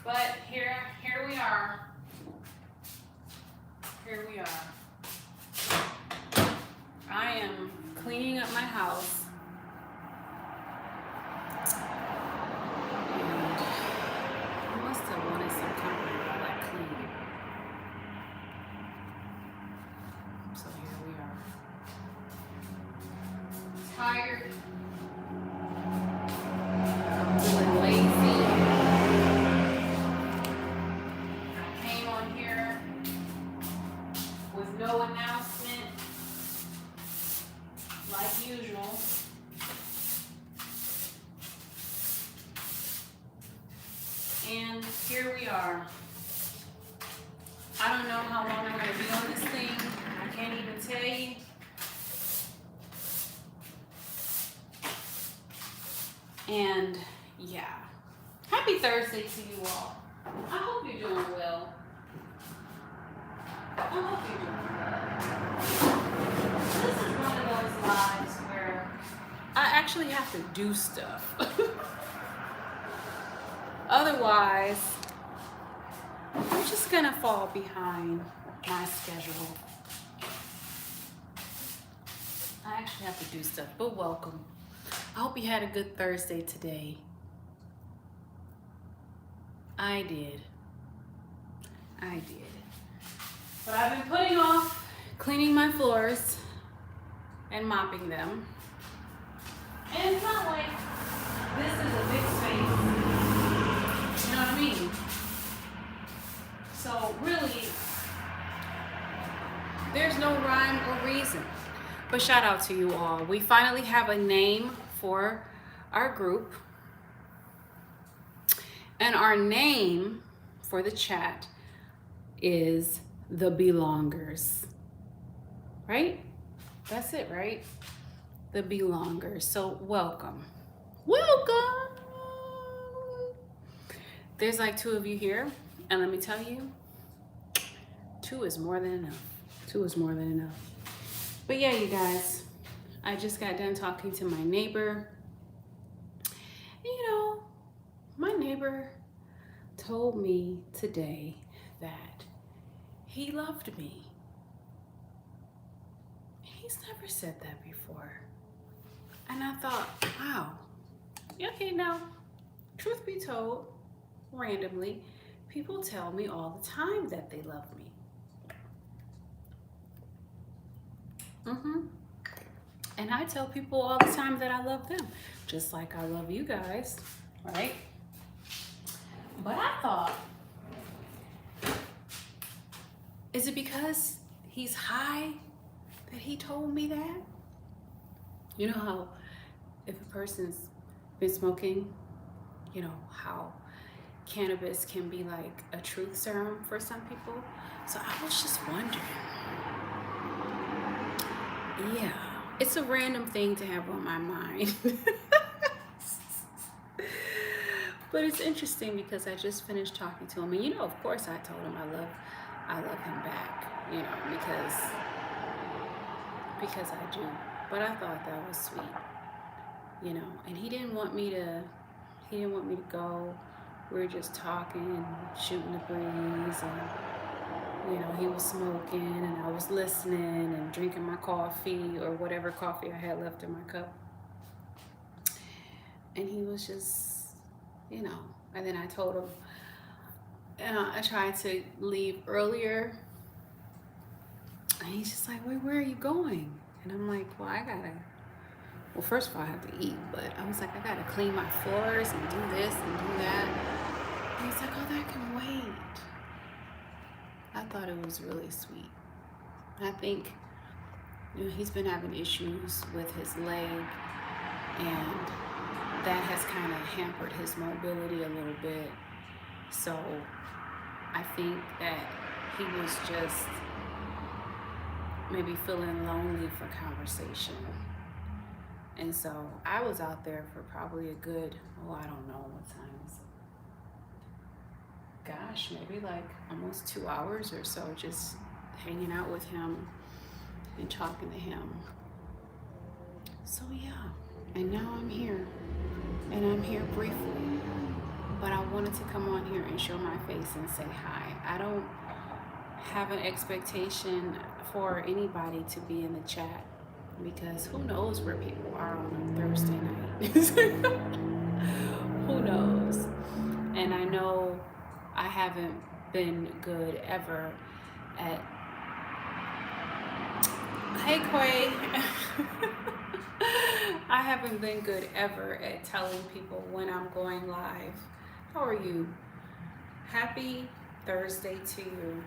But here we are. Here we are. I am cleaning up my house. And I must have wanted some company while I clean. So here we are. Tired. I'm feeling lazy. I came on here with no announcement, like usual. And here we are. I don't know how long I'm going to be on this thing. I can't even tell you. And yeah, happy Thursday to you all. I hope you're doing well. I hope you're doing well. This is one of those lives where I actually have to do stuff. Otherwise, I'm just gonna fall behind my schedule. I actually have to do stuff, but welcome. I hope you had a good Thursday today. I did. But I've been putting off cleaning my floors and mopping them. And it's not like this is a big space. You know what I mean? So really, there's no rhyme or reason. But shout out to you all. We finally have a name for our group. And our name for the chat is the Belongers. Right? That's it, right? The Belongers. So welcome. Welcome. There's like 2 of you here. And let me tell you, 2 is more than enough. 2 is more than enough. But yeah, you guys, I just got done talking to my neighbor. You know, my neighbor told me today that he loved me. He's never said that before. And I thought, wow. Okay, now, truth be told, randomly, people tell me all the time that they love me. And I tell people all the time that I love them, just like I love you guys, right? But I thought, is it because he's high that he told me that? You know how if a person's been smoking, you know how cannabis can be like a truth serum for some people? So I was just wondering. Yeah, it's a random thing to have on my mind. But it's interesting because I just finished talking to him, and you know, of course I told him I love him back, you know, because I do. But I thought that was sweet, you know, and he didn't want me to go. We were just talking, shooting the breeze, and you know, he was smoking and I was listening and drinking my coffee or whatever coffee I had left in my cup. And he was just, you know, and then I told him, I tried to leave earlier. And he's just like, wait, where are you going? And I'm like, well, first of all, I have to eat, but I was like, I gotta clean my floors and do this and do that. And he's like, oh, that can wait. I thought it was really sweet. I think, you know, he's been having issues with his leg, and that has kind of hampered his mobility a little bit. So I think that he was just maybe feeling lonely for conversation. And so I was out there for probably a good, I don't know what time is it. Gosh, maybe like almost 2 hours or so, just hanging out with him and talking to him. So yeah, and now I'm here, and I'm here briefly, but I wanted to come on here and show my face and say hi. I don't have an expectation for anybody to be in the chat because who knows where people are on a Thursday night. Who knows? And I know I haven't been good ever at, hey Quay, I haven't been good ever at telling people when I'm going live. How are you? Happy Thursday to you.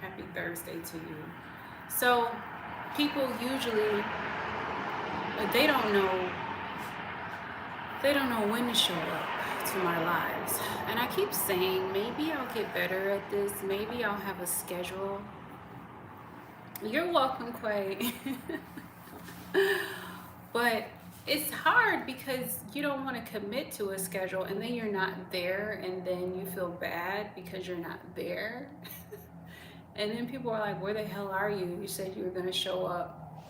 Happy Thursday to you. So people usually, they don't know when to show up to my lives. And I keep saying, maybe I'll get better at this. Maybe I'll have a schedule. You're welcome, Quay. But it's hard because you don't want to commit to a schedule and then you're not there and then you feel bad because you're not there. And then people are like, where the hell are you? You said you were going to show up.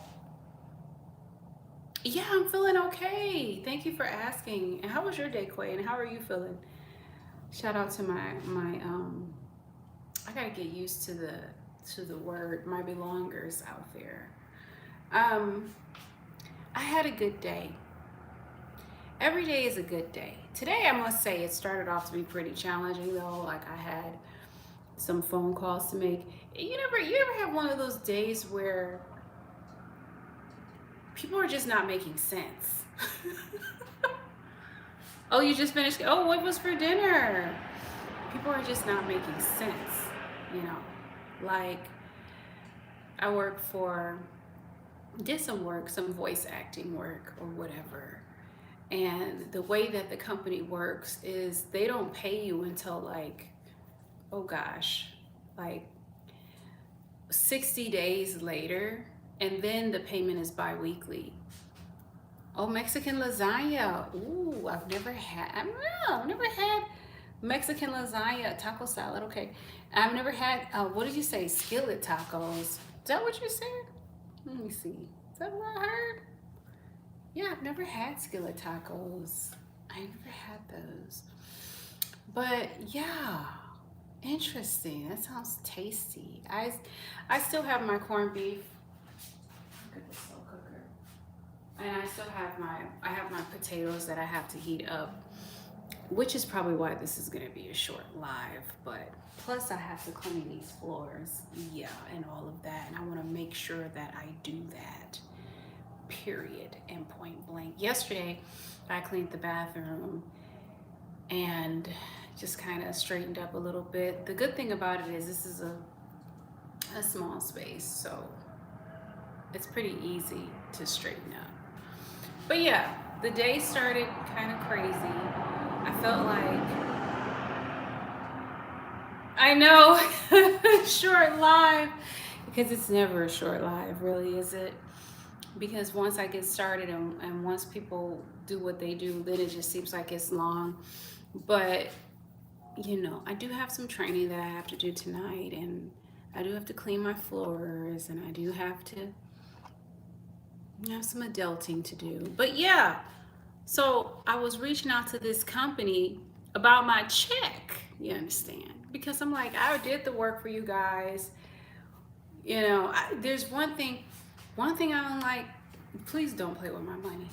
Yeah, I'm feeling okay. Thank you for asking. And how was your day, Quay? And how are you feeling? Shout out to my I gotta get used to the word, my belongers out there. I had a good day. Every day is a good day. Today, I must say, it started off to be pretty challenging though. Like I had some phone calls to make. You ever have one of those days where people are just not making sense? Oh, you just finished? Oh, what was for dinner? People are just not making sense, you know. Like, I did some work, some voice acting work or whatever. And the way that the company works is they don't pay you until like, oh gosh, like 60 days later. And then the payment is bi-weekly. Oh, Mexican lasagna. Ooh, I've never had Mexican lasagna, taco salad. Okay. I've never had, what did you say? Skillet tacos. Is that what you said? Let me see. Is that what I heard? Yeah, I've never had skillet tacos. I never had those. But yeah, interesting. That sounds tasty. I still have my corned beef. Look at this slow cooker. And I still have my potatoes that I have to heat up, which is probably why this is gonna be a short live, but plus I have to clean these floors, yeah, and all of that. And I wanna make sure that I do that, period, and point blank. Yesterday, I cleaned the bathroom and just kind of straightened up a little bit. The good thing about it is this is a small space, so it's pretty easy to straighten up. But yeah, the day started kind of crazy. I felt like, I know, short live, because it's never a short live, really, is it? Because once I get started and once people do what they do, then it just seems like it's long. But, you know, I do have some training that I have to do tonight, and I do have to clean my floors, and I do have to have some adulting to do. But yeah, so I was reaching out to this company about my check, you understand? Because I'm like, I did the work for you guys. You know, there's one thing I don't like, please don't play with my money.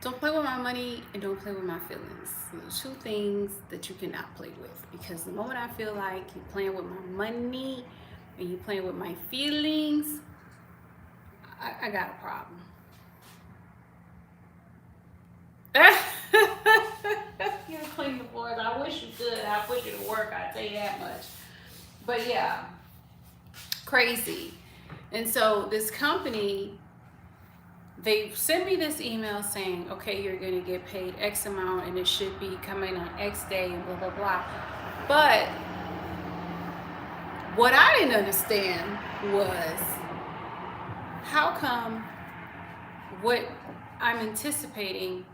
Don't play with my money and don't play with my feelings. Those two things that you cannot play with. Because the moment I feel like you're playing with my money and you're playing with my feelings, I got a problem. You clean the floors. I wish you could. I wish you to work. I tell you that much. But yeah, crazy. And so this company, they sent me this email saying, okay, you're going to get paid X amount and it should be coming on X day and blah, blah, blah. But what I didn't understand was, how come what I'm anticipating,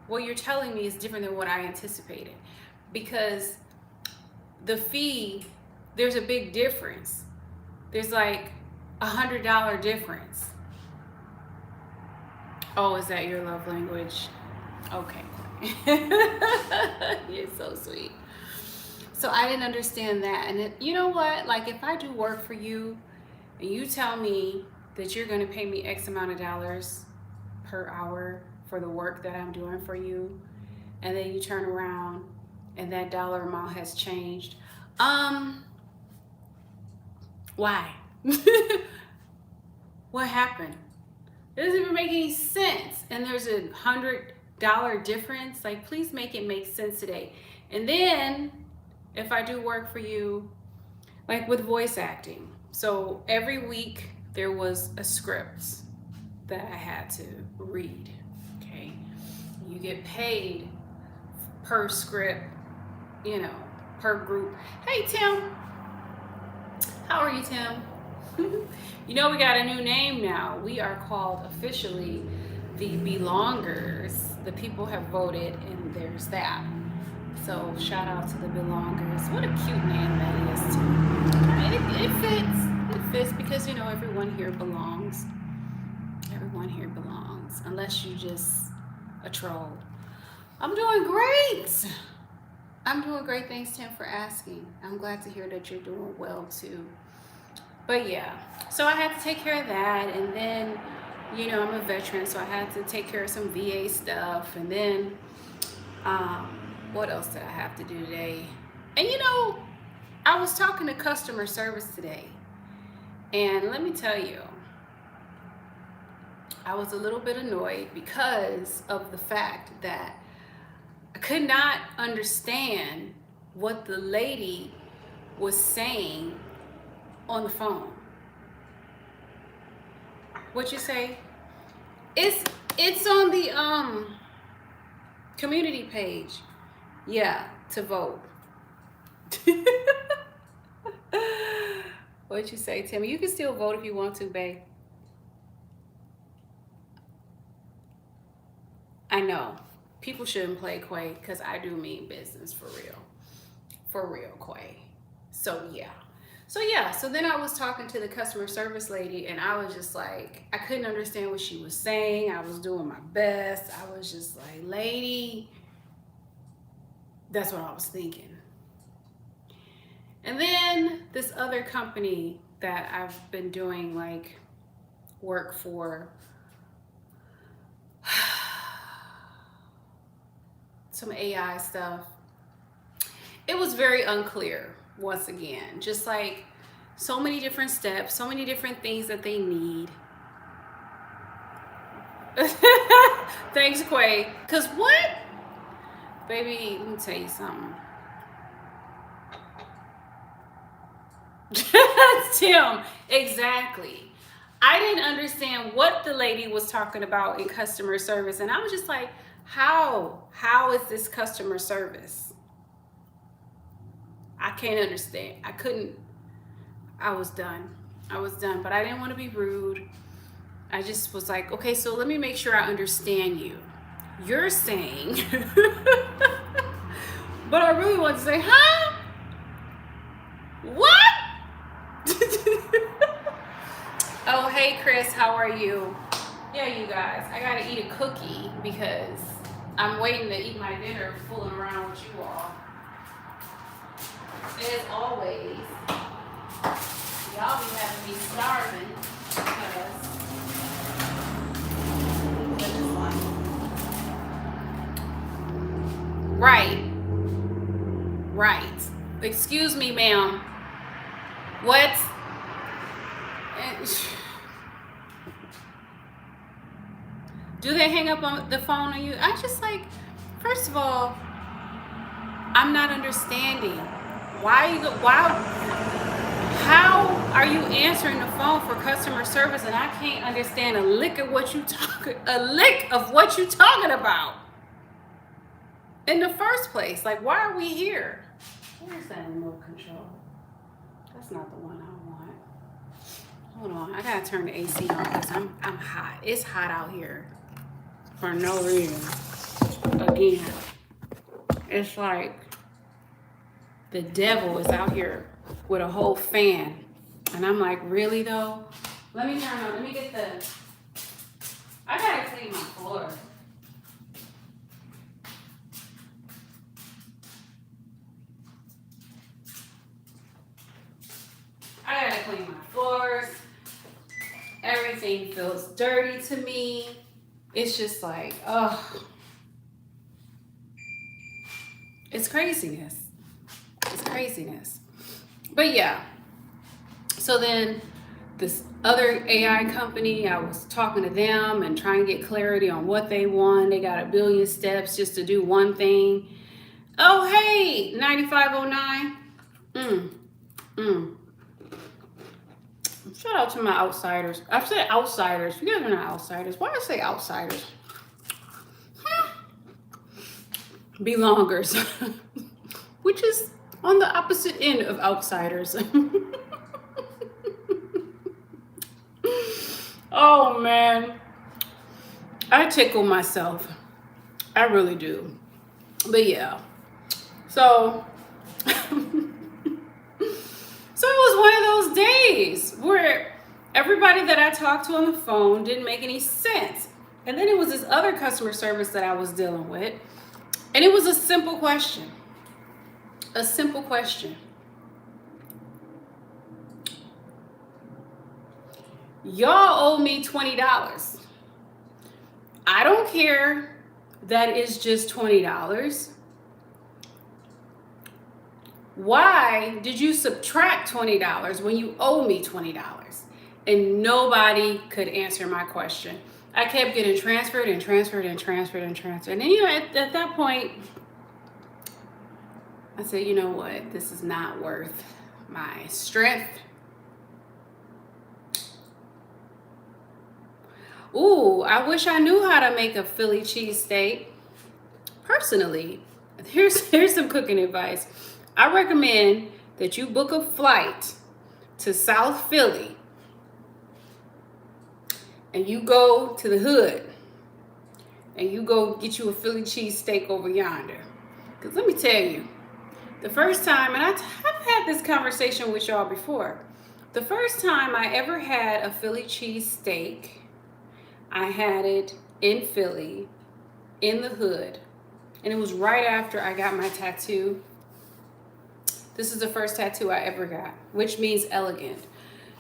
what you're telling me is different than what I anticipated? Because the fee, there's a big difference. There's like $100 difference. Oh, is that your love language? Okay. You're so sweet. So I didn't understand that. And you know what? Like if I do work for you and you tell me that you're going to pay me X amount of dollars per hour for the work that I'm doing for you, and then you turn around and that dollar amount has changed. Why? What happened? It doesn't even make any sense. And there's $100 difference. Like, please make it make sense today. And then if I do work for you, like with voice acting. So every week there was a script that I had to read. Okay. You get paid per script, you know, per group. Hey, Tim. How are you, Tim? You know, we got a new name now. We are called officially the Belongers. The people have voted, and there's that. So shout out to the Belongers. What a cute name that is, too. It fits. It fits because, you know, everyone here belongs. Everyone here belongs. Unless you just a troll. I'm doing great. I'm doing great. Thanks, Tim, for asking. I'm glad to hear that you're doing well, too. But yeah, so I had to take care of that, and then, you know, I'm a veteran, so I had to take care of some VA stuff, and then, what else did I have to do today? And you know, I was talking to customer service today, and let me tell you, I was a little bit annoyed because of the fact that I could not understand what the lady was saying on the phone. What you say? It's on the community page. Yeah, to vote. What you say, Timmy? You can still vote if you want to, babe. I know. People shouldn't play Quay because I do mean business for real. For real, Quay. So yeah. So then I was talking to the customer service lady, and I was just like, I couldn't understand what she was saying. I was doing my best. I was just like, lady, that's what I was thinking. And then this other company that I've been doing like work for, some AI stuff, it was very unclear. Once again, just like so many different steps, so many different things that they need. Thanks, Quay. Cause what? Baby, let me tell you something. Tim, exactly. I didn't understand what the lady was talking about in customer service. And I was just like, how is this customer service? I can't understand. I couldn't. I was done. But I didn't want to be rude. I just was like, okay, so let me make sure I understand you. You're saying, but I really want to say, huh? What? Oh, hey, Chris, how are you? Yeah, you guys, I got to eat a cookie because I'm waiting to eat my dinner fooling around with you all. As always, y'all be having me starving because that's just life. Right. Excuse me, ma'am. What? Do they hang up on the phone on you? I just like, first of all, I'm not understanding. How are you answering the phone for customer service and I can't understand a lick of what you talking about in the first place? Like, why are we here? Where's that remote control? That's not the one I want. Hold on, I gotta turn the AC on because I'm hot. It's hot out here for no reason. Again, it's like the devil is out here with a whole fan. And I'm like, really though? Let me get I gotta clean my floor. clean my floors. Everything feels dirty to me. It's just like, oh, it's craziness. It's craziness. But yeah, so then this other AI company, I was talking to them and trying to get clarity on what they want. They got 1 billion steps just to do one thing. Oh, hey, 9509. Shout out to my outsiders. I've said outsiders. You guys are not outsiders. Why do I say outsiders? Belongers. Which is on the opposite end of outsiders. Oh, man. I tickle myself. I really do. But yeah. So it was one of those days where everybody that I talked to on the phone didn't make any sense. And then it was this other customer service that I was dealing with. And it was a simple question. A simple question. Y'all owe me $20. I don't care that it's just $20. Why did you subtract $20 when you owe me $20? And nobody could answer my question. I kept getting transferred and transferred and transferred and transferred. And then, you know, at that point, I said, you know what? This is not worth my strength. Ooh, I wish I knew how to make a Philly cheesesteak. Personally, here's some cooking advice. I recommend that you book a flight to South Philly and you go to the hood and you go get you a Philly cheesesteak over yonder. Because let me tell you, the first time, and I've had this conversation with y'all before, the first time I ever had a Philly cheesesteak, I had it in Philly, in the hood, and it was right after I got my tattoo. This is the first tattoo I ever got, which means elegant.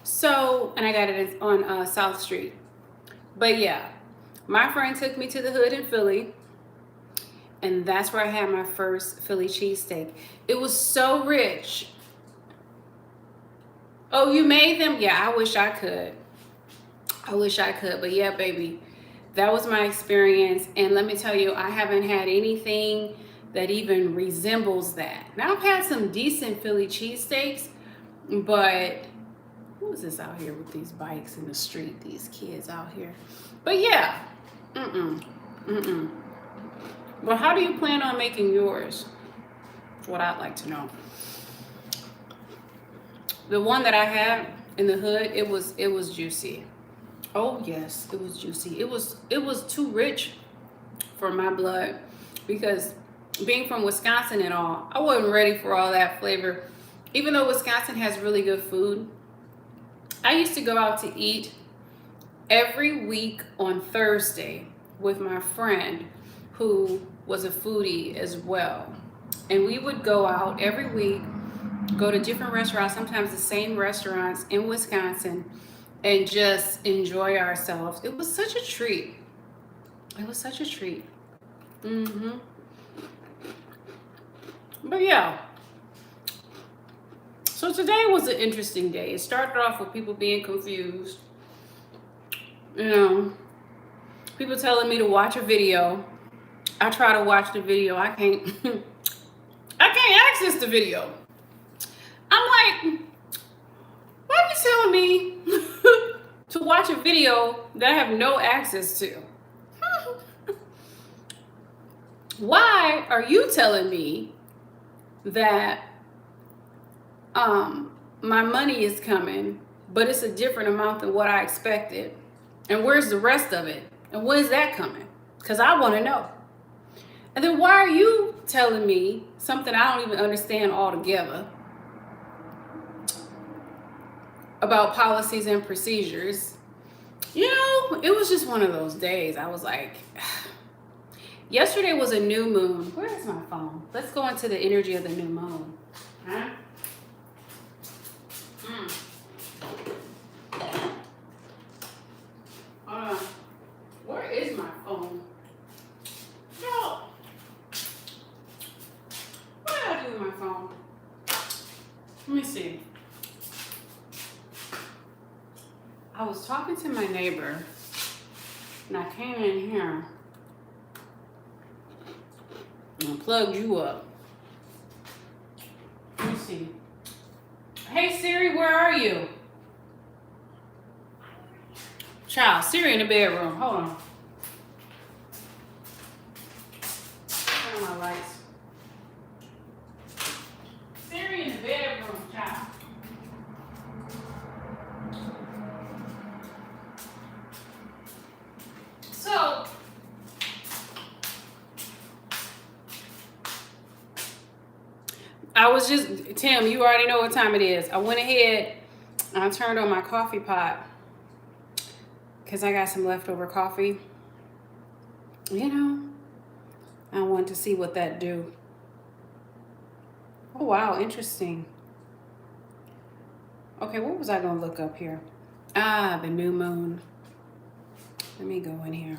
So, and I got it on South Street. But yeah, my friend took me to the hood in Philly, and that's where I had my first Philly cheesesteak. It was so rich. Oh, you made them? Yeah, I wish I could. I wish I could, but yeah, baby, that was my experience. And let me tell you, I haven't had anything that even resembles that. Now, I've had some decent Philly cheesesteaks, but who is this out here with these bikes in the street? These kids out here. But yeah, But how do you plan on making yours? That's what I'd like to know. The one that I had in the hood, it was juicy. Oh yes, it was juicy. It was too rich for my blood because being from Wisconsin and all, I wasn't ready for all that flavor. Even though Wisconsin has really good food, I used to go out to eat every week on Thursday with my friend who was a foodie as well. And we would go out every week, go to different restaurants, sometimes the same restaurants in Wisconsin, and just enjoy ourselves. It was such a treat. It was such a treat. But yeah. So today was an interesting day. It started off with people being confused. You know, people telling me to watch a video. I try to watch the video. I can't access the video. I'm like, why are you telling me to watch a video that I have no access to? Why are you telling me that my money is coming, but it's a different amount than what I expected? And where's the rest of it? And when is that coming? Because I want to know. And then why are you telling me something I don't even understand altogether about policies and procedures? You know, it was just one of those days. I was like, yesterday was a new moon. Where is my phone? Let's go into the energy of the new moon. Huh? leave my phone. Let me see. I was talking to my neighbor, and I came in here and plugged you up. Let me see. Hey Siri, where are you? Child, Siri in the bedroom. Hold on. Turn on my lights. Siri in the bedroom, child. So, I was just, Tim, you already know what time it is. I went ahead and I turned on my coffee pot because I got some leftover coffee. You know, I wanted to see what that do. Oh, wow, interesting. Okay, what was I going to look up here? Ah, the new moon. Let me go in here.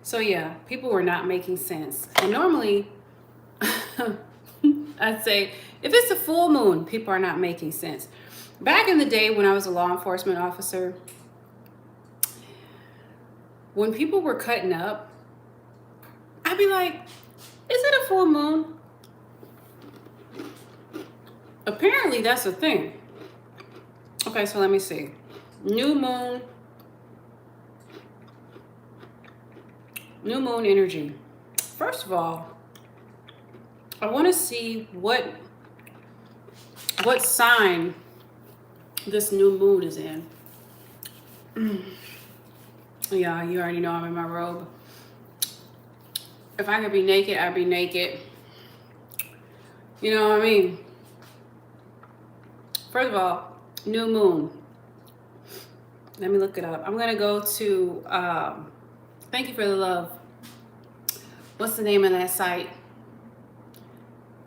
So yeah, people were not making sense. And normally, I'd say, if it's a full moon, people are not making sense. Back in the day when I was a law enforcement officer, when people were cutting up, I'd be like, is it a full moon? Apparently that's a thing. Okay, so let me see. New moon energy. First of all, I want to see what sign this new moon is in. Yeah, you already know I'm in my robe. If I could be naked, I'd be naked. You know what I mean? First of all, new moon. Let me look it up. I'm gonna go to thank you for the love. What's the name of that site?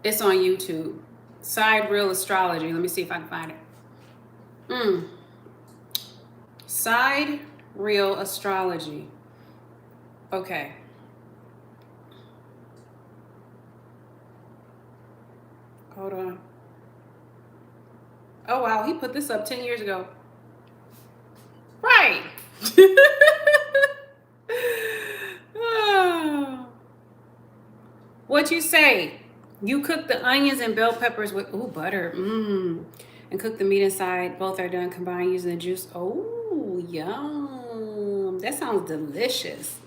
It's on YouTube. Sidereal Astrology. Let me see if I can find it. Sidereal Astrology. Okay. Hold on. Oh wow, he put this up 10 years ago. Right. Oh. What you say? You cook the onions and bell peppers with butter. And cook the meat inside. Both are done combined using the juice. Oh, yum. That sounds delicious.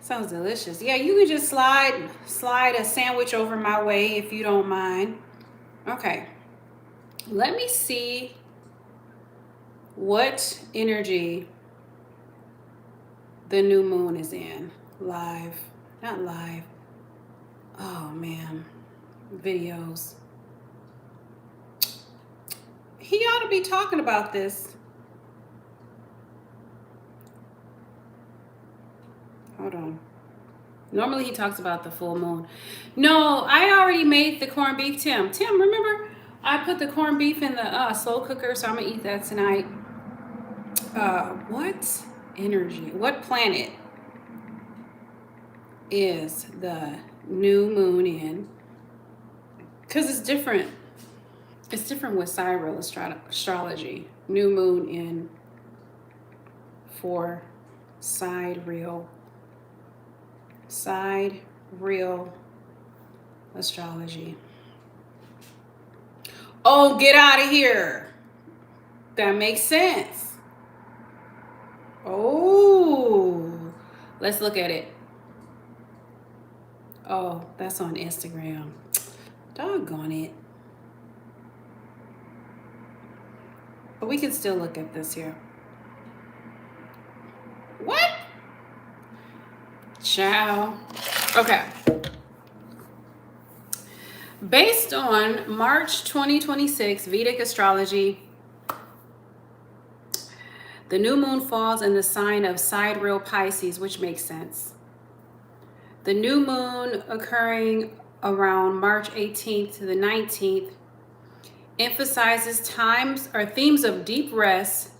Sounds delicious. Yeah, you can just slide a sandwich over my way if you don't mind. Okay. Let me see what energy the new moon is in. Live. Not live. Oh, man. Videos. He ought to be talking about this. Hold on. Normally he talks about the full moon. No, I already made the corned beef, Tim. Tim, remember? I put the corned beef in the slow cooker, so I'm going to eat that tonight. What energy, what planet is the new moon in? Because it's different. It's different with sidereal astrology. New moon in for sidereal astrology. Oh, get out of here. That makes sense. Oh, let's look at it. Oh, that's on Instagram. Doggone it. But we can still look at this here. What? Ciao. Okay. Based on March 2026 Vedic astrology, the new moon falls in the sign of sidereal Pisces, which makes sense. The new moon occurring around March 18th to the 19th emphasizes themes of deep rest,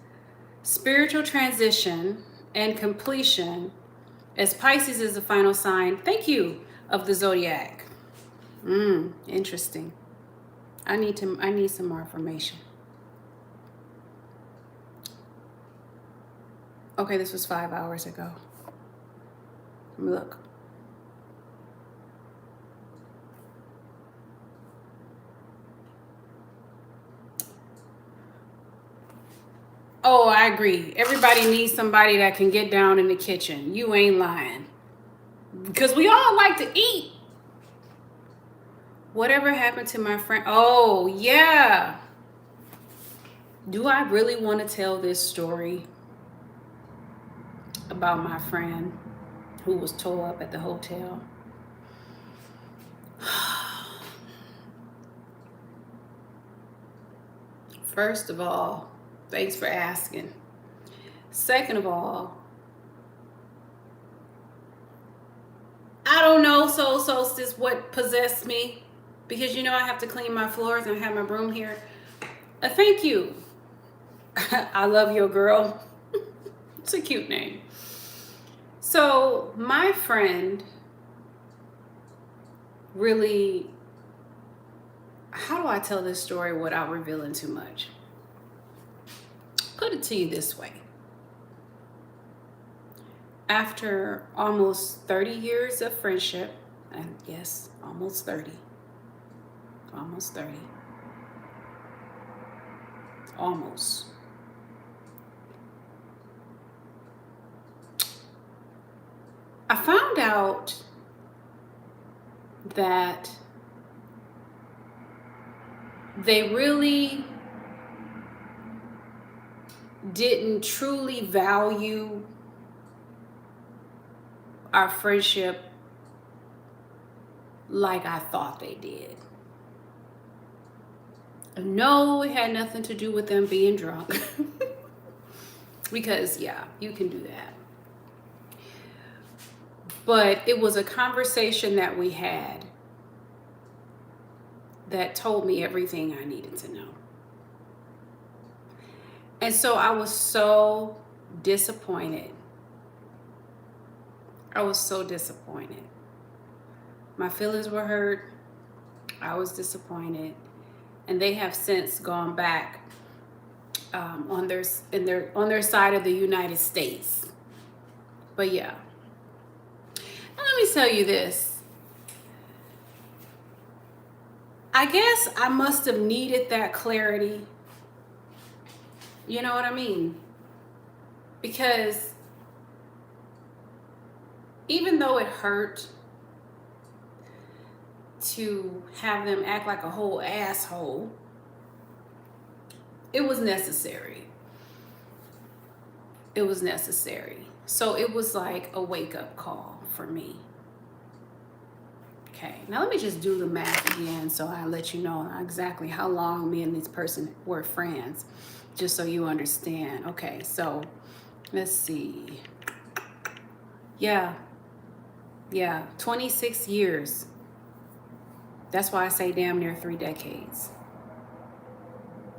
spiritual transition, and completion, as Pisces is the final sign, thank you, of the zodiac. Interesting. I need some more information. Okay, this was 5 hours ago. Let me look. Oh, I agree. Everybody needs somebody that can get down in the kitchen. You ain't lying. Because we all like to eat. Whatever happened to my friend? Oh, yeah. Do I really want to tell this story about my friend who was tore up at the hotel? First of all, thanks for asking. Second of all, I don't know, soul solstice, what possessed me, because you know I have to clean my floors and have my broom here. Thank you. I love your girl. It's a cute name. So my friend really, how do I tell this story without revealing too much? Put it to you this way. After almost 30 years of friendship, and yes, almost 30, almost, I found out that they really didn't truly value our friendship like I thought they did. No, it had nothing to do with them being drunk. Because, yeah, you can do that. But it was a conversation that we had that told me everything I needed to know. And so I was so disappointed. I was so disappointed. My feelings were hurt. I was disappointed. And they have since gone back on their side of the United States. But yeah. And let me tell you this. I guess I must have needed that clarity. You know what I mean? Because even though it hurt to have them act like a whole asshole, it was necessary. It was necessary. So it was like a wake-up call for me. Okay, now let me just do the math again so I let you know exactly how long me and this person were friends, just so you understand. Okay, so let's see. Yeah, 26 years. That's why I say damn near 3 decades.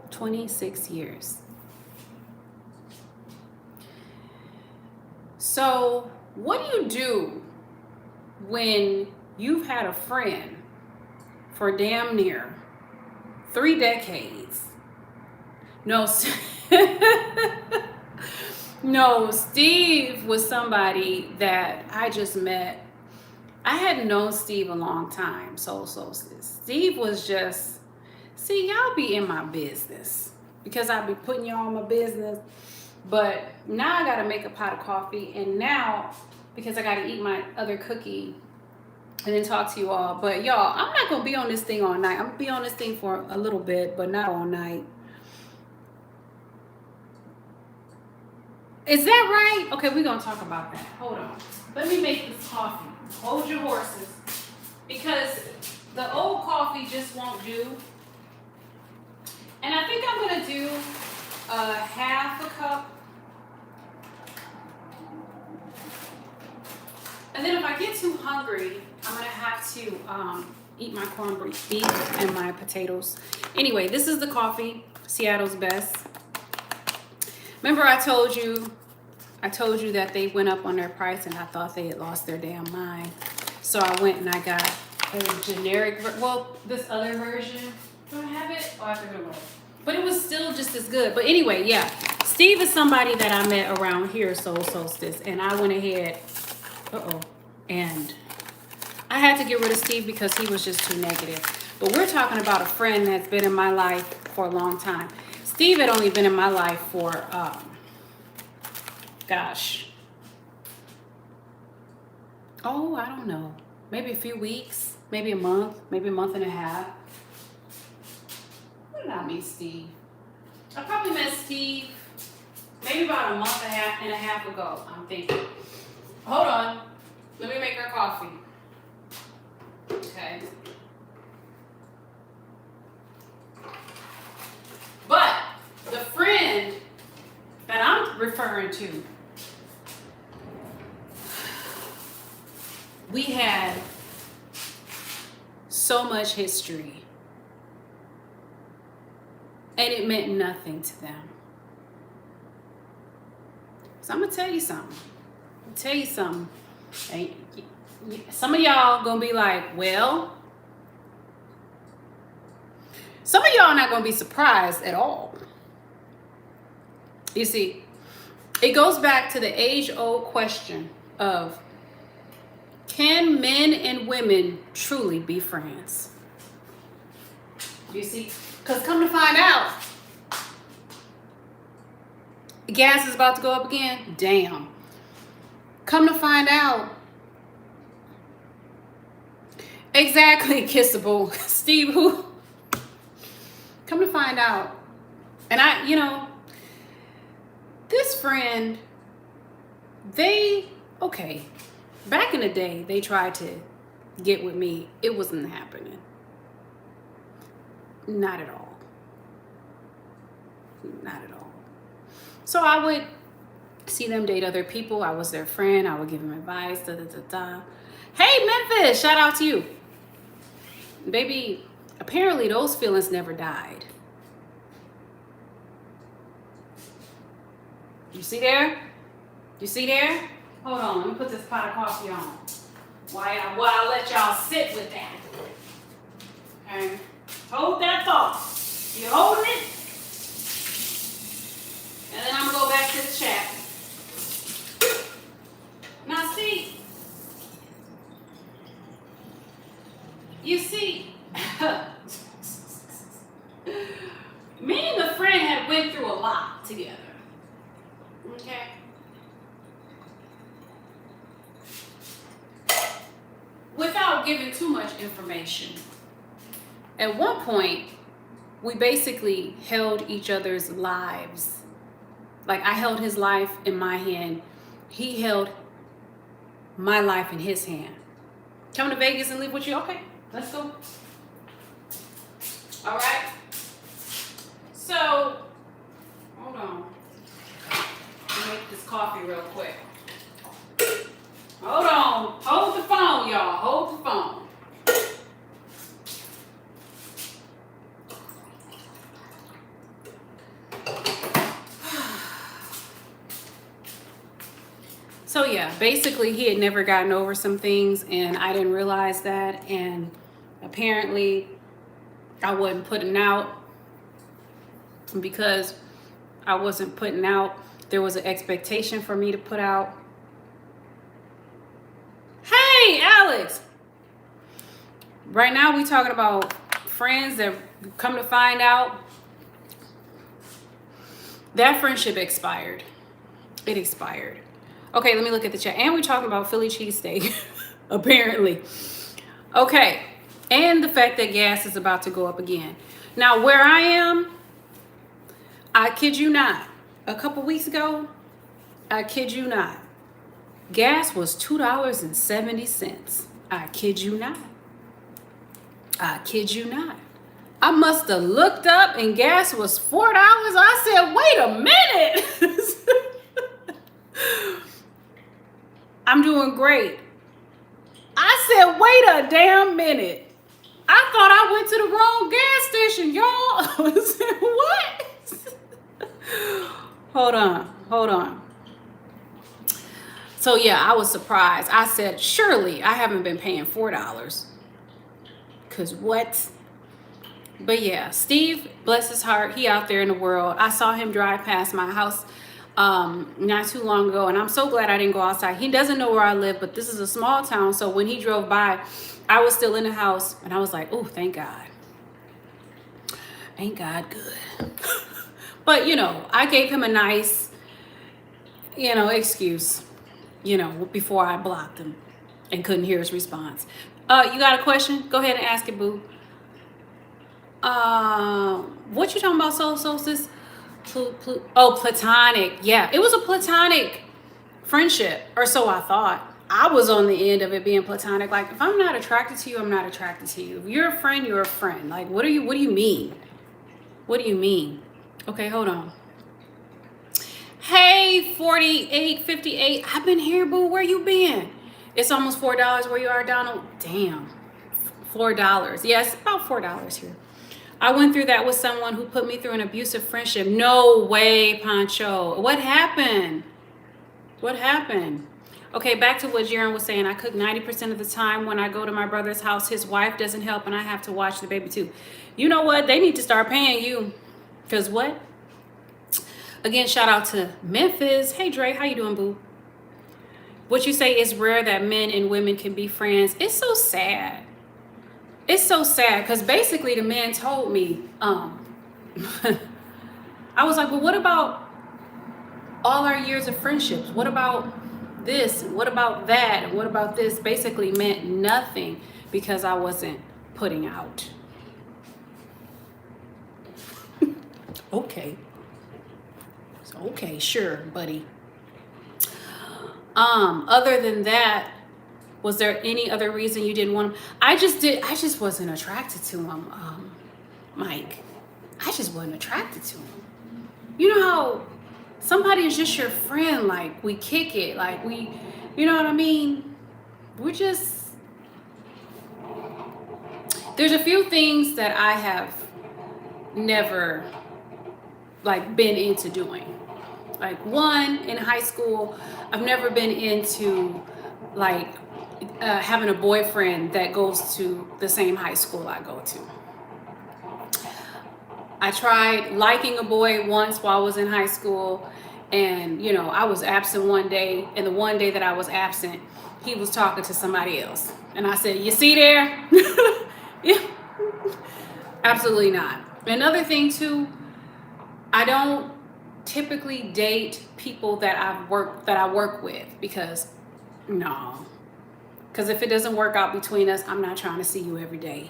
26 years. So what do you do when you've had a friend for damn near 3 decades? No, no, Steve was somebody that I just met. I hadn't known Steve a long time, so Steve was just, see, y'all be in my business because I be putting y'all in my business, but now I gotta make a pot of coffee, and now because I gotta eat my other cookie and then talk to you all. But y'all, I'm not gonna be on this thing all night. I'm gonna be on this thing for a little bit, but not all night. Is that right? Okay, we're gonna talk about that. Hold on. Let me make this coffee. Hold your horses. Because the old coffee just won't do. And I think I'm gonna do half a cup. And then if I get too hungry, I'm gonna have to eat my corned beef and my potatoes. Anyway, this is the coffee, Seattle's Best. Remember I told you that they went up on their price and I thought they had lost their damn mind. So I went and I got generic, well, this other version. Do I have it? Oh, I have to go. But it was still just as good. But anyway, yeah. Steve is somebody that I met around here, Soul Solstice. And I went ahead, and I had to get rid of Steve because he was just too negative. But we're talking about a friend that's been in my life for a long time. Steve had only been in my life for, gosh. Oh, I don't know. Maybe a few weeks, maybe a month and a half. When did I meet Steve? I probably met Steve maybe about a month and a half ago, I'm thinking. Hold on. Let me make her coffee. Okay. But the friend that I'm referring to, we had so much history, and it meant nothing to them. So I'm gonna tell you something. And some of y'all gonna be like, well, some of y'all not gonna be surprised at all. You see, it goes back to the age-old question of, can men and women truly be friends? You see, because come to find out, gas is about to go up again. Damn. Come to find out. Exactly, Kissable. Steve, who? Come to find out. And this friend, back in the day, they tried to get with me. It wasn't happening. Not at all. Not at all. So I would see them date other people. I was their friend. I would give them advice. Hey, Memphis, shout out to you. Baby, apparently those feelings never died. You see there? Hold on, let me put this pot of coffee on. While I let y'all sit with that. Okay? Hold that thought. You holding it? And then I'm gonna go back to the chat. Now see, you see, me and the friend had went through a lot together. Okay? Without giving too much information, at one point, we basically held each other's lives. Like, I held his life in my hand. He held my life in his hand. Come to Vegas and live with you? Okay, let's go. All right. So, hold on. Let me make this coffee real quick. Hold on. Hold the phone, y'all. Hold the phone. So yeah, basically he had never gotten over some things and I didn't realize that, and apparently I wasn't putting out. Because I wasn't putting out, there was an expectation for me to put out. Hey, Alex. Right now we talking about friends that come to find out that friendship expired. It expired. Okay, let me look at the chat. And we're talking about Philly cheesesteak, apparently. Okay, and the fact that gas is about to go up again. Now, where I am, I kid you not, a couple weeks ago, I kid you not, gas was $2.70. I kid you not. I kid you not. I must have looked up and gas was $4. I said, wait a minute. I'm doing great. I said, wait a damn minute. I thought I went to the wrong gas station, y'all. I said, what? Hold on. So yeah, I was surprised. I said, surely I haven't been paying $4. Cause what? But yeah, Steve, bless his heart, he out there in the world. I saw him drive past my house not too long ago, and I'm so glad I didn't go outside. He doesn't know where I live, but this is a small town, so when he drove by, I was still in the house, and I was like, oh, thank God. Ain't God good? But, you know, I gave him a nice, you know, excuse, you know, before I blocked him and couldn't hear his response. You got a question? Go ahead and ask it, boo. What you talking about, soul solstice? Oh, platonic. Yeah, it was a platonic friendship, or so I thought. I was on the end of it being platonic. Like, if I'm not attracted to you, I'm not attracted to you. If you're a friend, you're a friend. Like, what do you mean? What do you mean? Okay, hold on. Hey, 4858. I've been here, boo. Where you been? It's almost $4 where you are, Donald. Damn. $4. Yes, about $4 here. I went through that with someone who put me through an abusive friendship. No way, Pancho. What happened? What happened? Okay, back to what Jaron was saying. I cook 90% of the time when I go to my brother's house. His wife doesn't help, and I have to watch the baby too. You know what? They need to start paying you. Because what? Again, shout out to Memphis. Hey, Dre, how you doing, boo? What you say is rare that men and women can be friends. It's so sad. It's so sad because basically the man told me, I was like, well, what about all our years of friendships? What about this? What about that? What about this? Basically meant nothing because I wasn't putting out. Okay. Okay, sure, buddy. Other than that, was there any other reason you didn't want him? I just wasn't attracted to him, Mike. I just wasn't attracted to him. You know how somebody is just your friend, like we kick it, like we, you know what I mean? We're just, there's a few things that I have never like been into doing. Like one, in high school, I've never been into like having a boyfriend that goes to the same high school I go to. I tried liking a boy once while I was in high school, and you know, I was absent one day, and the one day that I was absent, he was talking to somebody else. And I said, you see there? Yeah. Absolutely not. Another thing too, I don't typically date people that I work with because no. Because if it doesn't work out between us, I'm not trying to see you every day.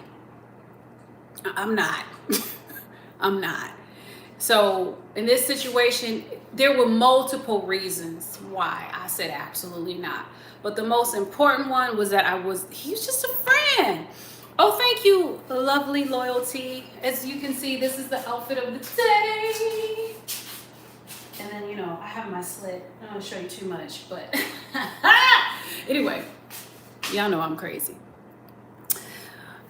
I'm not. I'm not. So in this situation, there were multiple reasons why I said absolutely not. But the most important one was that he was just a friend. Oh, thank you, lovely loyalty. As you can see, this is the outfit of the day. And then, you know, I have my slit. I don't want to show you too much, but anyway, y'all know I'm crazy.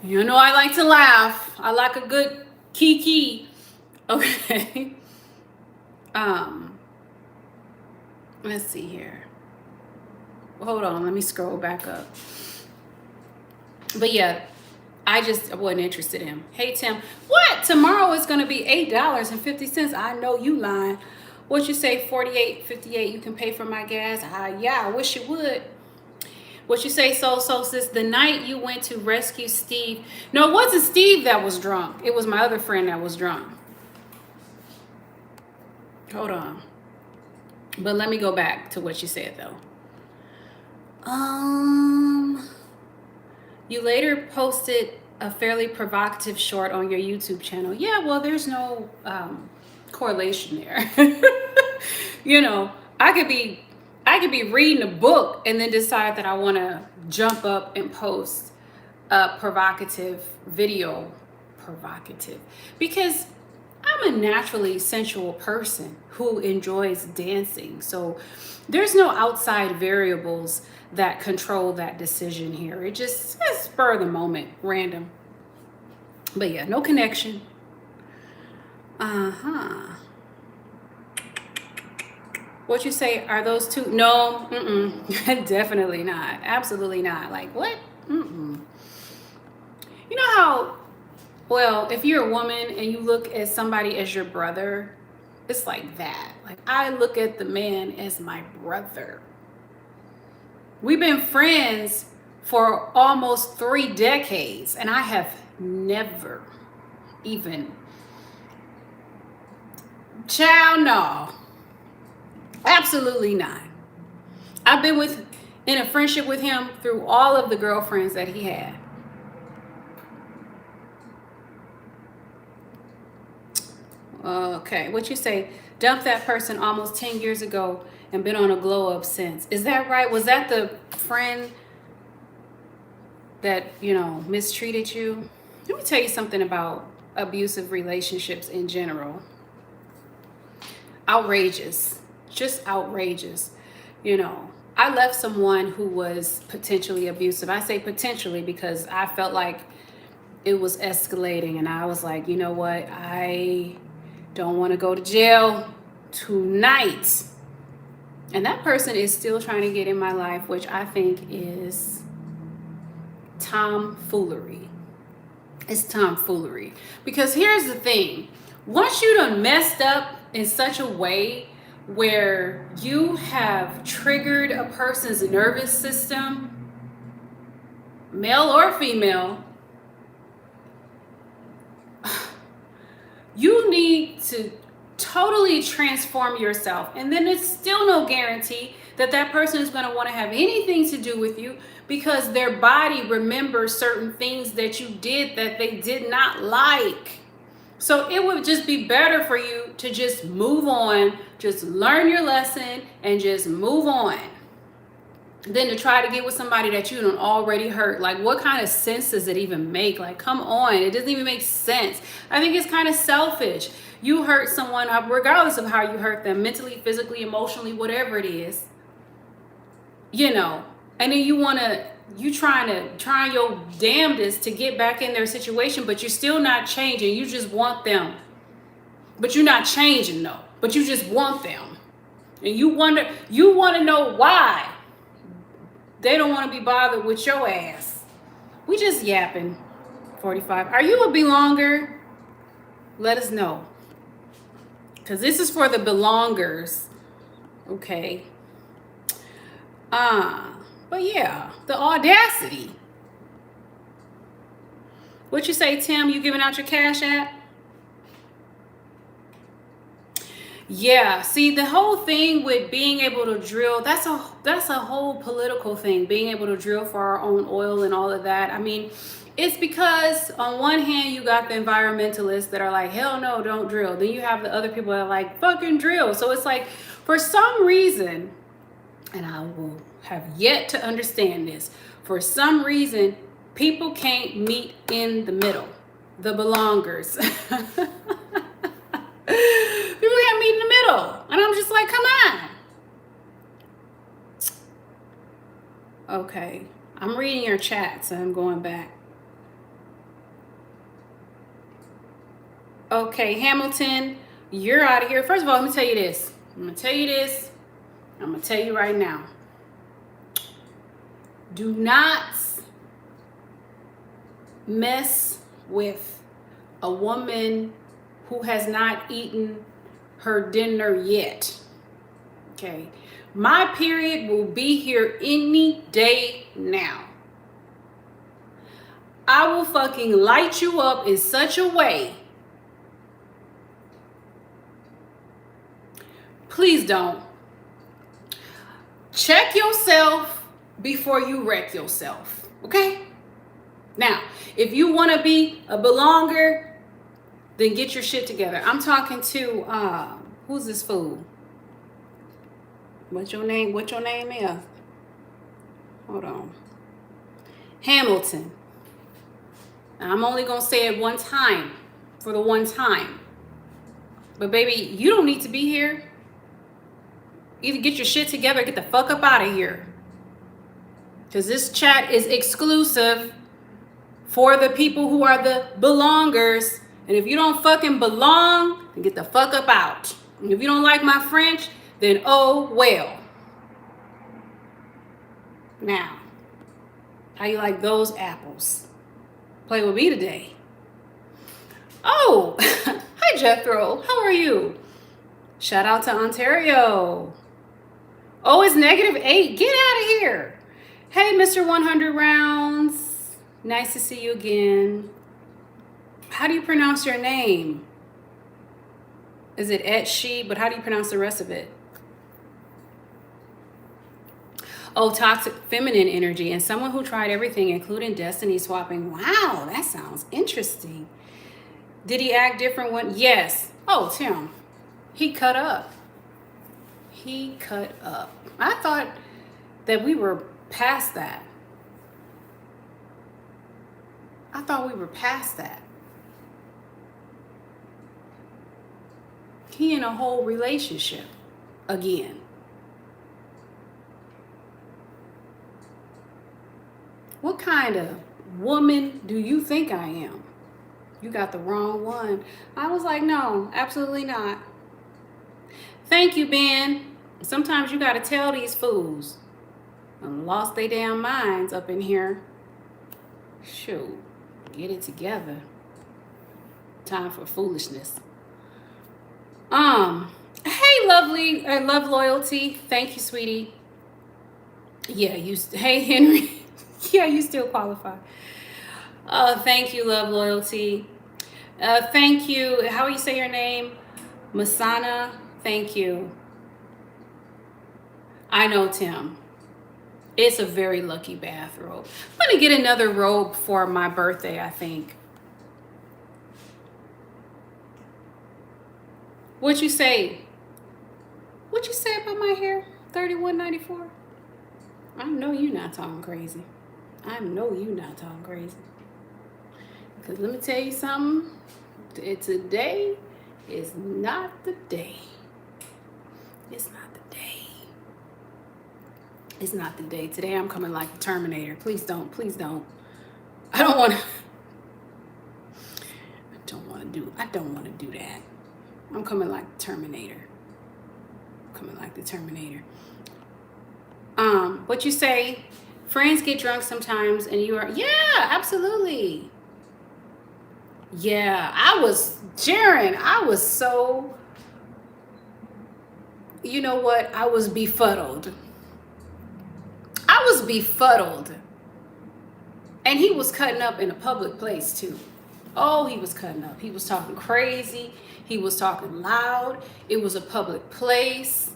You know I like to laugh. I like a good kiki. Okay. Let's see here. Hold on, let me scroll back up. But yeah, I wasn't interested in him. Hey, Tim. What? Tomorrow is going to be $8.50. I know you lying. What you say, 48.58, you can pay for my gas? Yeah, I wish you would. What you say, Soul Solstice, the night you went to rescue Steve. No, it wasn't Steve that was drunk. It was my other friend that was drunk. Hold on. But let me go back to what you said, though. You later posted a fairly provocative short on your YouTube channel. Yeah, well, there's no correlation there. You know, I could be reading a book and then decide that I want to jump up and post a provocative video. Provocative. Because I'm a naturally sensual person who enjoys dancing. So there's no outside variables that control that decision here. It just is spur of the moment, random. But yeah, no connection. What you say, are those two? No, definitely not. Absolutely not. Like, what? You You know how, well, if you're a woman and you look at somebody as your brother, it's like that. Like, I look at the man as my brother. We've been friends for almost 3 decades, and I have never even, child, no, absolutely not. I've been in a friendship with him through all of the girlfriends that he had. Okay, what you say? Dumped that person almost 10 years ago and been on a glow up since. Is that right? Was that the friend that, mistreated you? Let me tell you something about abusive relationships in general. Outrageous. Just outrageous. I left someone who was potentially abusive. I say potentially because I felt like it was escalating, and I was like, you know what? I don't want to go to jail tonight. And that person is still trying to get in my life, which I think is tomfoolery. It's tomfoolery. Because here's the thing. Once you done messed up in such a way where you have triggered a person's nervous system, male or female, you need to totally transform yourself. And then it's still no guarantee that that person is going to want to have anything to do with you, because their body remembers certain things that you did that they did not like. So it would just be better for you to just move on, just learn your lesson and just move on, than to try to get with somebody that you don't already hurt. Like, what kind of sense does it even make? Like, come on, it doesn't even make sense. I think it's kind of selfish. You hurt someone, regardless of how you hurt them, mentally, physically, emotionally, whatever it is, and then you trying your damnedest to get back in their situation, but you're still not changing. You just want them, but you're not changing though. But you just want them, and you want to know why they don't want to be bothered with your ass. We just yapping. 45. Are you a belonger? Let us know, because this is for the belongers. Okay. But yeah, the audacity. What you say, Tim? You giving out your Cash App? Yeah, see, the whole thing with being able to drill, that's a whole political thing, being able to drill for our own oil and all of that. I mean, it's because on one hand, you got the environmentalists that are like, hell no, don't drill. Then you have the other people that are like, fucking drill. So it's like, for some reason, and I will have yet to understand this, for some reason, people can't meet in the middle. The belongers. People can't meet in the middle. And I'm just like, come on. Okay. I'm reading your chat, so I'm going back. Okay, Hamilton, you're out of here. First of all, let me tell you this. I'm going to tell you right now. Do not mess with a woman who has not eaten her dinner yet. Okay. My period will be here any day now. I will fucking light you up in such a way. Please don't. Check yourself before you wreck yourself. Okay? Now, if you want to be a belonger, then get your shit together. I'm talking to, who's this fool? What's your name is? Hold on. Hamilton. I'm only going to say it one time, for the one time. But baby, you don't need to be here. Either get your shit together or get the fuck up out of here. Because this chat is exclusive for the people who are the belongers. And if you don't fucking belong, then get the fuck up out. And if you don't like my French, then oh well. Now, how you like those apples? play with me today. Oh, hi Jethro. How are you? Shout out to Ontario. Oh, it's -8. Get out of here. Hey, Mr. 100 Rounds. Nice to see you again. How do you pronounce your name? Is it Etshi? But how do you pronounce the rest of it? Oh, toxic feminine energy and someone who tried everything, including destiny swapping. Wow, that sounds interesting. Did he act different when? Yes. Oh, Tim. He cut up. He cut up. I thought that we were past that. I thought we were past that. He in a whole relationship again. What kind of woman do you think I am? You got the wrong one. I was like, no, absolutely not. Thank you, Ben. Sometimes you got to tell these fools. I lost their damn minds up in here. Shoot, get it together. Time for foolishness. Hey, lovely, love loyalty. Thank you, sweetie. Yeah, hey, Henry. Yeah, you still qualify. Thank you, love loyalty. Thank you. How you say your name? Masana. Thank you. I know, Tim. It's a very lucky bathrobe. I'm going to get another robe for my birthday, I think. What you say? What you say about my hair? $31.94. I know you're not talking crazy. I know you're not talking crazy. Because let me tell you something. Today is not the day. It's not the day. It's not the day. Today I'm coming like the Terminator. Please don't. Please don't. I don't want to do that. I'm coming like the Terminator. What you say? Friends get drunk sometimes and you are, yeah, absolutely. Yeah, Jaren, I was so, you know what? I was befuddled. And he was cutting up in a public place too. Oh, he was cutting up. He was talking crazy. He was talking loud. It was a public place.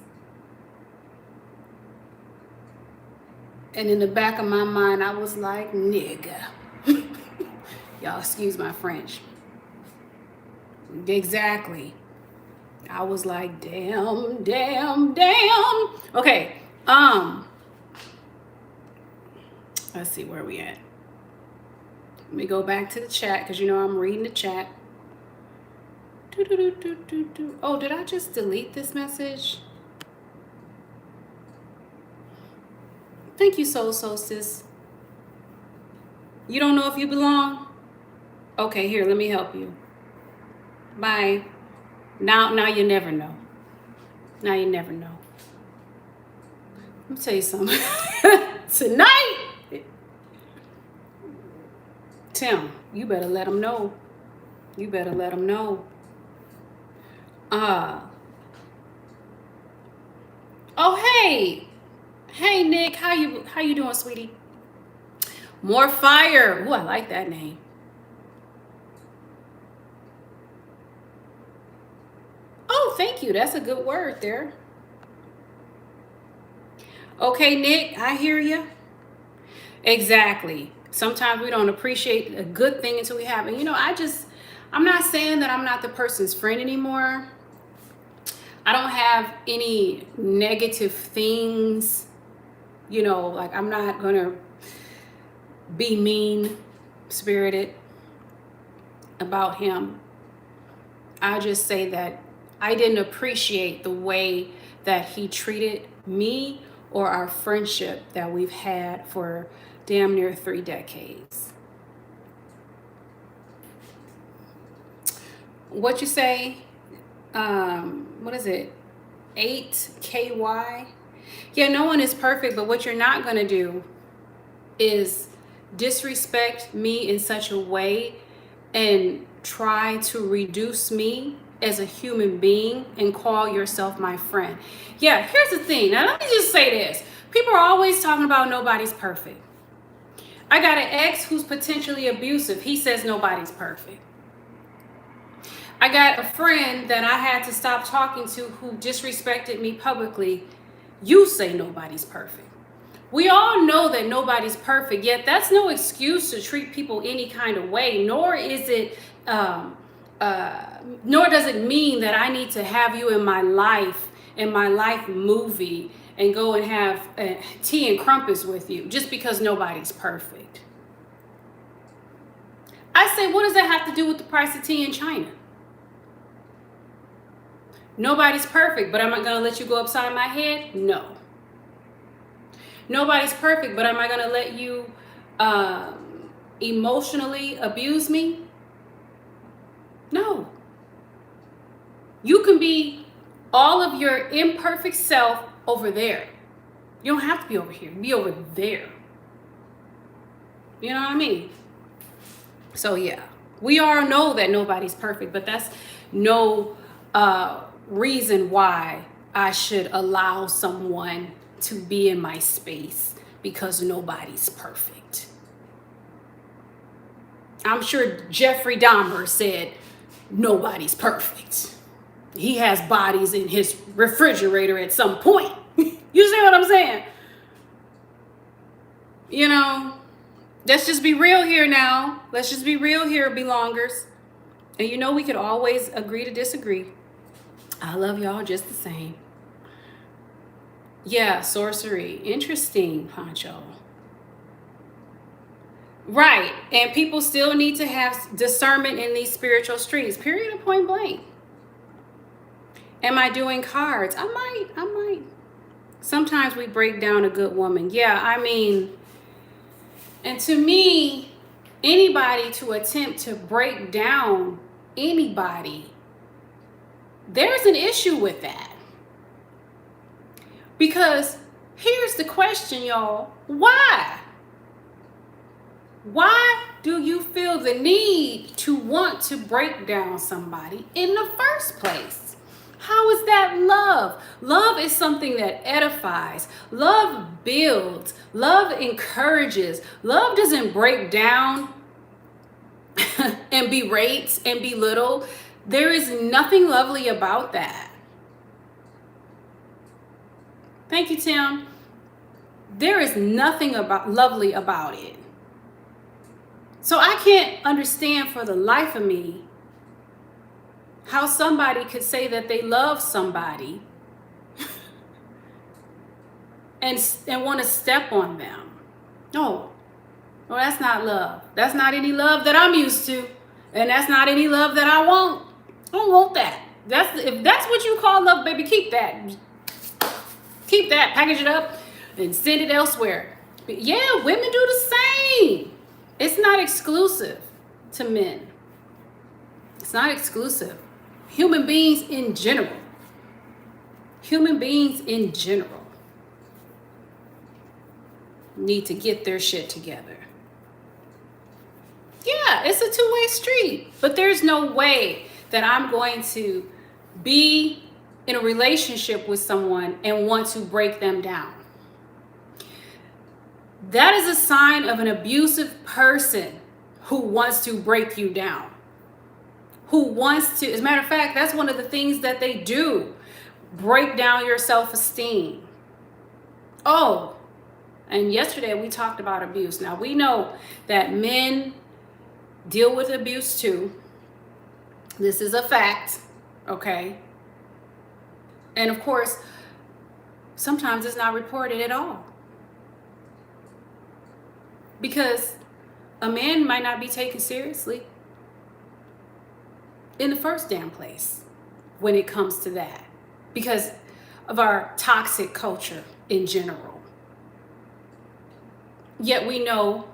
And in the back of my mind, I was like, nigga. Y'all excuse my French. Exactly. I was like, damn. Okay. Let's see where we at. Let me go back to the chat because you know I'm reading the chat. Oh, did I just delete this message? Thank you, Soul Solstice. You don't know if you belong? Okay, here, let me help you. Bye. Now you never know. Now you never know. Let me tell you something. Tonight, Tim, you better let them know. You better let them know. Oh, hey. Hey, Nick. How you doing, sweetie? More fire. Ooh, I like that name. Oh, thank you. That's a good word there. Okay, Nick, I hear you. Exactly. Sometimes we don't appreciate a good thing until we have it. You know, I'm not saying that I'm not the person's friend anymore. I don't have any negative things, you know, like I'm not going to be mean-spirited about him. I just say that I didn't appreciate the way that he treated me or our friendship that we've had for damn near 3 decades. What you say? What is it? 8KY? Yeah, no one is perfect, but what you're not going to do is disrespect me in such a way and try to reduce me as a human being and call yourself my friend. Yeah, here's the thing. Now, let me just say this. People are always talking about nobody's perfect. I got an ex who's potentially abusive. He says nobody's perfect. I got a friend that I had to stop talking to who disrespected me publicly. You say nobody's perfect. We all know that nobody's perfect, yet that's no excuse to treat people any kind of way, nor is it, nor does it mean that I need to have you in my life movie, and go and have tea and crumpets with you just because nobody's perfect. I say, what does that have to do with the price of tea in China? Nobody's perfect, but am I going to let you go upside my head? No. Nobody's perfect, but am I going to let you emotionally abuse me? No. You can be all of your imperfect self over there. You don't have to be over here. Be over there. You know what I mean? So yeah, we all know that nobody's perfect, but that's no reason why I should allow someone to be in my space because nobody's perfect. I'm sure Jeffrey Dahmer said nobody's perfect. He has bodies in his refrigerator at some point. You see what I'm saying? You know, let's just be real here now. Let's just be real here, belongers. And you know, we could always agree to disagree. I love y'all just the same. Yeah, sorcery. Interesting, Poncho. Right. And people still need to have discernment in these spiritual streets. Period and point blank. Am I doing cards? I might. Sometimes we break down a good woman. Yeah, I mean, and to me, anybody to attempt to break down anybody, there's an issue with that. Because here's the question, y'all. Why? Why do you feel the need to want to break down somebody in the first place? How is that love? Love is something that edifies. Love builds. Love encourages. Love doesn't break down and berate and belittle. There is nothing lovely about that. Thank you, Tim. There is nothing lovely about it. So I can't understand for the life of me how somebody could say that they love somebody and want to step on them. No, that's not love. That's not any love that I'm used to. And that's not any love that I want. I don't want that. If that's what you call love, baby, keep that. Keep that, package it up, and send it elsewhere. But yeah, women do the same. It's not exclusive to men. It's not exclusive. Human beings in general. Human beings in general need to get their shit together. Yeah, it's a two-way street, but there's no way that I'm going to be in a relationship with someone and want to break them down. That is a sign of an abusive person who wants to break you down. Who wants to, as a matter of fact, that's one of the things that they do. Break down your self-esteem. Oh, and yesterday we talked about abuse. Now we know that men deal with abuse too. This is a fact, okay? And of course, sometimes it's not reported at all. Because a man might not be taken seriously in the first damn place when it comes to that. Because of our toxic culture in general. Yet we know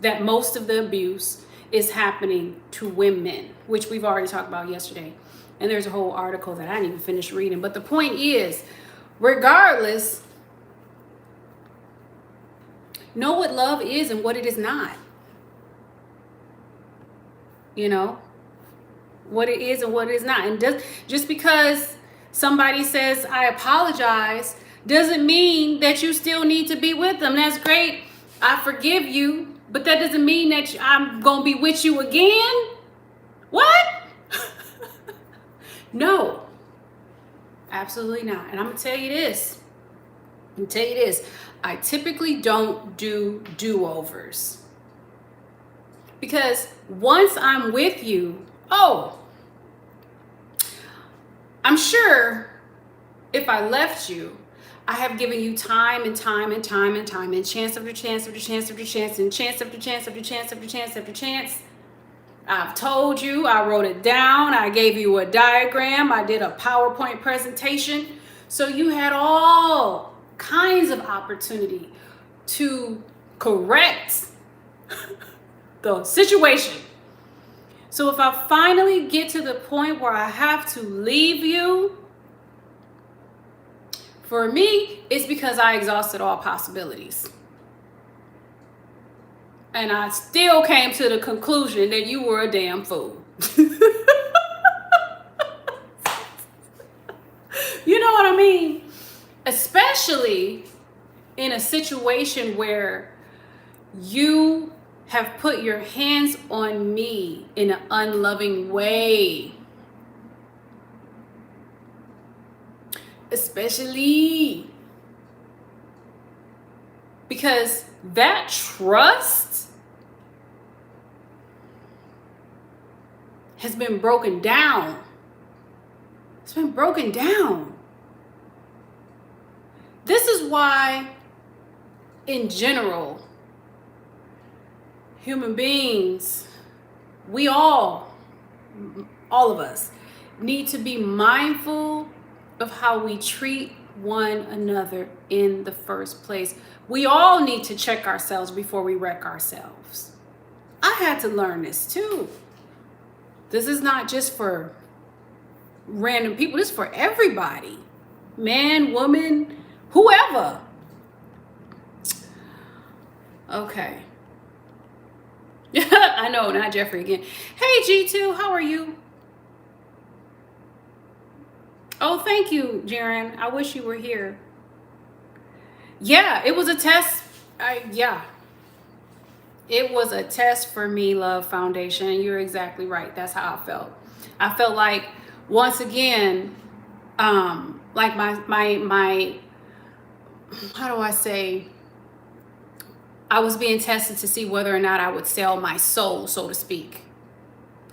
that most of the abuse is happening to women, which we've already talked about yesterday. And there's a whole article that I didn't even finish reading. But the point is, regardless, Know what love is and what it is not. You know, what it is and what it is not. And just because somebody says, I apologize, doesn't mean that you still need to be with them. That's great. I forgive you, but that doesn't mean that I'm going to be with you again. What? No, absolutely not. And I'm going to tell you this. I typically don't do do-overs. Because once I'm with you, I'm sure if I left you, I have given you time and time and time and time and chance after chance after chance after chance and chance after chance after chance after chance after chance. I've told you, I wrote it down, I gave you a diagram, I did a PowerPoint presentation. So you had all kinds of opportunity to correct the situation. So if I finally get to the point where I have to leave you, for me, it's because I exhausted all possibilities. And I still came to the conclusion that you were a damn fool. You know what I mean? Especially in a situation where you have put your hands on me in an unloving way. Especially because that trust has been broken down. It's been broken down. This is why, in general, human beings, we all of us, need to be mindful of how we treat one another in the first place. We all need to check ourselves before we wreck ourselves. I had to learn this too. This is not just for random people. This is for everybody. Man, woman, whoever. Okay. I know, not Jeffrey again. Hey, G2, how are you? Oh, thank you, Jaren. I wish you were here. Yeah, it was a test. It was a test for me, Love Foundation. You're exactly right. That's how I felt. I felt like, once again, like my how do I say? I was being tested to see whether or not I would sell my soul, so to speak.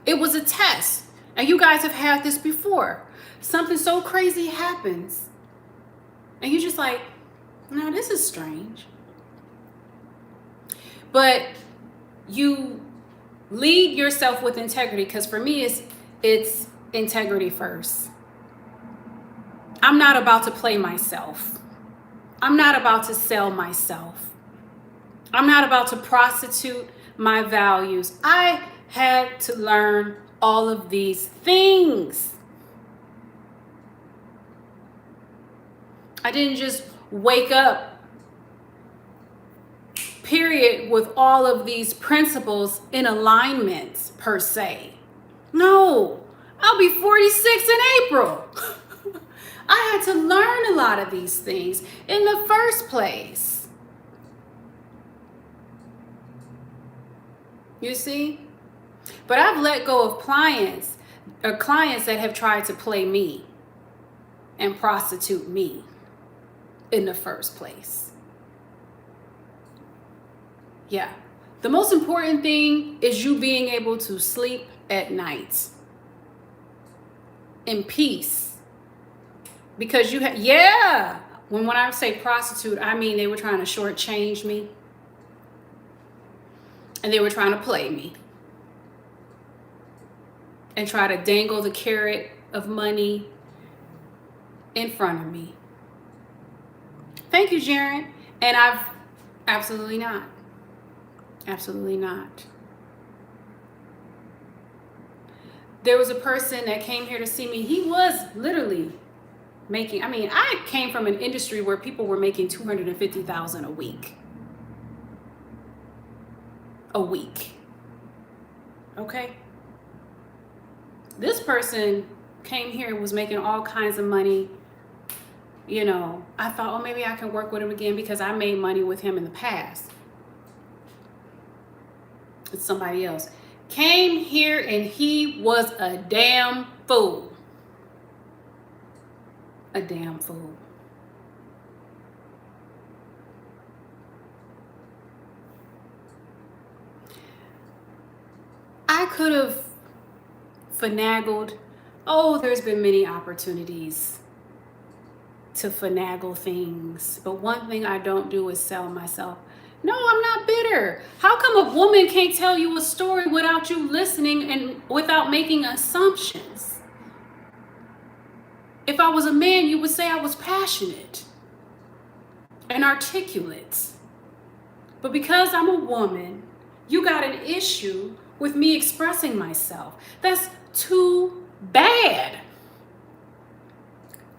It was a test. And you guys have had this before. Something so crazy happens. And you're just like, no, this is strange. But you lead yourself with integrity, because for me, it's integrity first. I'm not about to play myself. I'm not about to sell myself. I'm not about to prostitute my values. I had to learn all of these things. I didn't just wake up, period, with all of these principles in alignment, per se. No, I'll be 46 in April. I had to learn a lot of these things in the first place. You see? But I've let go of clients that have tried to play me and prostitute me in the first place. Yeah. The most important thing is you being able to sleep at night in peace. Because you have, when I say prostitute, I mean they were trying to shortchange me. And they were trying to play me. And try to dangle the carrot of money in front of me. Thank you, Jaren. And I've absolutely not. Absolutely not. There was a person that came here to see me. He was literally making, I came from an industry where people were making $250,000 a week. a week. Okay? This person came here and was making all kinds of money. You know, I thought, oh, maybe I can work with him again because I made money with him in the past. It's somebody else. Came here and he was a damn fool. A damn fool. I could have finagled. Oh, there's been many opportunities to finagle things. But one thing I don't do is sell myself. No, I'm not bitter. How come a woman can't tell you a story without you listening and without making assumptions? If I was a man, you would say I was passionate and articulate. But because I'm a woman, you got an issue with me expressing myself. That's too bad.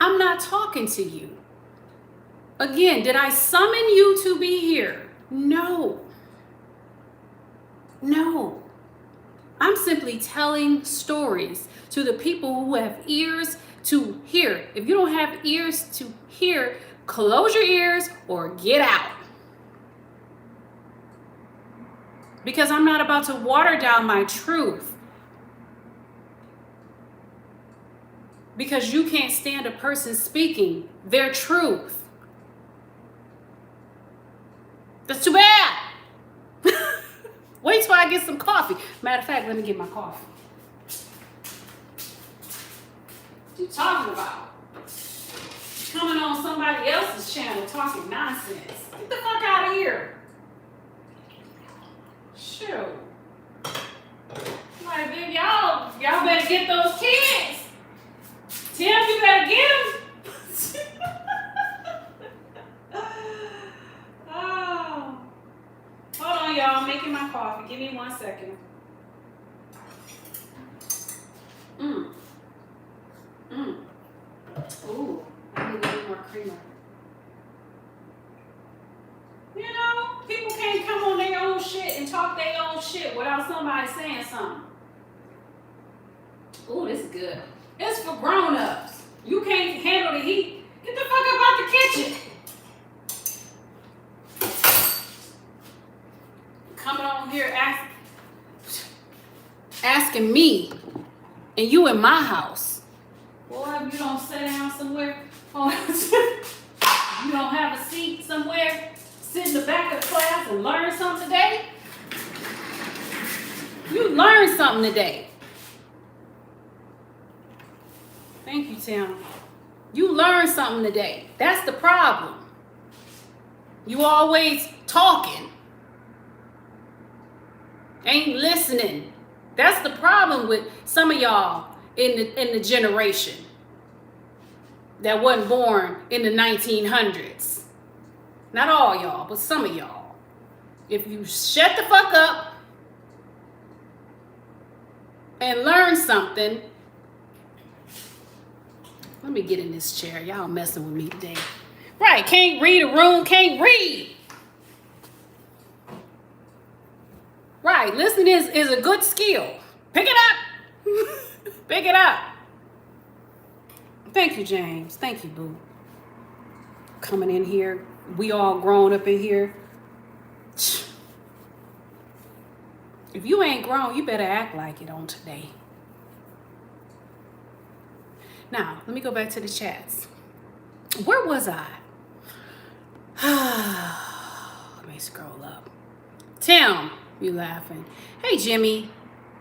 I'm not talking to you. Again, did I summon you to be here? No. No. I'm simply telling stories to the people who have ears to hear. If you don't have ears to hear, close your ears or get out. Because I'm not about to water down my truth. Because you can't stand a person speaking their truth. That's too bad. Wait till I get some coffee. Matter of fact, let me get my coffee. What you talking about? Coming on somebody else's channel talking nonsense. Get the fuck out of here. Shoot. Like, dude, y'all better get those kids. Tim, you better get them. Oh. Hold on, y'all. I'm making my coffee. Give me 1 second. Ooh, I need a little more creamer. You know, people can't come on their own shit and talk their own shit without somebody saying something. Ooh, this is good. It's for grown-ups. You can't handle the heat. Get the fuck up out the kitchen. Coming on here asking me, and you in my house. Boy, if you don't sit down somewhere, you don't have a seat somewhere, sit in the back of the class and learn something today. You learned something today. Thank you, Tim. You learned something today. That's the problem. You always talking. Ain't listening. That's the problem with some of y'all in the generation that wasn't born in the 1900s. Not all y'all, but some of y'all. If you shut the fuck up and learn something. Let me get in this chair. Y'all messing with me today. Right, can't read a room, can't read. Right, listening is a good skill. Pick it up. Pick it up. Thank you, James. Thank you, boo. Coming in here. We all grown up in here. If you ain't grown, you better act like it on today. Now, let me go back to the chats. Where was I? Let me scroll up. Tim, you laughing. Hey, Jimmy.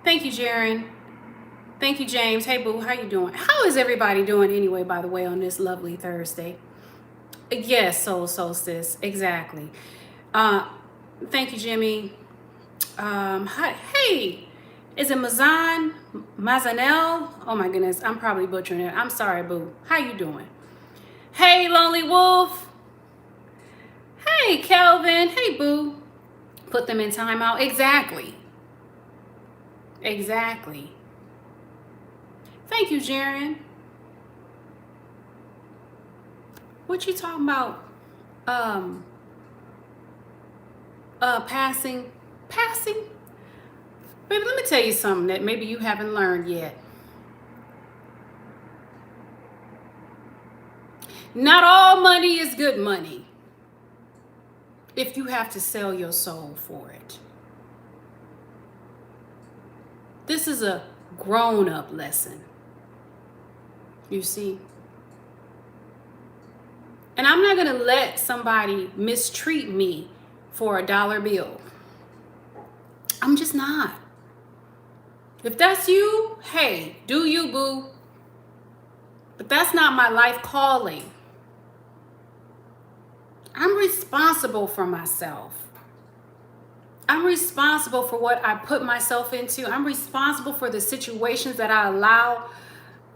Thank you, Jaren. Thank you, James. Hey, boo, how you doing? How is everybody doing anyway, by the way, on this lovely Thursday? Yes, soul sis. Exactly. Thank you, Jimmy. Hi, hey, is it Mazanel? Oh my goodness, I'm probably butchering it. I'm sorry, boo. How you doing? Hey, Lonely Wolf. Hey, Kelvin. Hey, boo. Put them in timeout. Exactly. Exactly. Thank you, Jaren. What you talking about? Passing Passing. Baby, let me tell you something that maybe you haven't learned yet. Not all money is good money if you have to sell your soul for it. This is a grown-up lesson. You see? And I'm not going to let somebody mistreat me for $1 bill. I'm just not. If that's you, hey, do you, boo. But that's not my life calling. I'm responsible for myself. I'm responsible for what I put myself into. I'm responsible for the situations that I allow.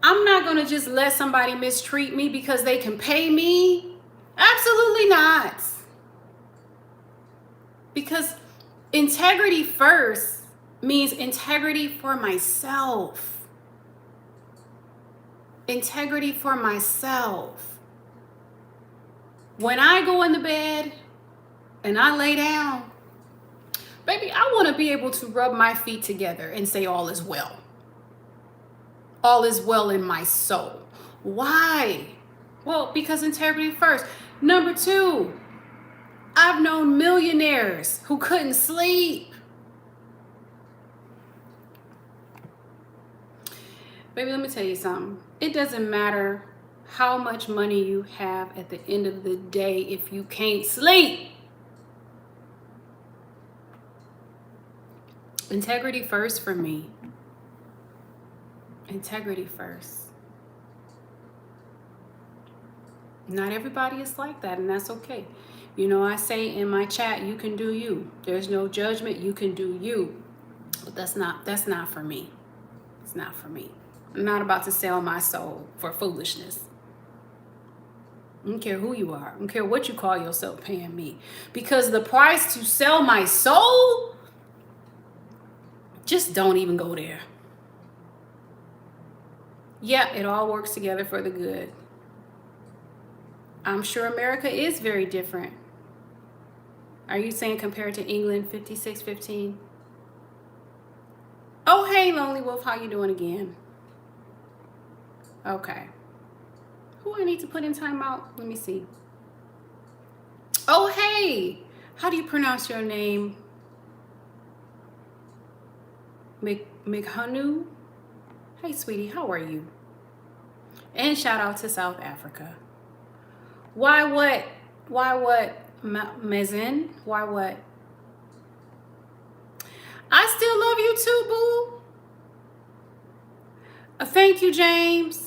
I'm not going to just let somebody mistreat me because they can pay me. Absolutely not. Because integrity first means integrity for myself. Integrity for myself. When I go in the bed and I lay down, baby, I want to be able to rub my feet together and say all is well. All is well in my soul. Why? Well, because integrity first. Number 2, I've known millionaires who couldn't sleep. Baby, let me tell you something. It doesn't matter how much money you have at the end of the day if you can't sleep. Integrity first for me. Integrity first. Not everybody is like that, and that's okay. You know, I say in my chat, you can do you. There's no judgment. You can do you. But that's not for me. It's not for me. I'm not about to sell my soul for foolishness. I don't care who you are. I don't care what you call yourself paying me. Because the price to sell my soul, just don't even go there. Yeah, it all works together for the good. I'm sure America is very different. Are you saying compared to England, 5615? Oh, hey, Lonely Wolf, how you doing again? Okay. Who I need to put in timeout? Let me see. Oh, hey, how do you pronounce your name? Mikhanu? Hey, sweetie, how are you? And shout out to South Africa. Why what? Mezen? Why what? I still love you too, boo. Thank you, James.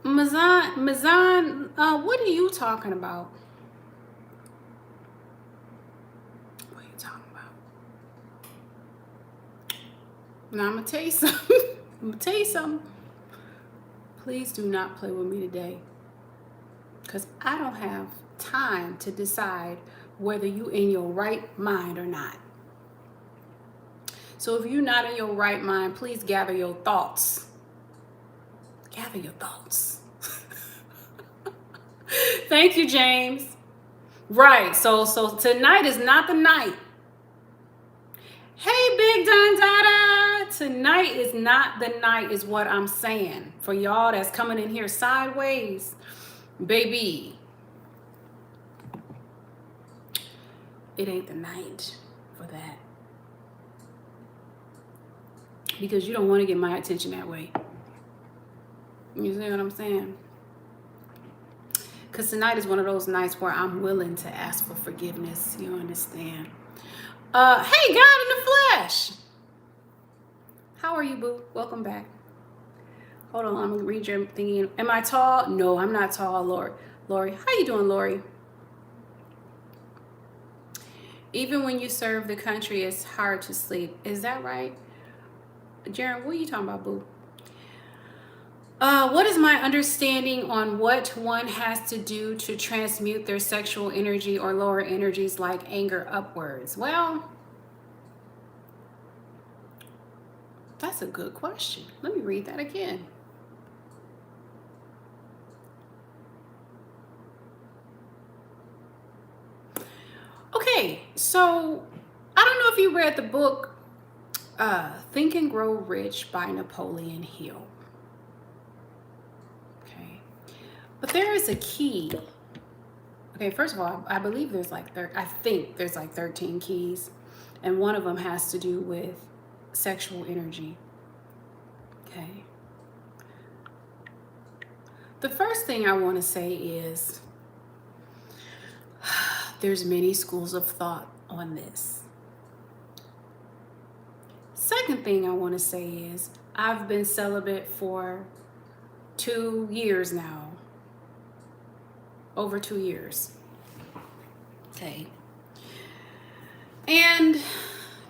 Mazan, what are you talking about? What are you talking about? Now I'm gonna tell you something. Please do not play with me today, because I don't have time to decide whether you in your right mind or not. So if you're not in your right mind, please gather your thoughts. Gather your thoughts. Thank you, James. Right, so tonight is not the night. Hey, Big Don Dada. Tonight is not the night is what I'm saying. For y'all that's coming in here sideways, baby, it ain't the night for that. Because you don't want to get my attention that way. You see what I'm saying? Because tonight is one of those nights where I'm willing to ask for forgiveness. You understand? Hey, God in the flesh. How are you, boo? Welcome back. Hold on, I'm going to read your thingy. Am I tall? No, I'm not tall, Lori. How you doing, Lori? Even when you serve the country, it's hard to sleep. Is that right? Jaren, what are you talking about, boo? What is my understanding on what one has to do to transmute their sexual energy or lower energies like anger upwards? Well, that's a good question. Let me read that again. So, I don't know if you read the book Think and Grow Rich by Napoleon Hill. Okay. But there is a key. Okay, first of all, I believe there's like, I think there's like 13 keys. And one of them has to do with sexual energy. Okay. The first thing I want to say is there's many schools of thought on this. Second thing I want to say is I've been celibate for 2 years now. Over 2 years. Okay. And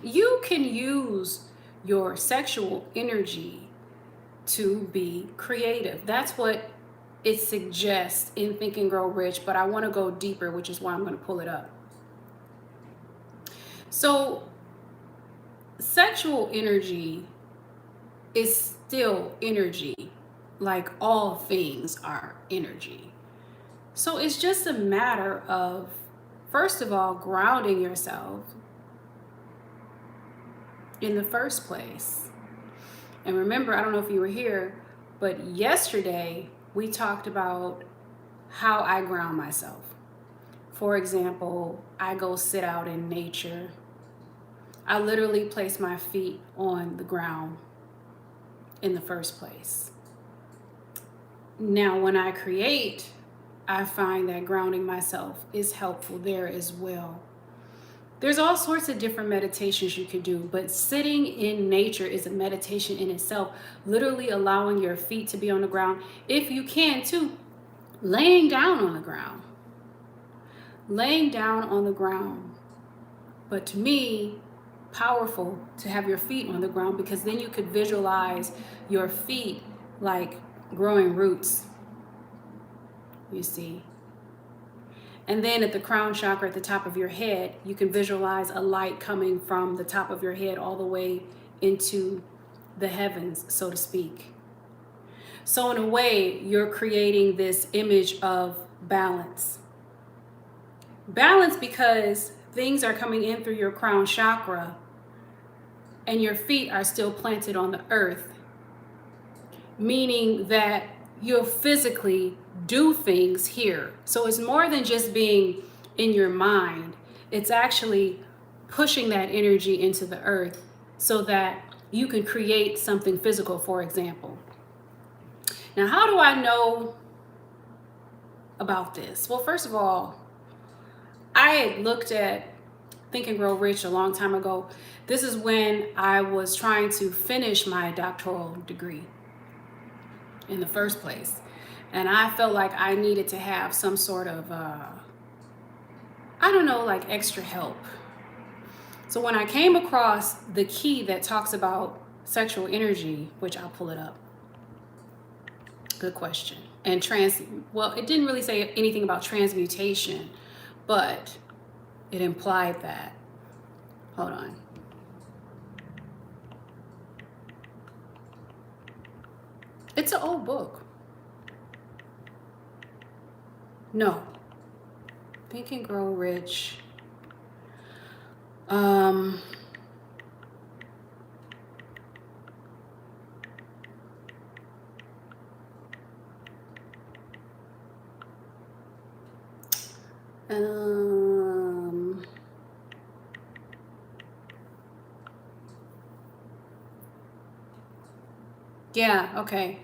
you can use your sexual energy to be creative. That's what it suggests in Think and Grow Rich, but I want to go deeper, which is why I'm going to pull it up. So, sexual energy is still energy, like all things are energy. So it's just a matter of, first of all, grounding yourself in the first place. And remember, I don't know if you were here, but yesterday we talked about how I ground myself. For example, I go sit out in nature. I literally place my feet on the ground in the first place. Now, when I create, I find that grounding myself is helpful there as well. There's all sorts of different meditations you could do, but sitting in nature is a meditation in itself, literally allowing your feet to be on the ground. If you can too, laying down on the ground. Laying down on the ground. But to me, powerful to have your feet on the ground, because then you could visualize your feet like growing roots, you see. And then at the crown chakra at the top of your head, you can visualize a light coming from the top of your head all the way into the heavens, so to speak. So in a way, you're creating this image of balance. Balance because things are coming in through your crown chakra and your feet are still planted on the earth, meaning that you'll physically do things here. So it's more than just being in your mind. It's actually pushing that energy into the earth so that you can create something physical, for example. Now, how do I know about this? Well, first of all, I had looked at Think and Grow Rich a long time ago. This is when I was trying to finish my doctoral degree in the first place. And I felt like I needed to have some sort of, like extra help. So when I came across the key that talks about sexual energy, which I'll pull it up. Good question. And it didn't really say anything about transmutation, but it implied that. Hold on. It's an old book. No. Think and Grow Rich. Yeah, okay.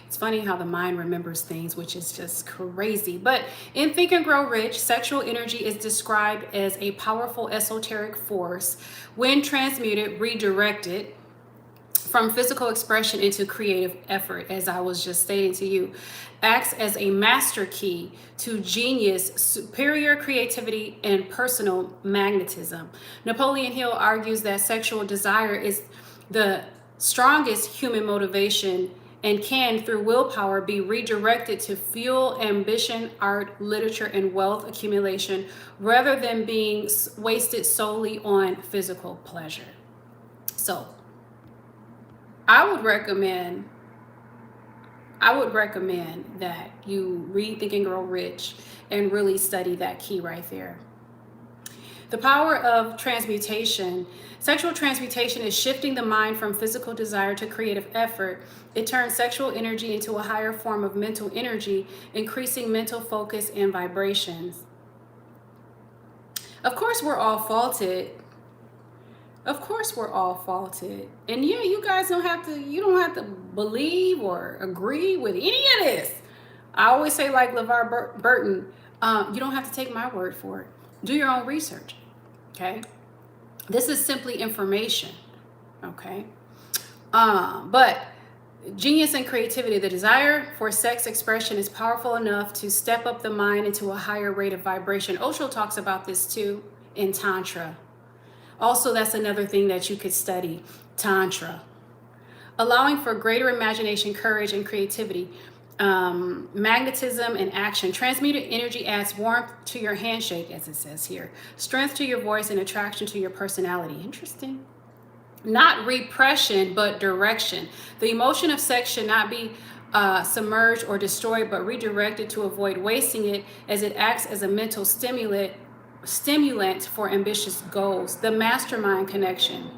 It's funny how the mind remembers things, which is just crazy. But in Think and Grow Rich, sexual energy is described as a powerful esoteric force when transmuted, redirected from physical expression into creative effort, as I was just stating to you, acts as a master key to genius, superior creativity, and personal magnetism. Napoleon Hill argues that sexual desire is the strongest human motivation and can, through willpower, be redirected to fuel ambition, art, literature, and wealth accumulation rather than being wasted solely on physical pleasure. So, I would recommend that you read Think and Grow Rich and really study that key right there. The power of transmutation. Sexual transmutation is shifting the mind from physical desire to creative effort. It turns sexual energy into a higher form of mental energy, increasing mental focus and vibrations. Of course, we're all faulted. Of course, we're all faulted. And yeah, you guys don't have to, you don't have to believe or agree with any of this. I always say, like LeVar Burton, you don't have to take my word for it. Do your own research, okay? This is simply information, okay? But genius and creativity, the desire for sex expression is powerful enough to step up the mind into a higher rate of vibration. Osho talks about this too in Tantra. Also, that's another thing that you could study, Tantra. Allowing for greater imagination, courage, and creativity. Magnetism and action. Transmuted energy adds warmth to your handshake, as it says here. Strength to your voice and attraction to your personality. Interesting. Not repression, but direction. The emotion of sex should not be submerged or destroyed, but redirected to avoid wasting it, as it acts as a mental stimulant for ambitious goals. The mastermind connection.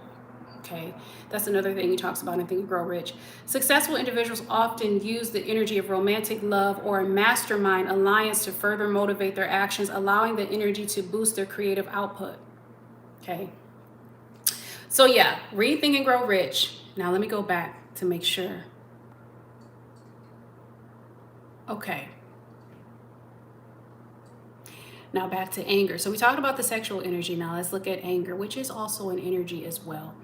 Okay, that's another thing he talks about in Think and Grow Rich. Successful individuals often use the energy of romantic love or a mastermind alliance to further motivate their actions, allowing the energy to boost their creative output. Okay, so yeah, read Think and Grow Rich. Now let me go back to make sure. Okay. Now back to anger. So we talked about the sexual energy. Now let's look at anger, which is also an energy as well.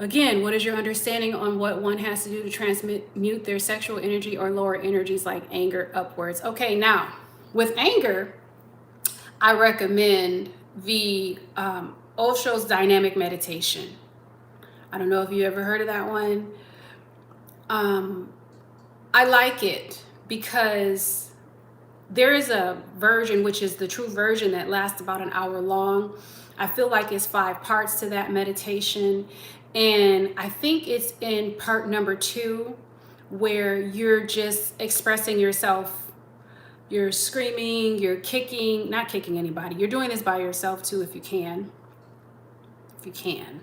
Again, what is your understanding on what one has to do to transmute their sexual energy or lower energies like anger upwards? Okay, now with anger, I recommend the Osho's dynamic meditation. I don't know if you ever heard of that one. I like it because there is a version, which is the true version, that lasts about an hour long. I feel like it's 5 parts to that meditation. And I think it's in part number 2 where you're just expressing yourself. You're screaming, you're kicking, not kicking anybody. You're doing this by yourself too if you can. If you can.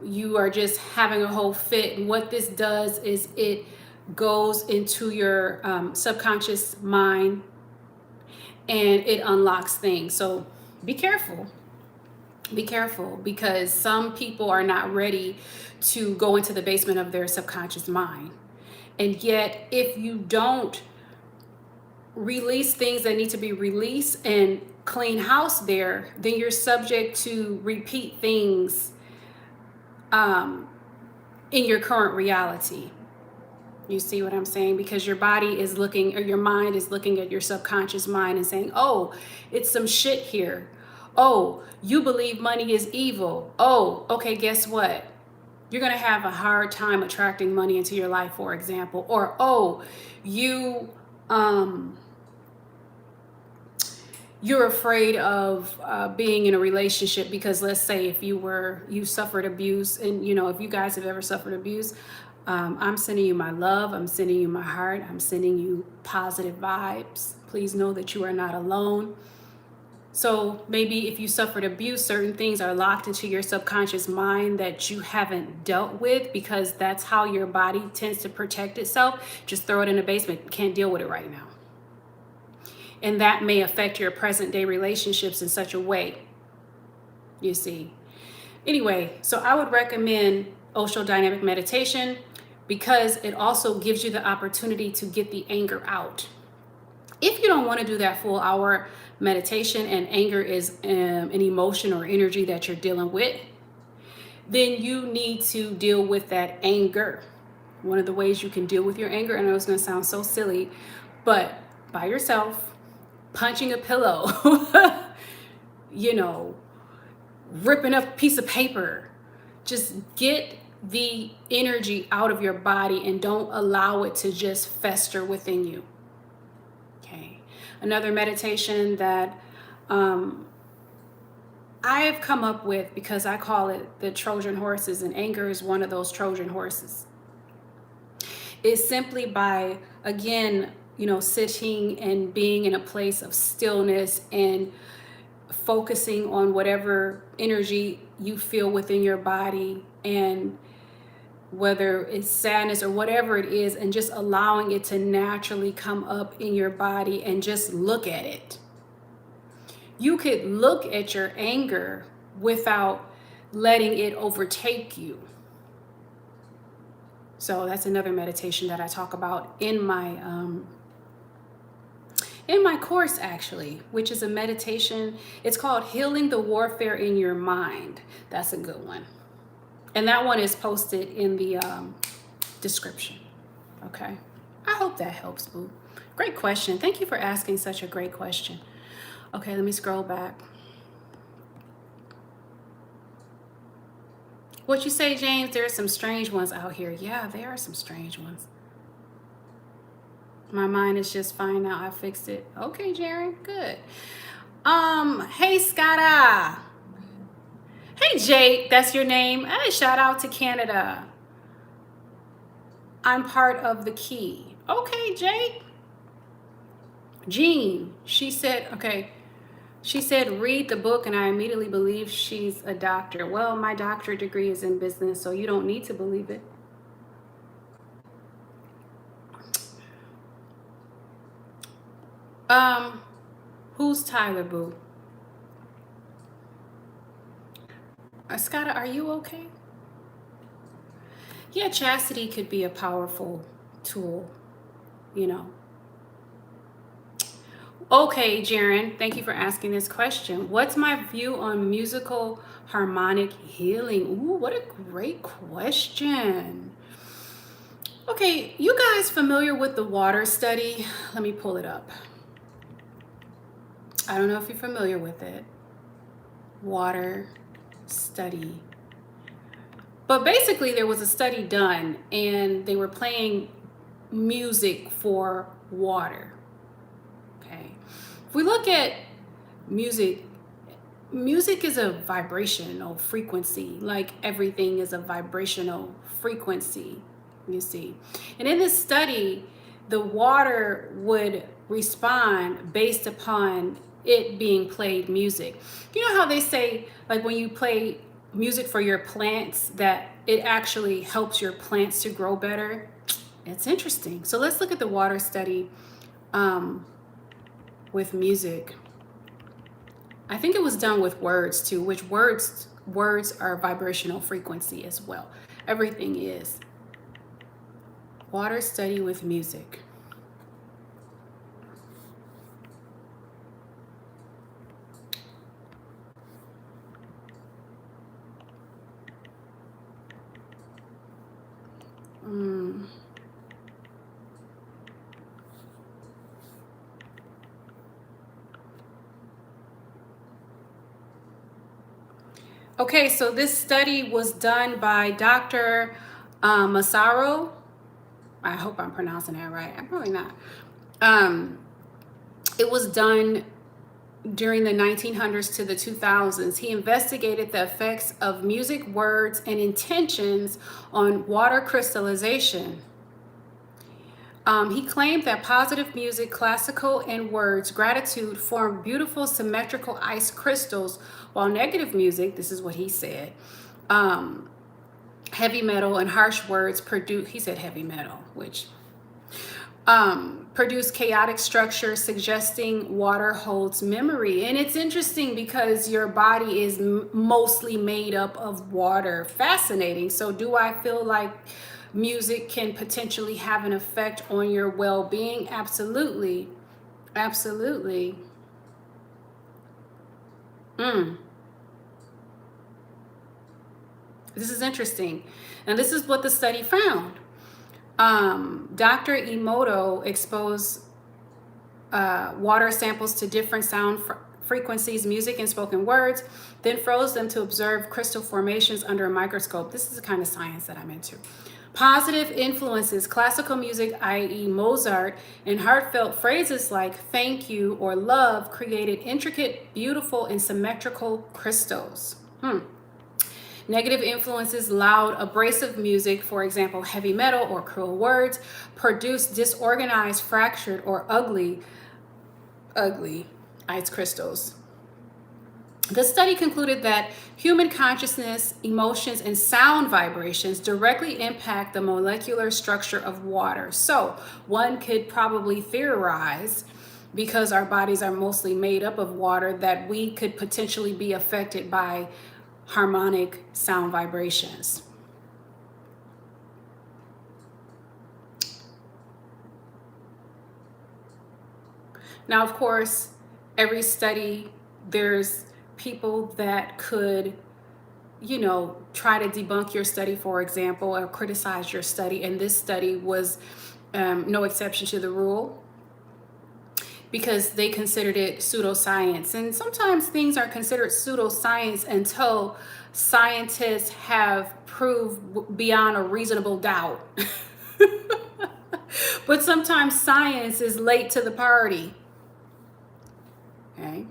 You are just having a whole fit. And what this does is it goes into your subconscious mind and it unlocks things. So be careful. Be careful, because some people are not ready to go into the basement of their subconscious mind. And yet, if you don't release things that need to be released and clean house there, then you're subject to repeat things in your current reality. You see what I'm saying? Because your body is looking, or your mind is looking at your subconscious mind and saying, oh, it's some shit here. Oh, you believe money is evil. Oh, okay, guess what? You're going to have a hard time attracting money into your life, for example. Or, oh, you're afraid of being in a relationship because, let's say, if you suffered abuse, and if you guys have ever suffered abuse, I'm sending you my love. I'm sending you my heart. I'm sending you positive vibes. Please know that you are not alone. So maybe if you suffered abuse, certain things are locked into your subconscious mind that you haven't dealt with, because that's how your body tends to protect itself. Just throw it in the basement. Can't deal with it right now. And that may affect your present day relationships in such a way, you see. Anyway, so I would recommend Osho Dynamic Meditation because it also gives you the opportunity to get the anger out. If you don't want to do that full hour meditation and anger is an emotion or energy that you're dealing with, then you need to deal with that anger. One of the ways you can deal with your anger, I know it's going to sound so silly, but by yourself, punching a pillow, ripping up a piece of paper, just get the energy out of your body and don't allow it to just fester within you. Another meditation that I have come up with, because I call it the Trojan horses, and anger is one of those Trojan horses, is simply by, again, sitting and being in a place of stillness and focusing on whatever energy you feel within your body, and whether it's sadness or whatever it is, and just allowing it to naturally come up in your body and just look at it. You could look at your anger without letting it overtake you. So that's another meditation that I talk about in my course, actually, which is a meditation. It's called Healing the Warfare in Your Mind. That's a good one. And that one is posted in the description. Okay. I hope that helps, boo. Great question. Thank you for asking such a great question. Okay, let me scroll back. What you say, James? There are some strange ones out here. Yeah, there are some strange ones. My mind is just fine now. I fixed it. Okay, Jared. Good. Hey, Scotta. Hey, Jake. That's your name. Hey, shout out to Canada. I'm part of the key. Okay, Jake. Jean, she said, okay. She said, read the book, and I immediately believe she's a doctor. Well, my doctorate degree is in business, so you don't need to believe it. Who's Tyler, boo? Scotta, are you okay? Yeah, chastity could be a powerful tool, you know. Okay, Jaren, thank you for asking this question. What's my view on musical harmonic healing? Ooh, what a great question. Okay, you guys familiar with the water study? Let me pull it up. I don't know if you're familiar with it. Water study. But basically there was a study done and they were playing music for water. Okay. If we look at music, music is a vibrational frequency, like everything is a vibrational frequency, you see. And in this study, the water would respond based upon it being played music. You know how they say, like when you play music for your plants, that it actually helps your plants to grow better? It's interesting. So let's look at the water study with music. I think it was done with words too, which words are vibrational frequency as well. Everything is. Water study with music. Okay, so this study was done by Dr. Masaru. I hope I'm pronouncing that right. I'm probably not. It was done during the 1900s to the 2000s. He investigated the effects of music, words, and intentions on water crystallization. He claimed that positive music, classical, and words, gratitude, form beautiful symmetrical ice crystals, while negative music, this is what he said, heavy metal and harsh words produce, he said heavy metal, which produce chaotic structures, suggesting water holds memory. And it's interesting because your body is mostly made up of water. Fascinating. So do I feel like music can potentially have an effect on your well-being? Absolutely. Absolutely. This is interesting. And this is what the study found. Dr. Emoto exposed water samples to different sound frequencies, music, and spoken words, then froze them to observe crystal formations under a microscope. This is the kind of science that I'm into. Positive influences, classical music, i.e. Mozart, and heartfelt phrases like thank you or love created intricate, beautiful, and symmetrical crystals. Negative influences, loud, abrasive music, for example, heavy metal or cruel words, produce disorganized, fractured, or ugly ice crystals. The study concluded that human consciousness, emotions, and sound vibrations directly impact the molecular structure of water. So one could probably theorize, because our bodies are mostly made up of water, that we could potentially be affected by harmonic sound vibrations. Now, of course, every study, there's people that could, try to debunk your study, for example, or criticize your study. And this study was no exception to the rule, because they considered it pseudoscience. And sometimes things are considered pseudoscience until scientists have proved beyond a reasonable doubt. But sometimes science is late to the party. Okay.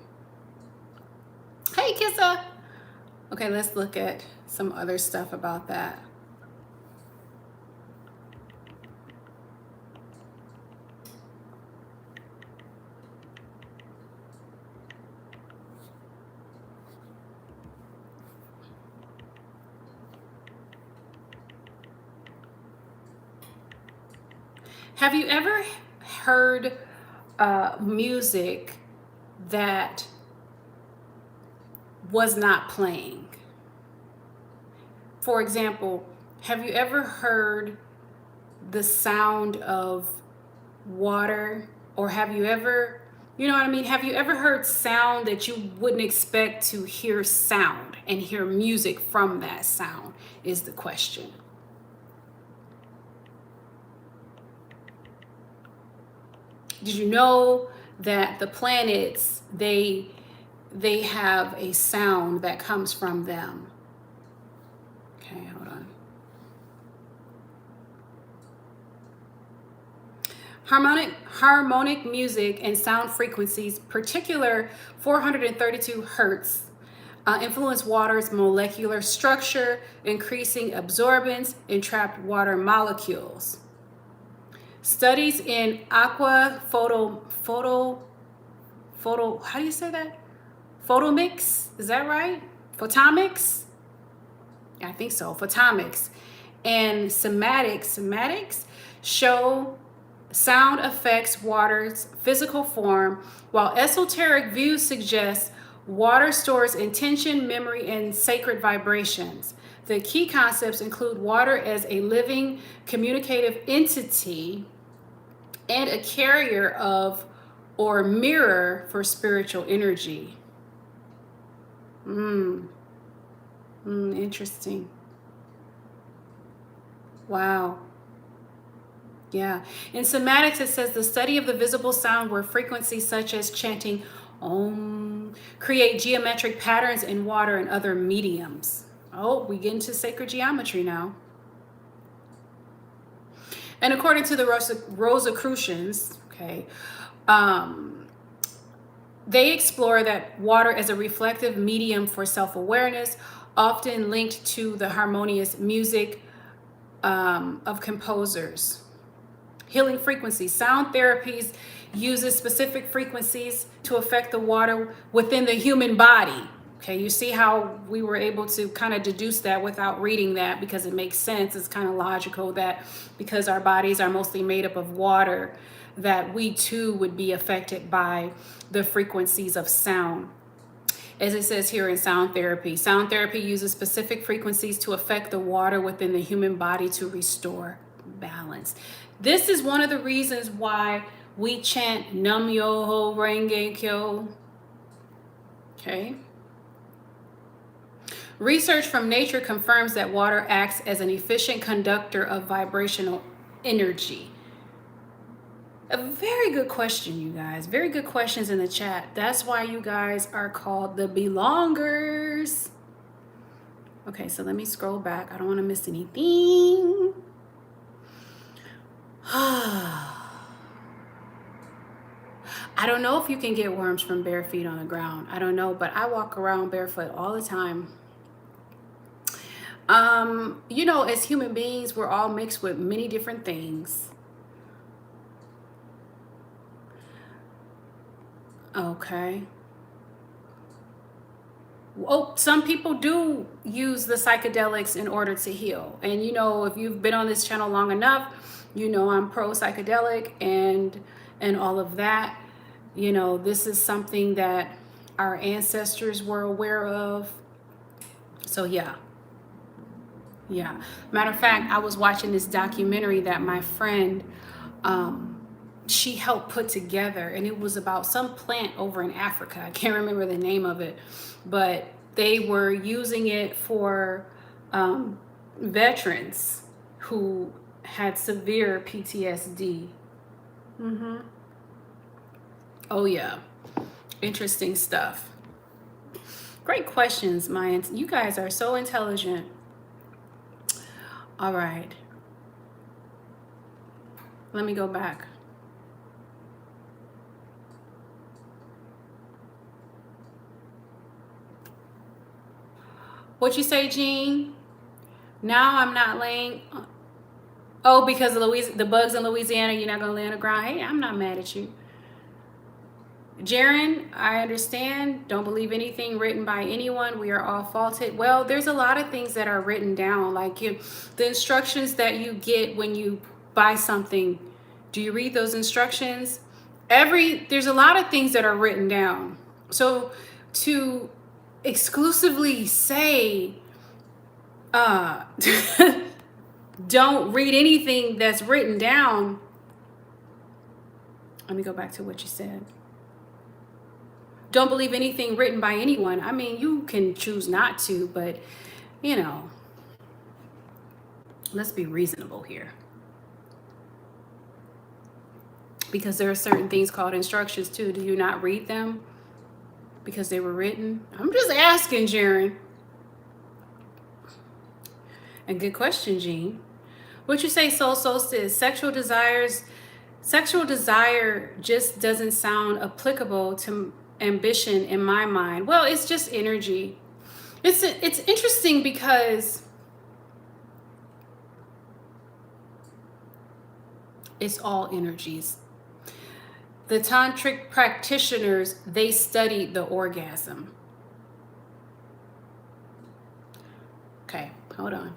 Hey, Kissa. Okay, let's look at some other stuff about that. Have you ever heard music that was not playing? For example, have you ever heard the sound of water? Or have you ever, you know what I mean? Have you ever heard sound that you wouldn't expect to hear sound, and hear music from that sound is the question. Did you know that the planets, they have a sound that comes from them? Okay, hold on. Harmonic music and sound frequencies, particular 432 hertz, influence water's molecular structure, increasing absorbance in trapped water molecules. Studies in how do you say that? Photomics, is that right? Photomics? I think so, photomics. And somatics show sound affects water's physical form, while esoteric views suggest water stores intention, memory, and sacred vibrations. The key concepts include water as a living, communicative entity and a carrier of or mirror for spiritual energy. Interesting. Wow. Yeah. In somatics, it says the study of the visible sound where frequencies such as chanting Om create geometric patterns in water and other mediums. Oh, we get into sacred geometry now. And according to the Rosicrucians, okay, they explore that water as a reflective medium for self-awareness, often linked to the harmonious music of composers. Healing frequencies. Sound therapies uses specific frequencies to affect the water within the human body. Okay, you see how we were able to kind of deduce that without reading that, because it makes sense. It's kind of logical that because our bodies are mostly made up of water, that we too would be affected by the frequencies of sound. As it says here in sound therapy uses specific frequencies to affect the water within the human body to restore balance. This is one of the reasons why we chant Nam Myoho Renge Kyo. Okay. Research from nature confirms that water acts as an efficient conductor of vibrational energy. A very good question, you guys. Very good questions in the chat. That's why you guys are called the belongers. Okay, so let me scroll back. I don't want to miss anything. I don't know if you can get worms from bare feet on the ground. I don't know, but I walk around barefoot all the time. As human beings, we're all mixed with many different things. Okay. Oh, some people do use the psychedelics in order to heal. And you know, if you've been on this channel long enough, you know I'm pro psychedelic and all of that. You know, this is something that our ancestors were aware of. So yeah. Yeah. Matter of fact, I was watching this documentary that my friend she helped put together, and it was about some plant over in Africa. I can't remember the name of it, but they were using it for veterans who had severe PTSD. Mm-hmm. Oh yeah, interesting stuff. Great questions, Maya. You guys are so intelligent. All right, let me go back. What you say, Jean? Now I'm not laying. Oh, because of the bugs in Louisiana, you're not gonna lay on the ground. Hey, I'm not mad at you. Jaron, I understand. Don't believe anything written by anyone. We are all faulted. Well, there's a lot of things that are written down, like the instructions that you get when you buy something. Do you read those instructions? There's a lot of things that are written down. So to exclusively say, don't read anything that's written down. Let me go back to what you said. Don't believe anything written by anyone. I mean, you can choose not to, but you know, let's be reasonable here. Because there are certain things called instructions too. Do you not read them because they were written? I'm just asking, Jaron. And good question, Jean. What you say, Soul Solstice? Sexual desire just doesn't sound applicable to ambition in my mind. Well, it's just energy. It's interesting because it's all energies. The tantric practitioners, they studied the orgasm. Okay, hold on.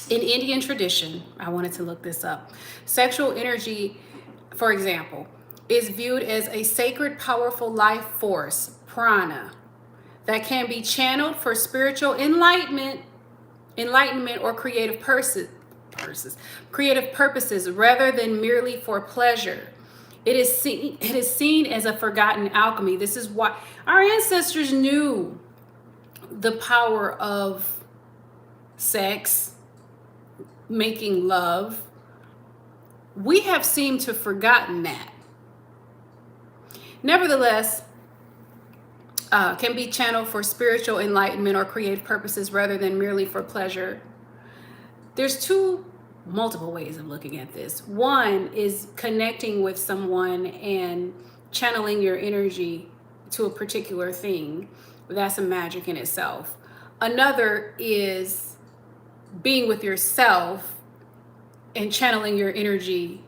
In Indian tradition, I wanted to look this up. Sexual energy, for example, is viewed as a sacred, powerful life force, prana, that can be channeled for spiritual enlightenment or creative purposes rather than merely for pleasure. It is seen as a forgotten alchemy. This is why our ancestors knew the power of sex, making love. We have seemed to have forgotten that. Nevertheless, can be channeled for spiritual enlightenment or creative purposes rather than merely for pleasure. There's multiple ways of looking at this. One is connecting with someone and channeling your energy to a particular thing. That's a magic in itself. Another is being with yourself and channeling your energy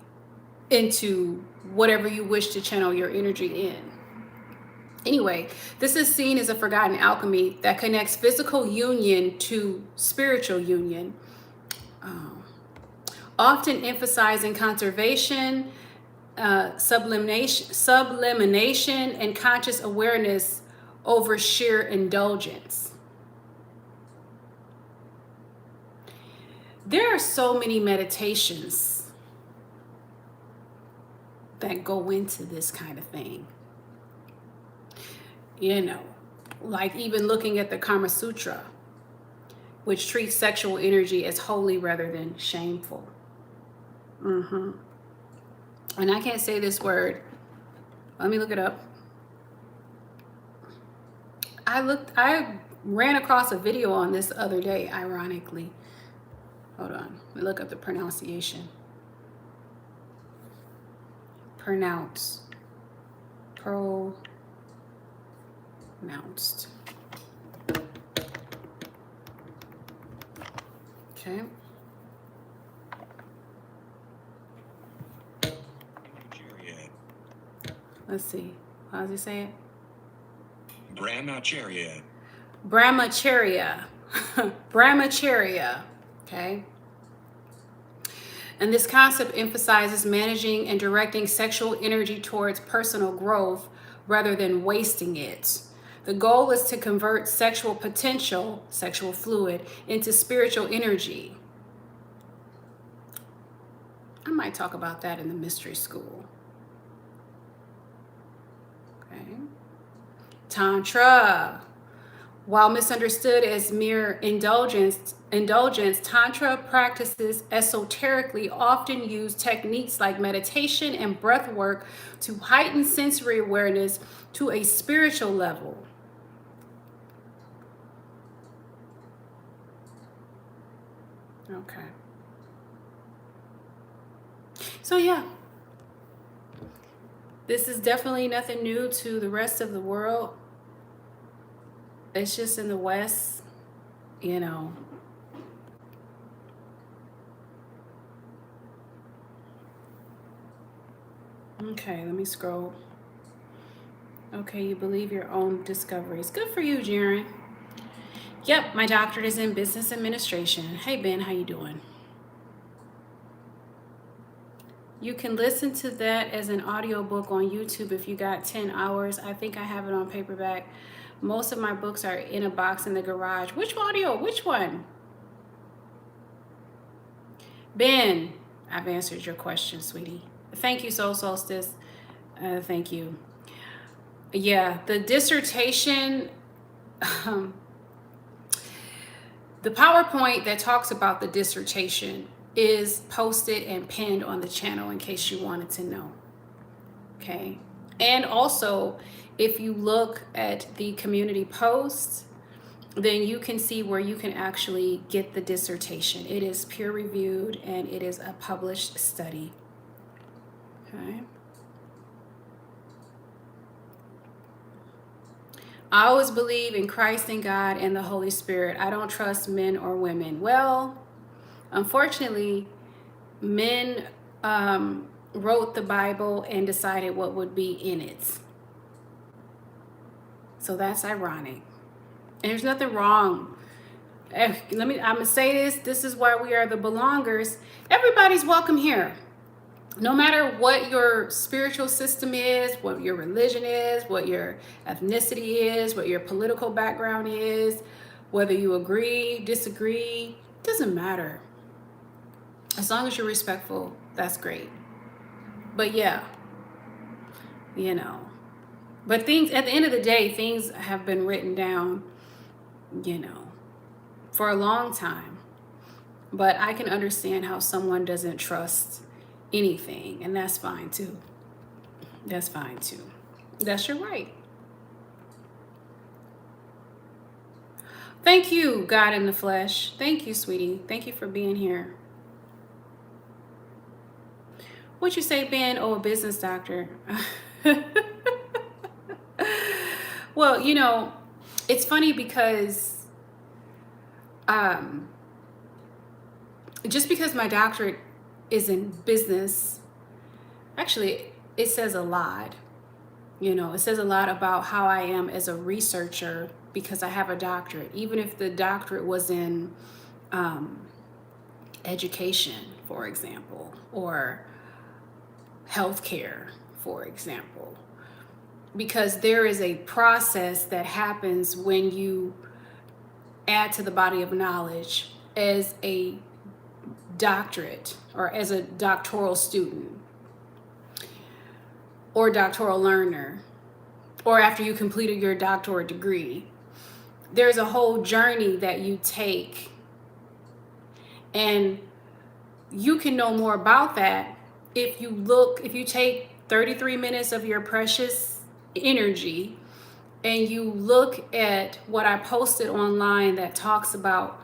into whatever you wish to channel your energy in. Anyway, this is seen as a forgotten alchemy that connects physical union to spiritual union, often emphasizing conservation, sublimation, and conscious awareness over sheer indulgence. There are so many meditations that go into this kind of thing. You know, like even looking at the Kama Sutra, which treats sexual energy as holy rather than shameful. And I can't say this word. Let me look it up. I ran across a video on this the other day, ironically. Hold on. Let me look up the pronunciation. Pronounced. Okay. Let's see. How does he say it? Brahmacharya. Brahmacharya. Brahmacharya. Okay. And this concept emphasizes managing and directing sexual energy towards personal growth rather than wasting it. The goal is to convert sexual potential, sexual fluid, into spiritual energy. I might talk about that in the mystery school. Okay. Tantra. While misunderstood as mere indulgence, Tantra practices esoterically often use techniques like meditation and breath work to heighten sensory awareness to a spiritual level. Okay. So yeah, this is definitely nothing new to the rest of the world. It's just in the West, you know. Okay, let me scroll. Okay, you believe your own discoveries. Good for you, Jaren. Yep, my doctorate is in business administration. Hey, Ben, how you doing? You can listen to that as an audiobook on YouTube if you got 10 hours. I think I have it on paperback. Most of my books are in a box in the garage. Which audio? Which one? Ben, I've answered your question, sweetie. Thank you, Soul Solstice. Thank you. Yeah, the dissertation, the PowerPoint that talks about the dissertation is posted and pinned on the channel in case you wanted to know. Okay. And also, if you look at the community post, then you can see where you can actually get the dissertation. It is peer reviewed and it is a published study. Okay. I always believe in Christ and God and the Holy Spirit. I don't trust men or women. Well, unfortunately, men wrote the Bible and decided what would be in it. So that's ironic. And there's nothing wrong. I'm gonna say this. This is why we are the belongers. Everybody's welcome here. No matter what your spiritual system is, what your religion is, what your ethnicity is, what your political background is, whether you agree, disagree, doesn't matter. As long as you're respectful, that's great. But yeah, you know. But things, at the end of the day, things have been written down, you know, for a long time. But I can understand how someone doesn't trust anything, and that's fine too. That's fine too. That's your right. Thank you, God in the flesh. Thank you, sweetie. Thank you for being here. What'd you say, Ben? Oh, a business doctor. Well, you know, it's funny because just because my doctorate is in business, actually, it says a lot. You know, it says a lot about how I am as a researcher because I have a doctorate. Even if the doctorate was in education, for example, or healthcare, for example, because there is a process that happens when you add to the body of knowledge as a doctorate or as a doctoral student or doctoral learner, or after you completed your doctorate degree. There's a whole journey that you take, and you can know more about that if you take 33 minutes of your precious energy and you look at what I posted online that talks about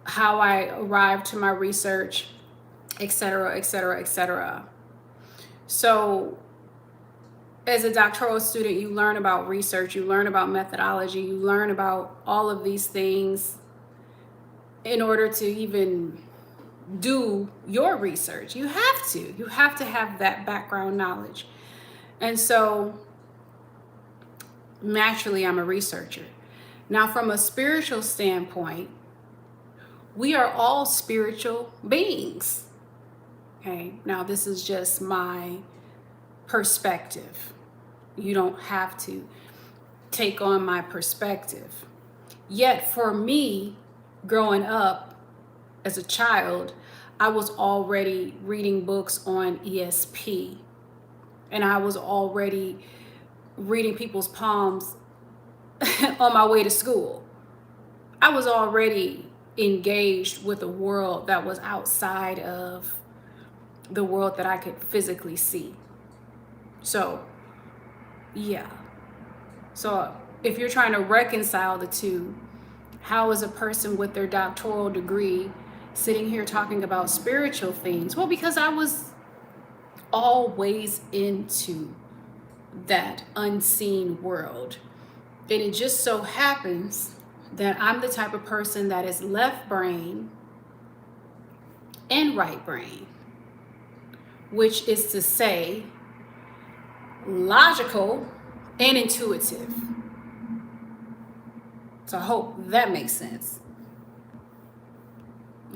how I arrived to my research, etc., etc., etc. So as a doctoral student, you learn about research, you learn about methodology, you learn about all of these things in order to even do your research. You have to have that background knowledge. And so naturally, I'm a researcher. Now, from a spiritual standpoint, we are all spiritual beings. Okay, now this is just my perspective. You don't have to take on my perspective. Yet for me, growing up as a child, I was already reading books on ESP, and I was already reading people's palms on my way to school. I was already engaged with a world that was outside of the world that I could physically see. So, yeah. So, if you're trying to reconcile the two, how is a person with their doctoral degree sitting here talking about spiritual things? Well, because I was always into that unseen world. And it just so happens that I'm the type of person that is left brain and right brain, which is to say logical and intuitive. So I hope that makes sense.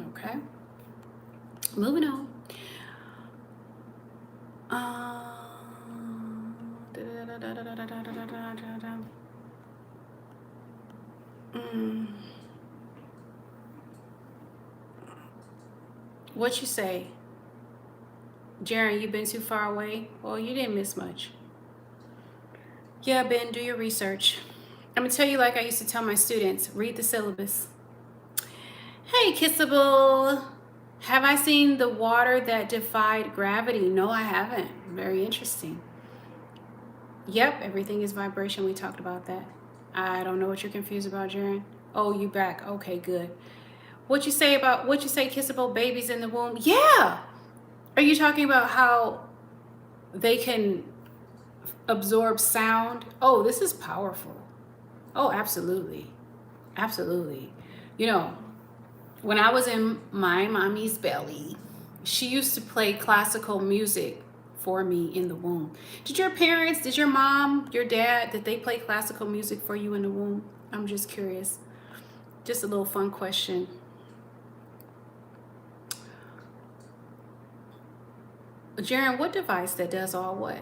Okay, moving on. What you say? Jaren, you've been too far away? Well, you didn't miss much. Yeah, Ben, do your research. I'm going to tell you like I used to tell my students, read the syllabus. Hey, Kissable. Have I seen the water that defied gravity? No, I haven't. Very interesting. Yep, everything is vibration. We talked about that. I don't know what you're confused about, Jaren. Oh, you back. Okay, good. What you say, Kissable, babies in the womb? Yeah. Are you talking about how they can absorb sound? Oh, this is powerful. Oh, absolutely. Absolutely. You know, when I was in my mommy's belly, she used to play classical music for me in the womb. Did your parents, did your mom, your dad, did they play classical music for you in the womb? I'm just curious. Just a little fun question. Jaren, what device that does all what?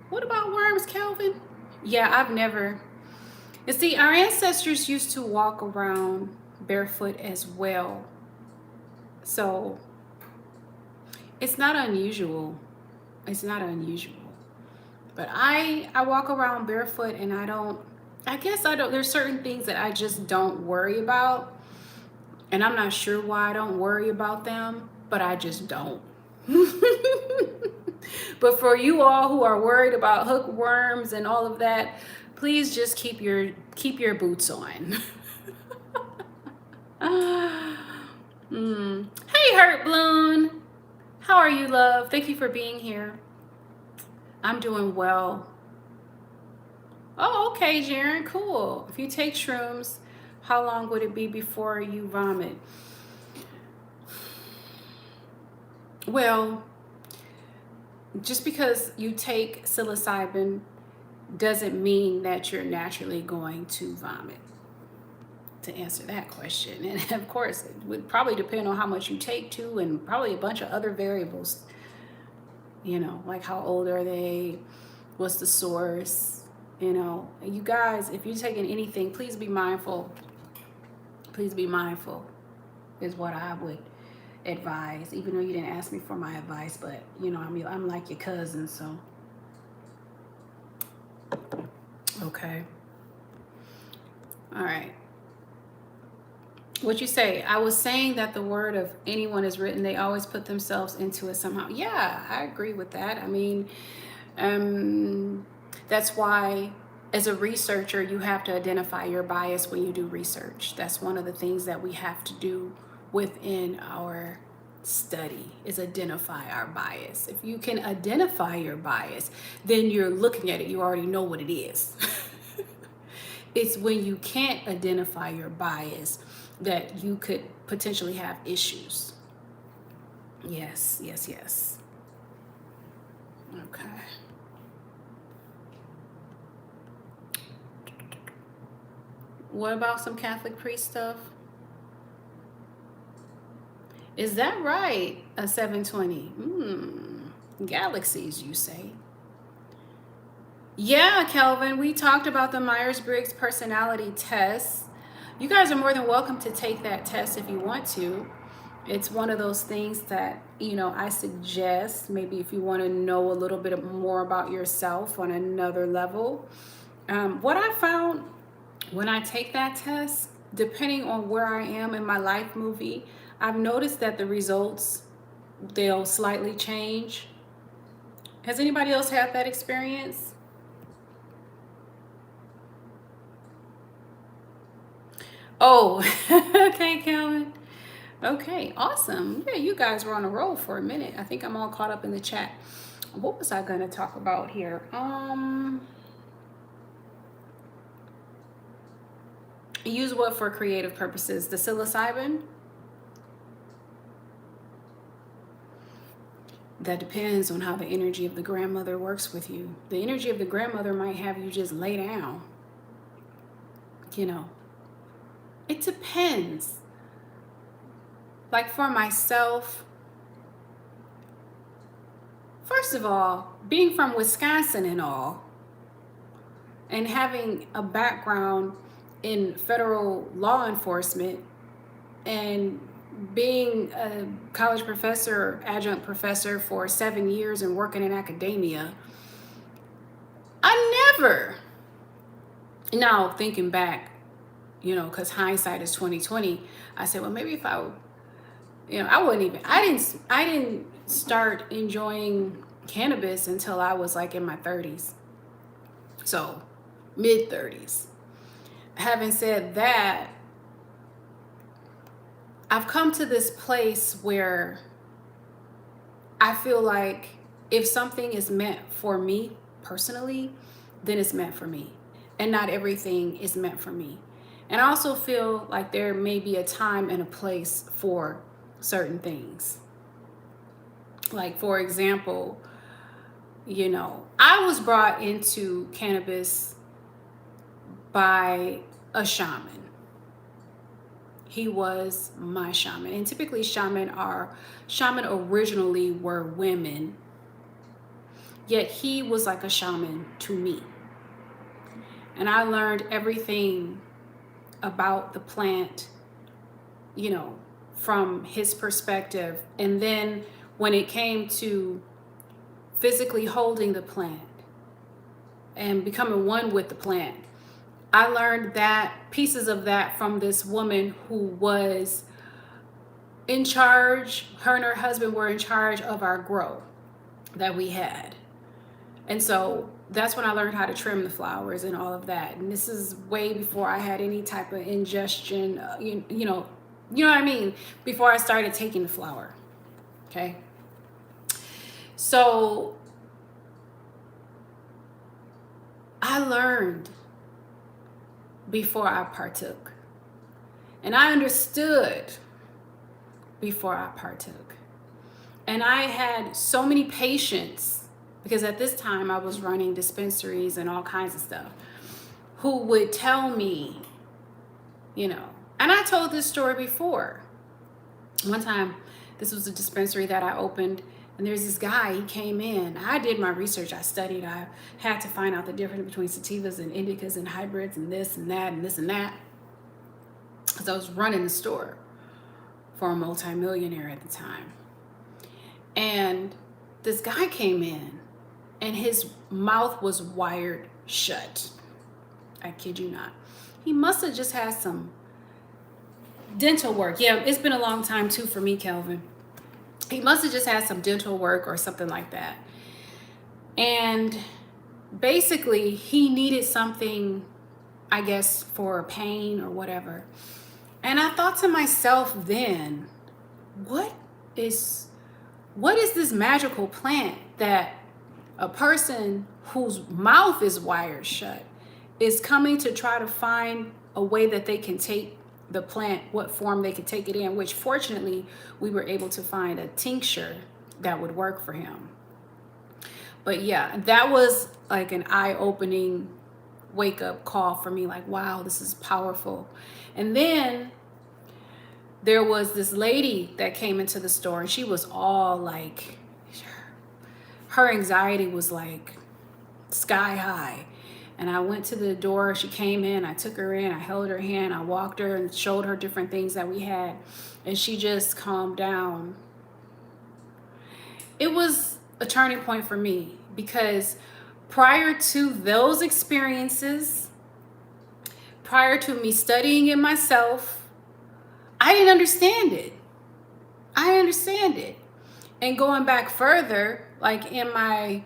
What about worms, Calvin? Yeah, I've never. You see, our ancestors used to walk around barefoot as well. So it's not unusual. It's not unusual. But I walk around barefoot and I guess I don't, there's certain things that I just don't worry about. And I'm not sure why I don't worry about them, but I just don't. But for you all who are worried about hookworms and all of that, please just keep your boots on. Hey, Hurt Bloom. How are you, love? Thank you for being here. I'm doing well. Oh, okay, Jaren, cool. If you take shrooms, how long would it be before you vomit? Well, just because you take psilocybin doesn't mean that you're naturally going to vomit. To answer that question, and of course it would probably depend on how much you take too, and probably a bunch of other variables, you know, like how old are they, what's the source, you know. And you guys, if you're taking anything, please be mindful. Please be mindful is what I would advise, even though you didn't ask me for my advice, but you know, I mean, I'm like your cousin, so okay. All right. What you say? I was saying that the word of anyone is written, they always put themselves into it somehow. Yeah, I agree with that. I mean, that's why as a researcher, you have to identify your bias when you do research. That's one of the things that we have to do within our study, is identify our bias. If you can identify your bias, then you're looking at it, you already know what it is. It's when you can't identify your bias that you could potentially have issues. Yes, yes, yes. Okay. What about some Catholic priest stuff? Is that right? A 720. Galaxies, you say? Yeah, Kelvin, we talked about the Myers-Briggs personality test. You guys are more than welcome to take that test if you want to. It's one of those things that, I suggest, maybe if you want to know a little bit more about yourself on another level. What I found when I take that test, depending on where I am in my life movie, I've noticed that the results, they'll slightly change. Has anybody else had that experience? Oh, okay, Calvin. Okay, awesome. Yeah, you guys were on a roll for a minute. I think I'm all caught up in the chat. What was I gonna talk about here? Use what for creative purposes? The psilocybin? That depends on how the energy of the grandmother works with you. The energy of the grandmother might have you just lay down. It depends. Like for myself, first of all, being from Wisconsin and all, and having a background in federal law enforcement, and being a college professor, adjunct professor for 7 years and working in academia, I never, now thinking back, because hindsight is 2020, I said, well, maybe if I didn't start enjoying cannabis until I was like in my 30s. So mid 30s. Having said that, I've come to this place where I feel like if something is meant for me personally, then it's meant for me. And not everything is meant for me. And I also feel like there may be a time and a place for certain things. Like, for example, I was brought into cannabis by a shaman. He was my shaman. And typically shaman originally were women. Yet he was like a shaman to me. And I learned everything about the plant, from his perspective. And then when it came to physically holding the plant and becoming one with the plant, I learned that pieces of that from this woman who was in charge. Her and her husband were in charge of our grow that we had. And so that's when I learned how to trim the flowers and all of that. And this is way before I had any type of ingestion, you know what I mean? Before I started taking the flower. Okay. So I learned before I partook. And I understood before I partook. And I had so many patients, because at this time I was running dispensaries and all kinds of stuff, who would tell me, and I told this story before. One time, this was a dispensary that I opened, and there's this guy, he came in. I did my research, I studied, I had to find out the difference between sativas and indicas and hybrids and this and that and this and that. Because I was running the store for a multimillionaire at the time. And this guy came in, and his mouth was wired shut. I kid you not. He must have just had some dental work. Yeah, it's been a long time too for me, Kelvin. He must have just had some dental work or something like that. And basically he needed something, I guess, for pain or whatever. And I thought to myself then, what is this magical plant that a person whose mouth is wired shut is coming to try to find a way that they can take the plant, what form they could take it in, which fortunately we were able to find a tincture that would work for him. But yeah, that was like an eye-opening wake-up call for me, like, wow, this is powerful. And then there was this lady that came into the store, and she was all like, her anxiety was like sky high. And I went to the door, she came in, I took her in, I held her hand, I walked her and showed her different things that we had, and she just calmed down. It was a turning point for me, because prior to those experiences, prior to me studying it myself, I didn't understand it. I understand it. And going back further, like in my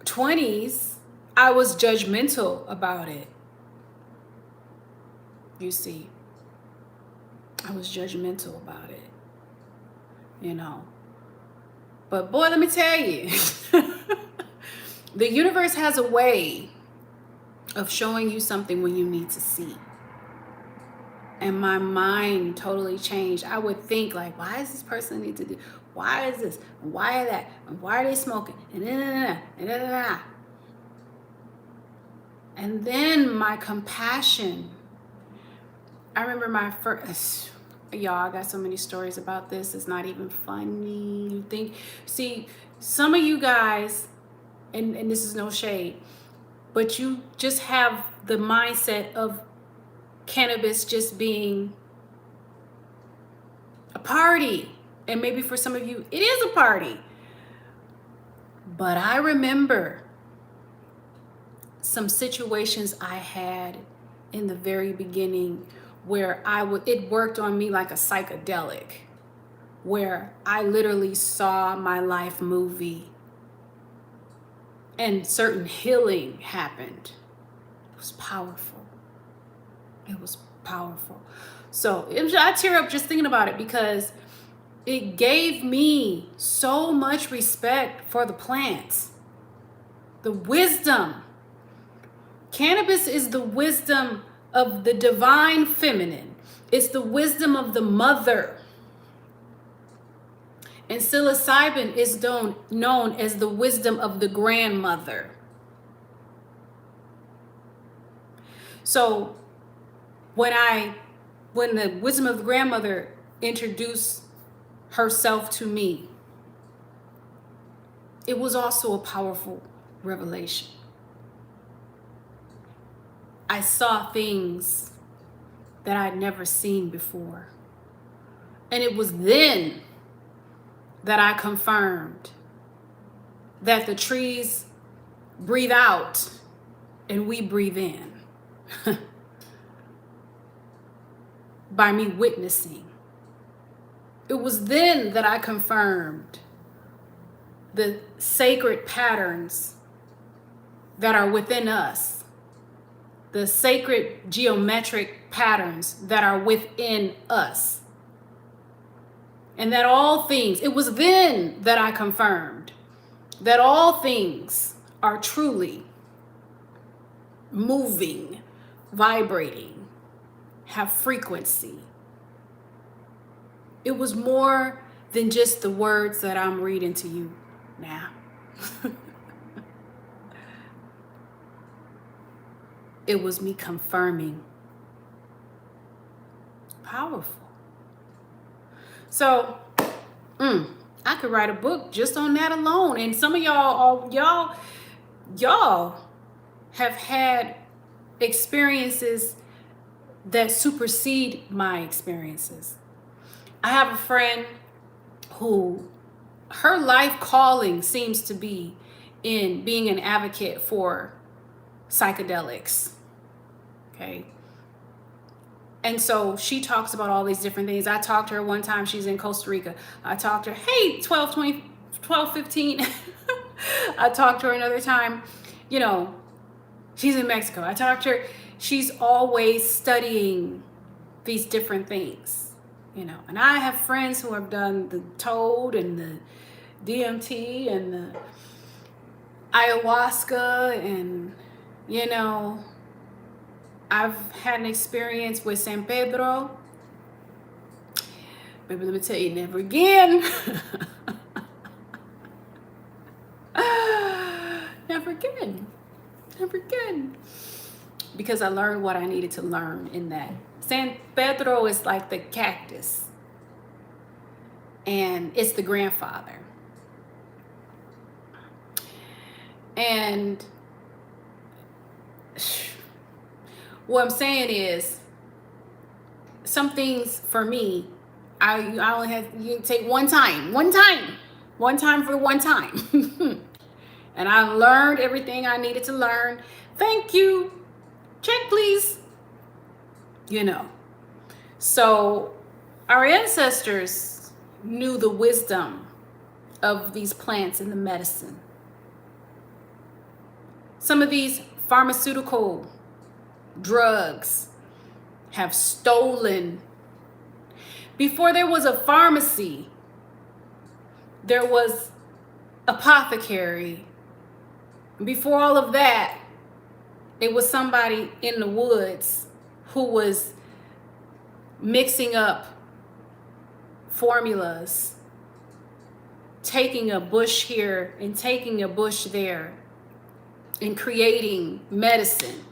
20s, I was judgmental about it. You see, I was judgmental about it, you know. But boy, let me tell you, the universe has a way of showing you something when you need to see. And my mind totally changed. I would think like, why does this person need to do? Why is this? And why is that? And why are they smoking? And da. And then my compassion. I remember my first, y'all, I got so many stories about this. It's not even funny. You think, see, some of you guys, and this is no shade, but you just have the mindset of cannabis just being a party. And maybe for some of you, it is a party. But I remember some situations I had in the very beginning where it worked on me like a psychedelic, where I literally saw my life movie and certain healing happened. It was powerful. It was powerful. So I tear up just thinking about it, because it gave me so much respect for the plants, the wisdom. Cannabis is the wisdom of the divine feminine. It's the wisdom of the mother. And psilocybin is known as the wisdom of the grandmother. So when the wisdom of the grandmother introduced herself to me, it was also a powerful revelation. I saw things that I'd never seen before. And it was then that I confirmed that the trees breathe out and we breathe in. By me witnessing. It was then that I confirmed the sacred patterns that are within us, the sacred geometric patterns that are within us. And that all things, it was then that I confirmed that all things are truly moving, vibrating, have frequency. It was more than just the words that I'm reading to you now. It was me confirming. Powerful. So, I could write a book just on that alone. And some of y'all have had experiences that supersede my experiences. I have a friend who her life calling seems to be in being an advocate for psychedelics. Okay. And so she talks about all these different things. I talked to her one time, she's in Costa Rica. I talked to her, hey, 12, 15. I talked to her another time, you know, she's in Mexico. I talked to her. She's always studying these different things, you know. And I have friends who have done the toad and the DMT and the ayahuasca, and, you know, I've had an experience with San Pedro. Baby, let me tell you, never again. Never again. Never again. Because I learned what I needed to learn in that. San Pedro is like the cactus. And it's the grandfather. And what I'm saying is, some things for me, I only have, you take one time for the one time. And I learned everything I needed to learn. Thank you. Check, please. You know. So our ancestors knew the wisdom of these plants and the medicine. Some of these pharmaceutical drugs have stolen. Before there was a pharmacy, there was apothecary. Before all of that, it was somebody in the woods who was mixing up formulas, taking a bush here and taking a bush there, and creating medicine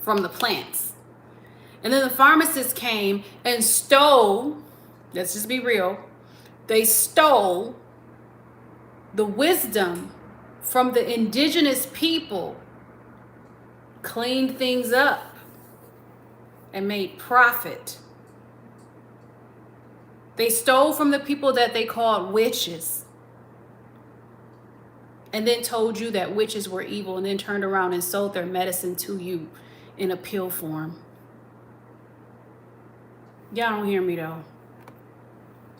from the plants. And then the pharmacists came and stole, let's just be real, they stole the wisdom from the indigenous people, cleaned things up, and made profit. They stole from the people that they called witches, and then told you that witches were evil, and then turned around and sold their medicine to you in a pill form. Y'all don't hear me though.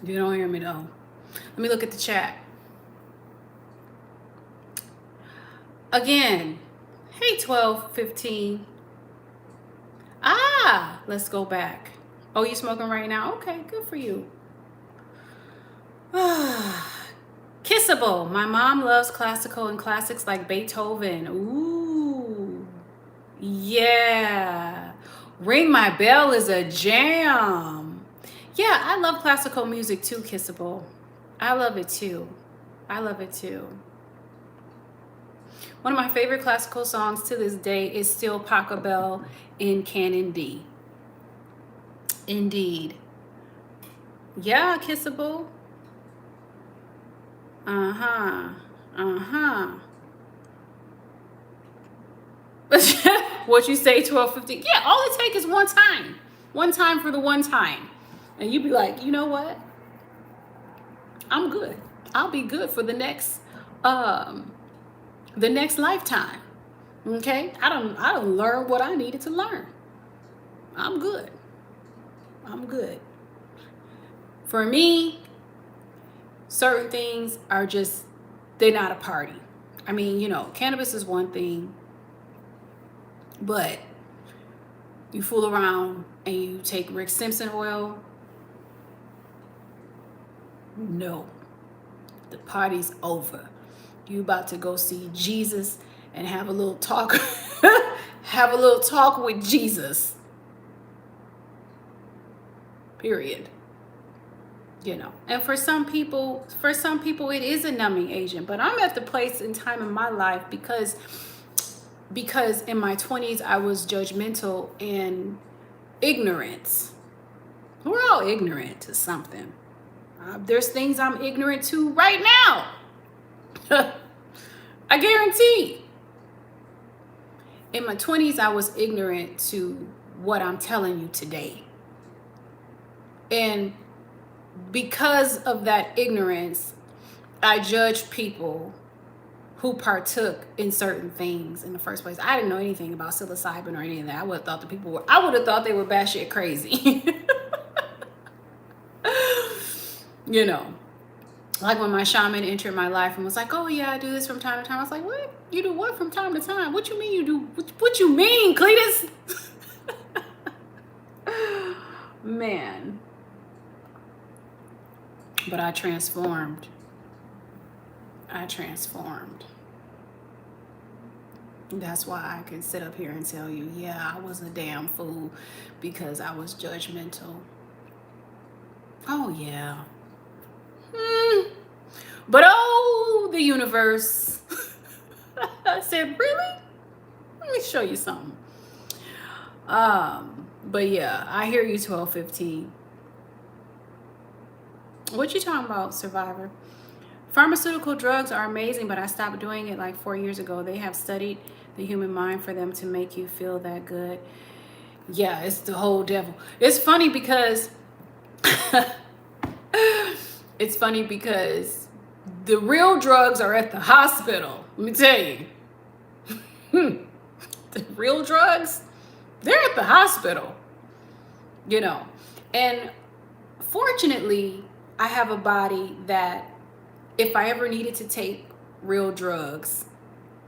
You don't hear me though. Let me look at the chat. Again, hey 1215. Let's go back. Oh, you smoking right now? Okay, good for you. Kissable. My mom loves classical and classics like Beethoven. Ooh. Yeah. Ring My Bell is a jam. Yeah, I love classical music too, Kissable. I love it too. I love it too. One of my favorite classical songs to this day is still Pachelbel in Canon D. Indeed. Yeah, Kissable. What you say, 12:50? Yeah, all it takes is one time. One time for the one time. And you be like, you know what? I'm good. I'll be good for the next lifetime. Okay? I don't learn what I needed to learn. I'm good. I'm good. For me, certain things are just, they're not a party. I mean, you know, cannabis is one thing, but you fool around and you take Rick Simpson oil, no, the party's over. You about to go see Jesus and have a little talk, have a little talk with Jesus. Period. You know, and for some people it is a numbing agent, but I'm at the place in time in my life because in my 20s I was judgmental and ignorant. We're all ignorant to something. There's things I'm ignorant to right now. I guarantee. In my 20s I was ignorant to what I'm telling you today. And because of that ignorance, I judged people who partook in certain things in the first place. I didn't know anything about psilocybin or any of that. I would have thought they were batshit crazy. You know. Like when my shaman entered my life and was like, oh yeah, I do this from time to time. I was like, what? You do what from time to time? What you mean you do? What you mean, Cletus? Man. But I transformed. I transformed. That's why I can sit up here and tell you, yeah, I was a damn fool because I was judgmental. Oh, yeah. But oh, the universe said, really? Let me show you something. But yeah, I hear you, 1215. What you talking about, Survivor? Pharmaceutical drugs are amazing, but I stopped doing it like 4 years ago. They have studied the human mind for them to make you feel that good. Yeah, it's the whole devil. It's funny because the real drugs are at the hospital. Let me tell you. The real drugs, they're at the hospital. You know. And fortunately, I have a body that if I ever needed to take real drugs,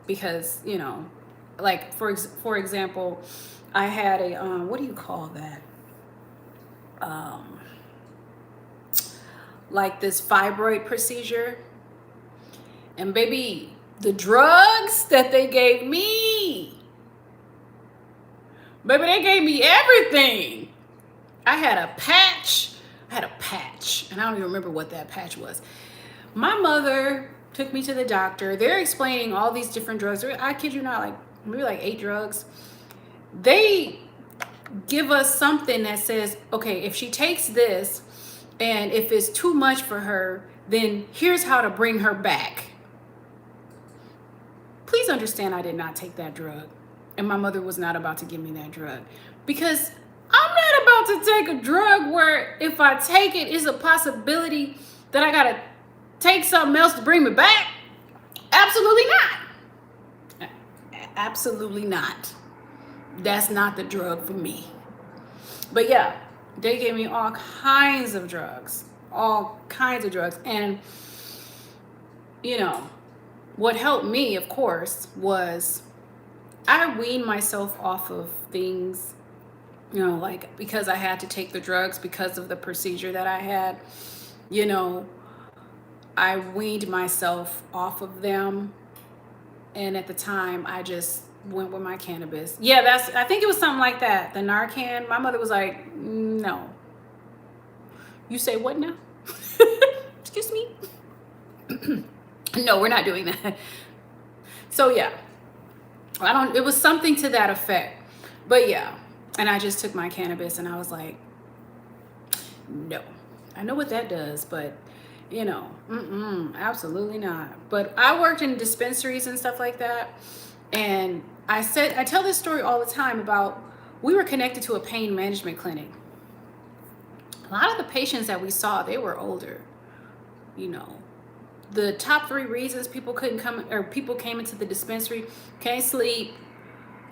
because, you know, like for example, I had a what do you call that? Like this fibroid procedure. And baby, the drugs that they gave me, baby, they gave me everything. I had a patch, and I don't even remember what that patch was. My mother took me to the doctor. They're explaining all these different drugs. I kid you not, like maybe like 8 drugs. They give us something that says, okay, if she takes this and if it's too much for her, then here's how to bring her back. Please understand I did not take that drug. And my mother was not about to give me that drug. Because I'm not about to take a drug where if I take it, it's a possibility that I got to take something else to bring me back. Absolutely not. Absolutely not. That's not the drug for me. But yeah, they gave me all kinds of drugs. And, you know, what helped me, of course, was I weaned myself off of things, you know, like because I had to take the drugs because of the procedure that I had, you know, I weaned myself off of them. And at the time, I just went with my cannabis. Yeah, I think it was something like that. The Narcan. My mother was like, no. You say what now? Excuse me? No, we're not doing that. So yeah, it was something to that effect. But yeah, and I just took my cannabis and I was like, no. I know what that does, but you know, absolutely not. But I worked in dispensaries and stuff like that. And I tell this story all the time about, we were connected to a pain management clinic. A lot of the patients that we saw, they were older. You know, the top 3 reasons people couldn't come, or people came into the dispensary: can't sleep,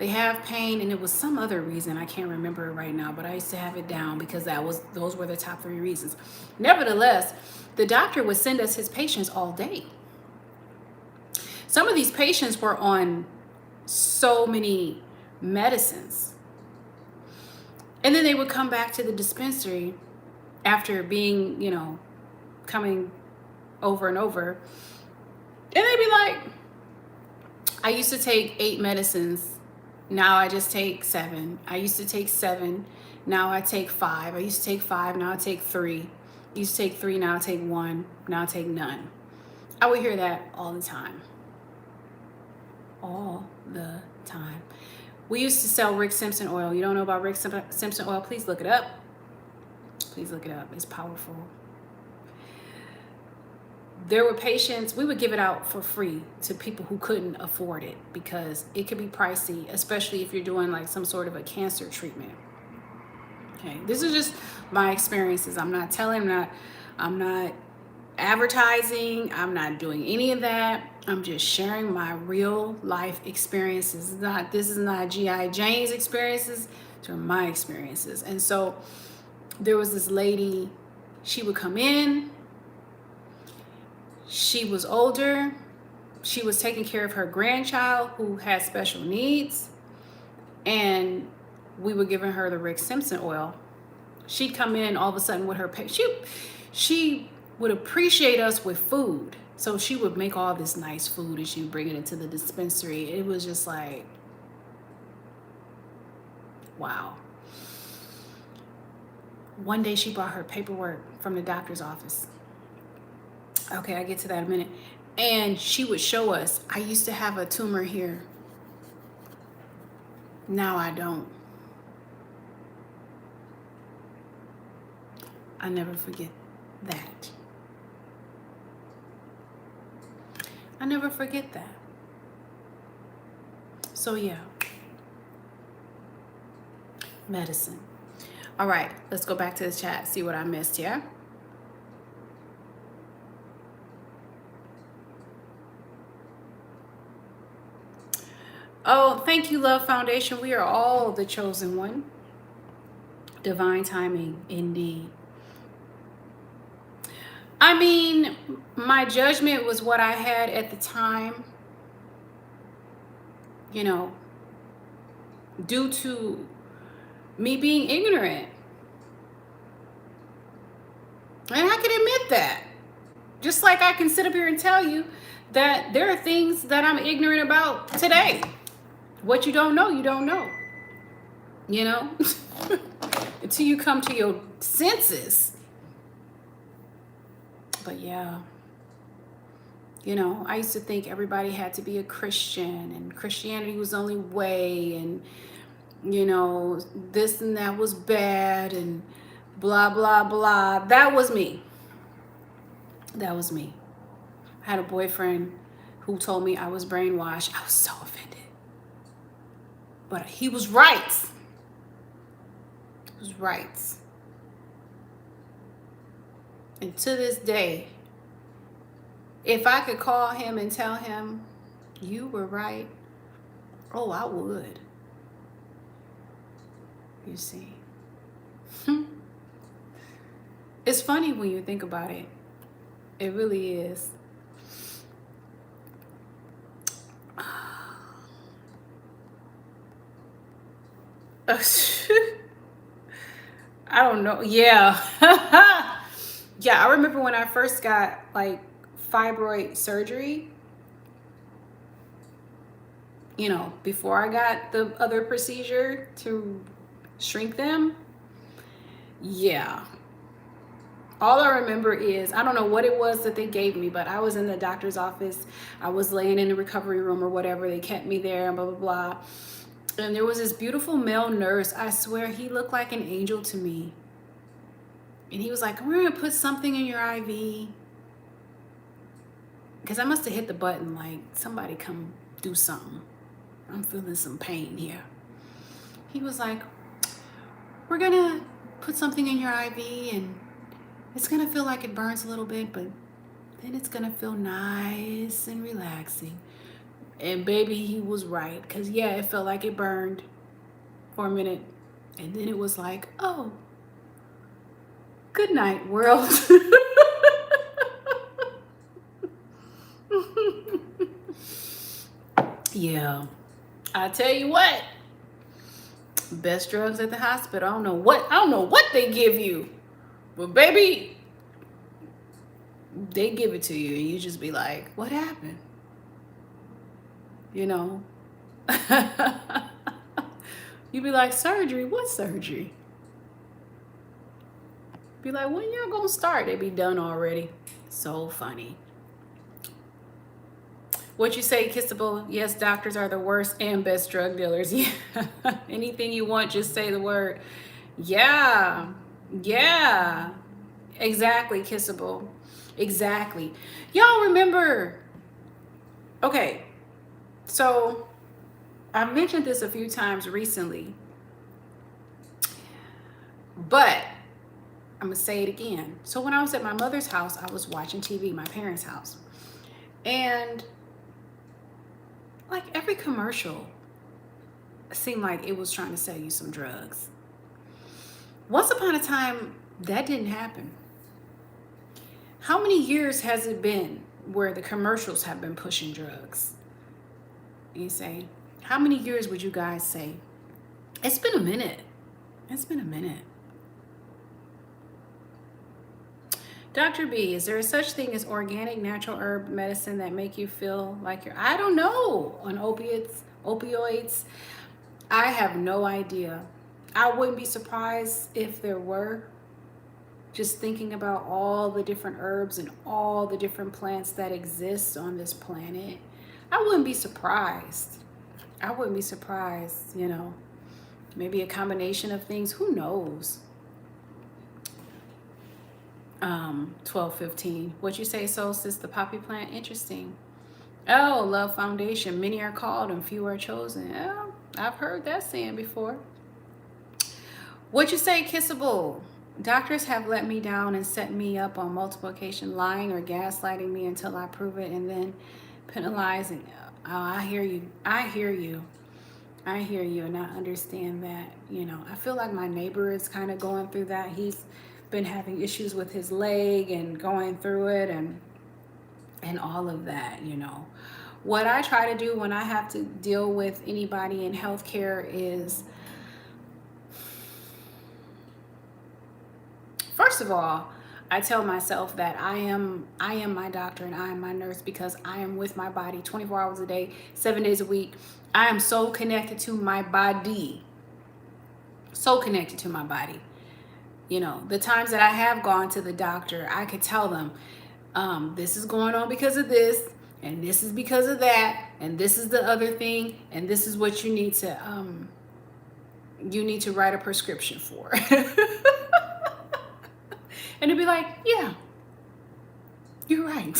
they have pain, and it was some other reason. I can't remember it right now, but I used to have it down because those were the top 3 reasons. Nevertheless, the doctor would send us his patients all day. Some of these patients were on so many medicines. And then they would come back to the dispensary after being, you know, coming over and over. And they'd be like, I used to take 8 medicines. Now I just take 7. I used to take 7. Now I take 5. I used to take 5. Now I take 3. I used to take 3. Now I take 1. Now I take none. I would hear that all the time. All the time. We used to sell Rick Simpson oil. You don't know about Rick Simpson oil? Please look it up. Please look it up. It's powerful. There were patients, we would give it out for free to people who couldn't afford it because it could be pricey, especially if you're doing like some sort of a cancer treatment. Okay, this is just my experiences. I'm not telling, I'm not advertising, I'm not doing any of that. I'm just sharing my real life experiences. This is not G.I. Jane's experiences, these are my experiences. And so there was this lady, she would come in She was older. She was taking care of her grandchild who had special needs. And we were giving her the Rick Simpson oil. She'd come in all of a sudden with her, she would appreciate us with food. So she would make all this nice food and she would bring it into the dispensary. It was just like, wow. One day she brought her paperwork from the doctor's office. Okay, I get to that in a minute. And she would show us, I used to have a tumor here. Now I don't. I never forget that. I never forget that. So yeah. Medicine. All right, let's go back to the chat, see what I missed here. Oh, thank you, Love Foundation. We are all the chosen one. Divine timing, indeed. I mean, my judgment was what I had at the time, you know, due to me being ignorant. And I can admit that. Just like I can sit up here and tell you that there are things that I'm ignorant about today. What you don't know, you don't know. You know? Until you come to your senses. But yeah. You know, I used to think everybody had to be a Christian and Christianity was the only way, and you know, this and that was bad and blah, blah, blah. That was me. That was me. I had a boyfriend who told me I was brainwashed. I was so offended. But he was right. He was right. And to this day, if I could call him and tell him, you were right, oh, I would. You see. It's funny when you think about it. It really is. I don't know. Yeah. Yeah, I remember when I first got like fibroid surgery, you know, before I got the other procedure to shrink them. Yeah. All I remember is, I don't know what it was that they gave me, but I was in the doctor's office. I was laying in the recovery room or whatever. They kept me there and blah, blah, blah. And there was this beautiful male nurse. I swear he looked like an angel to me. And he was like, we're going to put something in your IV. Because I must have hit the button like, somebody come do something. I'm feeling some pain here. He was like, we're going to put something in your IV and it's going to feel like it burns a little bit, but then it's going to feel nice and relaxing. And baby, he was right. Because, yeah, it felt like it burned for a minute. And then it was like, oh, good night, world. Yeah. I tell you what. Best drugs at the hospital. I don't know what they give you. But baby, they give it to you and you just be like, what happened? You know? You be like, surgery? What surgery? Be like, when y'all gonna start? They be done already. So funny. What you say, Kissable? Yes, doctors are the worst and best drug dealers. Yeah. Anything you want, just say the word. Yeah. Yeah. Exactly, Kissable. Exactly. Y'all remember. Okay. So I mentioned this a few times recently. But I'm going to say it again. So when I was at my mother's house, I was watching TV, my parents' house. And like every commercial seemed like it was trying to sell you some drugs. Once upon a time, that didn't happen. How many years has it been where the commercials have been pushing drugs. You say, how many years would you guys say? It's been a minute. It's been a minute. Dr. B, is there such thing as organic natural herb medicine that make you feel like you're, I don't know, on opioids? I have no idea. I wouldn't be surprised if there were. Just thinking about all the different herbs and all the different plants that exist on this planet, I wouldn't be surprised. I wouldn't be surprised, you know. Maybe a combination of things, who knows? 12:15. What you say, Solstice, the poppy plant? Interesting. Oh, Love Foundation. Many are called and few are chosen. Oh, I've heard that saying before. What you say, Kissable? Doctors have let me down and set me up on multiple occasions, lying or gaslighting me until I prove it, and then penalizing. Oh, I hear you. I hear you. I hear you, and I understand that. You know, I feel like my neighbor is kind of going through that. He's been having issues with his leg and going through it and all of that, you know. What I try to do when I have to deal with anybody in healthcare is, first of all, I tell myself that I am my doctor and I am my nurse, because I am with my body 24 hours a day, 7 days a week. I am so connected to my body. So connected to my body. You know, the times that I have gone to the doctor, I could tell them, this is going on because of this, and this is because of that, and this is the other thing, and this is what you need to write a prescription for. And it'd be like, yeah, you're right.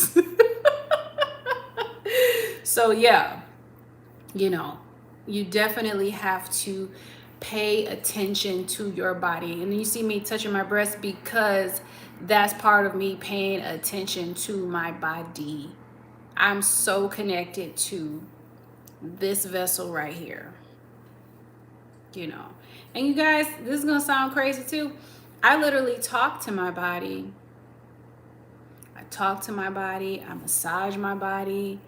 So yeah, you know, you definitely have to pay attention to your body. And you see me touching my breast because that's part of me paying attention to my body. I'm so connected to this vessel right here, you know. And you guys, this is gonna sound crazy too. I literally talk to my body. I talk to my body. I massage my body.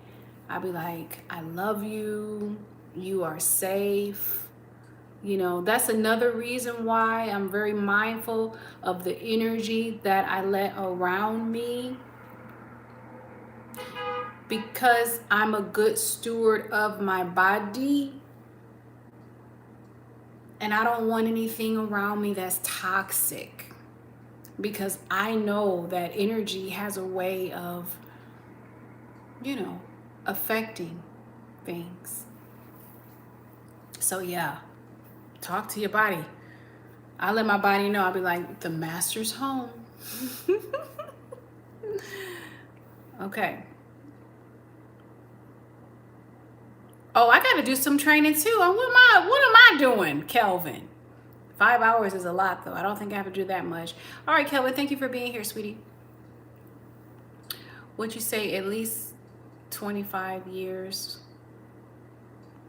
I be like, I love you. You are safe. You know, that's another reason why I'm very mindful of the energy that I let around me, because I'm a good steward of my body. And I don't want anything around me that's toxic, because I know that energy has a way of, you know, affecting things. So yeah, talk to your body. I let my body know. I'll be like, the master's home. Okay. Oh, I got to do some training too. What am I doing, Kelvin? 5 hours is a lot, though. I don't think I have to do that much. All right, Kelvin, thank you for being here, sweetie. What'd you say? At least 25 years.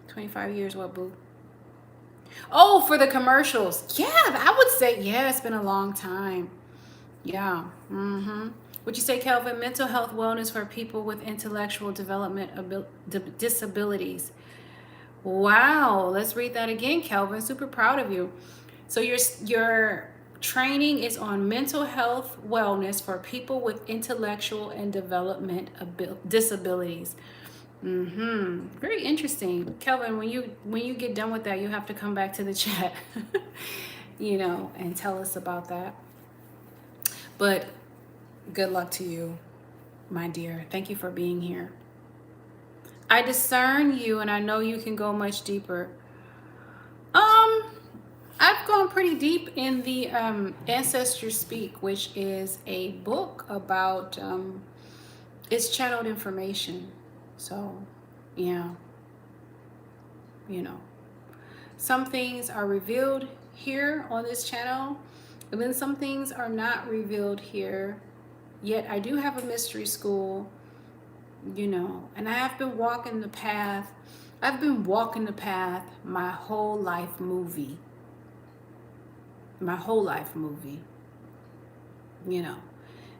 25 years, what, boo? Oh, for the commercials. Yeah, I would say, yeah, it's been a long time. Yeah. Would you say, Kelvin, mental health wellness for people with intellectual development disabilities? Wow. Let's read that again, Kelvin. Super proud of you. So your training is on mental health wellness for people with intellectual and development disabilities. Very interesting. Kelvin, when you get done with that, you have to come back to the chat, you know, and tell us about that. But good luck to you, my dear. Thank you for being here. I discern you, and I know you can go much deeper. I've gone pretty deep in the Ancestors Speak, which is a book about it's channeled information. So, yeah, you know, some things are revealed here on this channel, and then some things are not revealed here. Yet I do have a mystery school, you know, and I have been walking the path. I've been walking the path my whole life movie. My whole life movie, you know.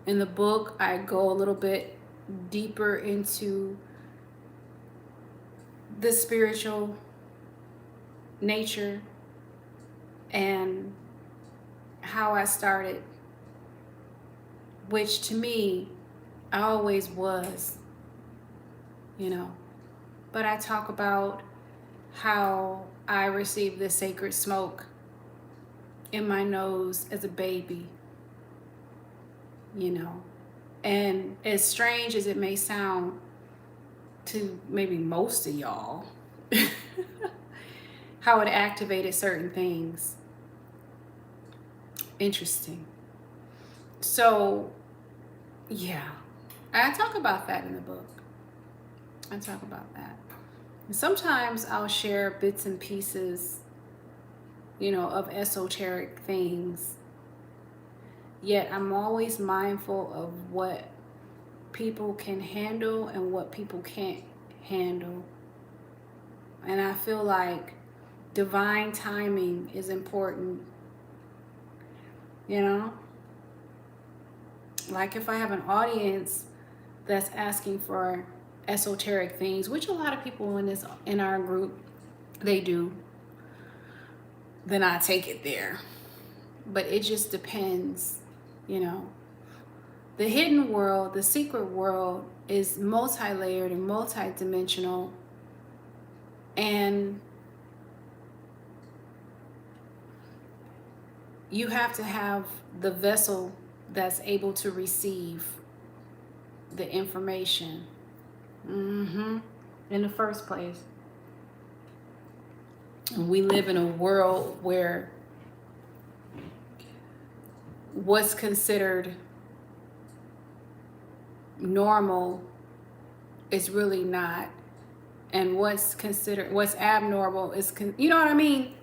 In the book, I go a little bit deeper into the spiritual nature and how I started, which to me, I always was, But I talk about how I received the sacred smoke in my nose as a baby, And as strange as it may sound to maybe most of y'all, how it activated certain things. Interesting. So, yeah, I talk about that in the book. I talk about that. And sometimes I'll share bits and pieces, of esoteric things. Yet I'm always mindful of what people can handle and what people can't handle. And I feel like divine timing is important. Like if I have an audience that's asking for esoteric things, which a lot of people in our group, they do, then I take it there. But it just depends, The hidden world, the secret world is multi-layered and multi-dimensional, and you have to have the vessel that's able to receive the information in the first place. And we live in a world where what's considered normal is really not, and what's abnormal is you know what I mean.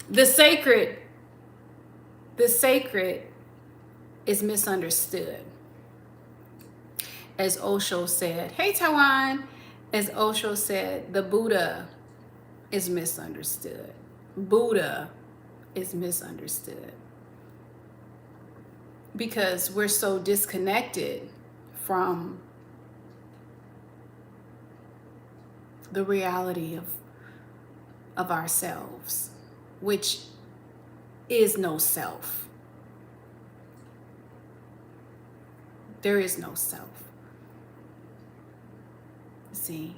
the sacred is misunderstood, as Osho said. Hey Taiwan. As Osho said, the Buddha is misunderstood. Buddha is misunderstood because we're so disconnected from the reality of ourselves, which is no self. There is no self. See,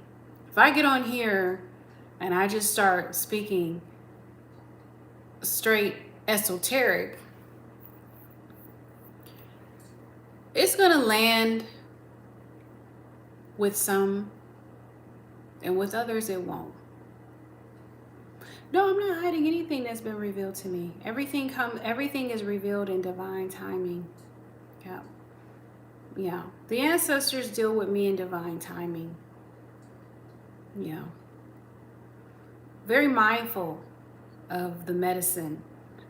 if I get on here and I just start speaking straight esoteric, it's going to land with some, and with others it won't. No, I'm not hiding anything that's been revealed to me. Everything is revealed in divine timing. Yeah. The ancestors deal with me in divine timing. Yeah. Very mindful of the medicine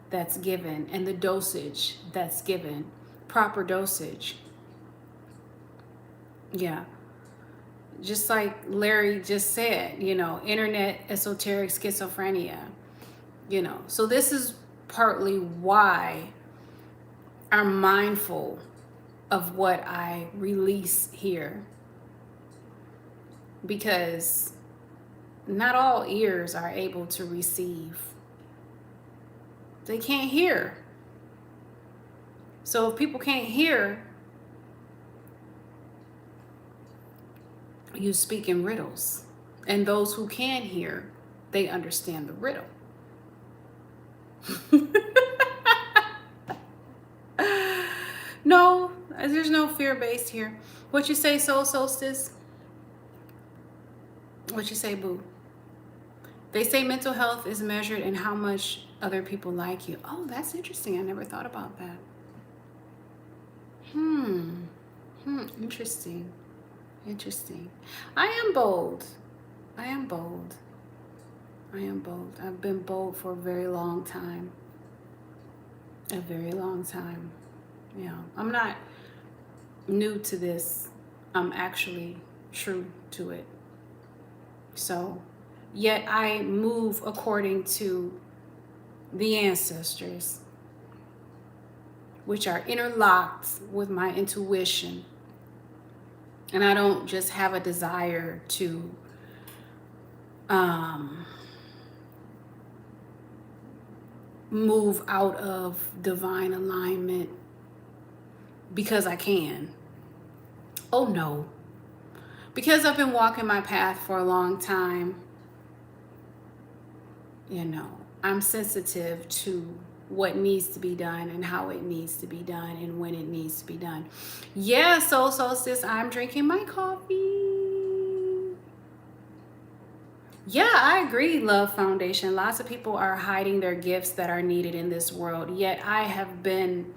that's given and the dosage that's given. Proper dosage. Yeah. Just like Larry just said, internet esoteric schizophrenia, So this is partly why I'm mindful of what I release here. Because not all ears are able to receive. They can't hear. So if people can't hear, you speak in riddles. And those who can hear, they understand the riddle. No, there's no fear-based here. What you say, Soul Solstice? What you say, Boo? They say mental health is measured in how much other people like you. Oh, that's interesting. I never thought about that. Interesting. I am bold. I've been bold for a very long time. Yeah. I'm not new to this. I'm actually true to it. So, yet I move according to the ancestors, which are interlocked with my intuition. And I don't just have a desire to move out of divine alignment because I can. Oh no. Because I've been walking my path for a long time, I'm sensitive to what needs to be done and how it needs to be done and when it needs to be done. Yeah, Soul Solstice, I'm drinking my coffee. Yeah, I agree, Love Foundation. Lots of people are hiding their gifts that are needed in this world. Yet I have been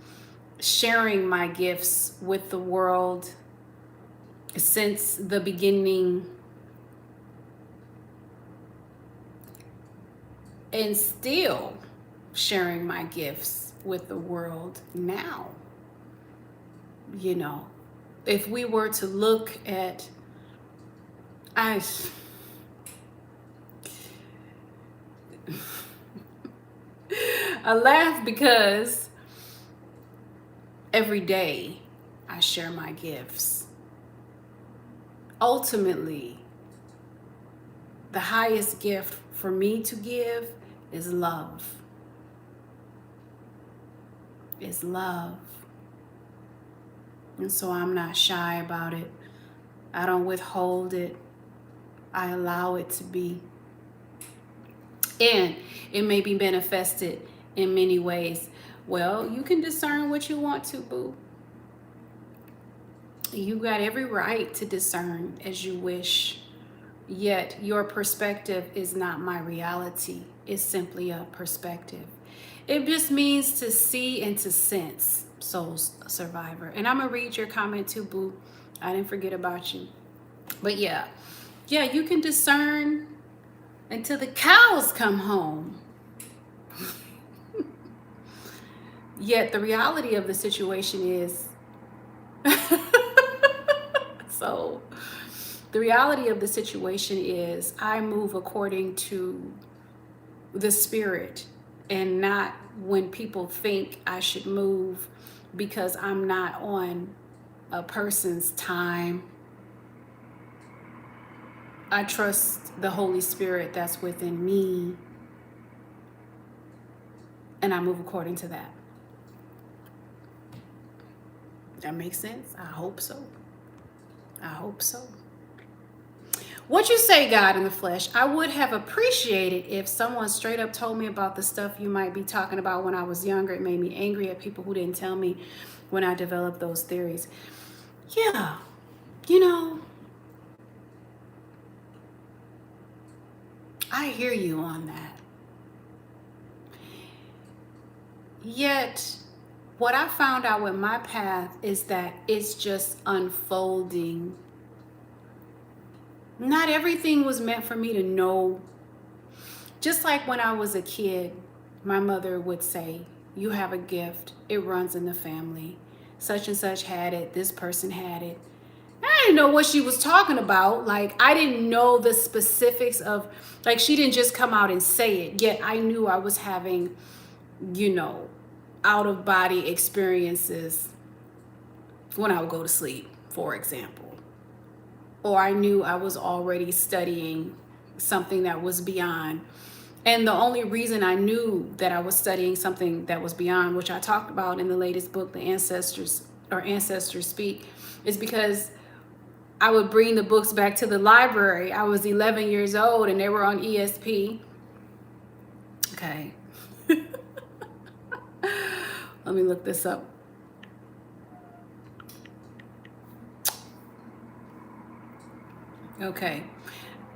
sharing my gifts with the world since the beginning, and still sharing my gifts with the world now. If we were to look at, I laugh because every day I share my gifts. Ultimately, the highest gift for me to give is love. Is love. And so I'm not shy about it. I don't withhold it. I allow it to be. And it may be manifested in many ways. Well, you can discern what you want to, boo. You got every right to discern as you wish. Yet your perspective is not my reality. It's simply a perspective. It just means to see and to sense, soul survivor. And I'm going to read your comment too, boo. I didn't forget about you. But yeah, you can discern until the cows come home. Yet the reality of the situation is, so the reality of the situation is I move according to the spirit and not when people think I should move, because I'm not on a person's time. I trust the Holy Spirit that's within me, and I move according to that. That makes sense? I hope so. I hope so. What you say, God in the flesh? I would have appreciated if someone straight up told me about the stuff you might be talking about when I was younger. It made me angry at people who didn't tell me when I developed those theories. Yeah, I hear you on that. Yet, what I found out with my path is that it's just unfolding. Not everything was meant for me to know. Just like when I was a kid, my mother would say, you have a gift. It runs in the family. Such and such had it. This person had it. I didn't know what she was talking about. Like, I didn't know the specifics of, like, she didn't just come out and say it. Yet I knew I was having, out of body experiences when I would go to sleep, for example. Or I knew I was already studying something that was beyond. And the only reason I knew that I was studying something that was beyond, which I talked about in the latest book, The Ancestors Speak, is because I would bring the books back to the library. I was 11 years old and they were on ESP. Okay. Let me look this up. Okay.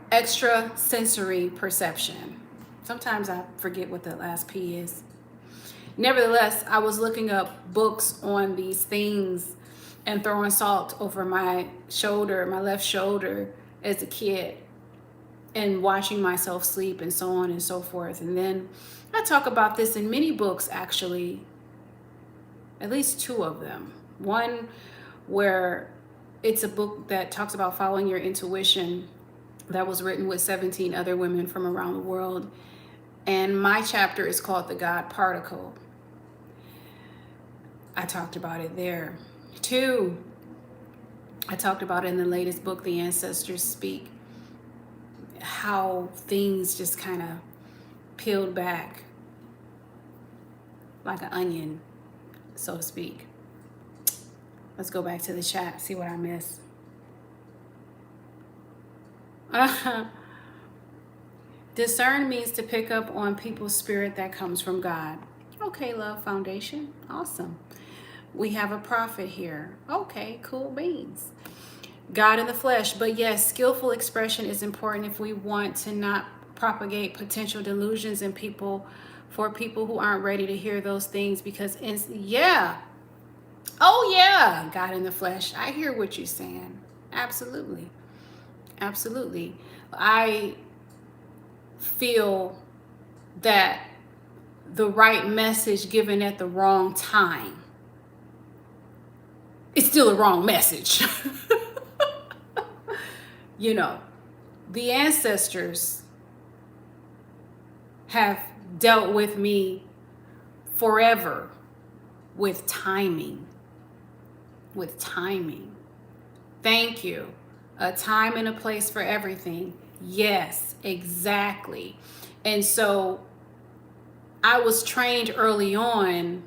Extrasensory perception. Sometimes I forget what the last P is. Nevertheless, I was looking up books on these things and throwing salt over my shoulder, my left shoulder, as a kid, and watching myself sleep and so on and so forth. And then I talk about this in many books, actually, at least 2 of them. One where it's a book that talks about following your intuition, that was written with 17 other women from around the world. And my chapter is called The God Particle. I talked about it there. 2, I talked about it in the latest book, The Ancestors Speak, how things just kind of peeled back like an onion, so to speak. Let's go back to the chat, see what I missed. Discern means to pick up on people's spirit that comes from God. Okay, Love Foundation. Awesome. We have a prophet here. Okay, cool beans. God in the flesh. But yes, skillful expression is important if we want to not propagate potential delusions in people, for people who aren't ready to hear those things, because yeah. Oh yeah, God in the flesh. I hear what you're saying. Absolutely. Absolutely. I feel that the right message given at the wrong time is still a wrong message. You know, the ancestors have dealt with me forever with timing. With timing. Thank you. A time and a place for everything. Yes, exactly. And so I was trained early on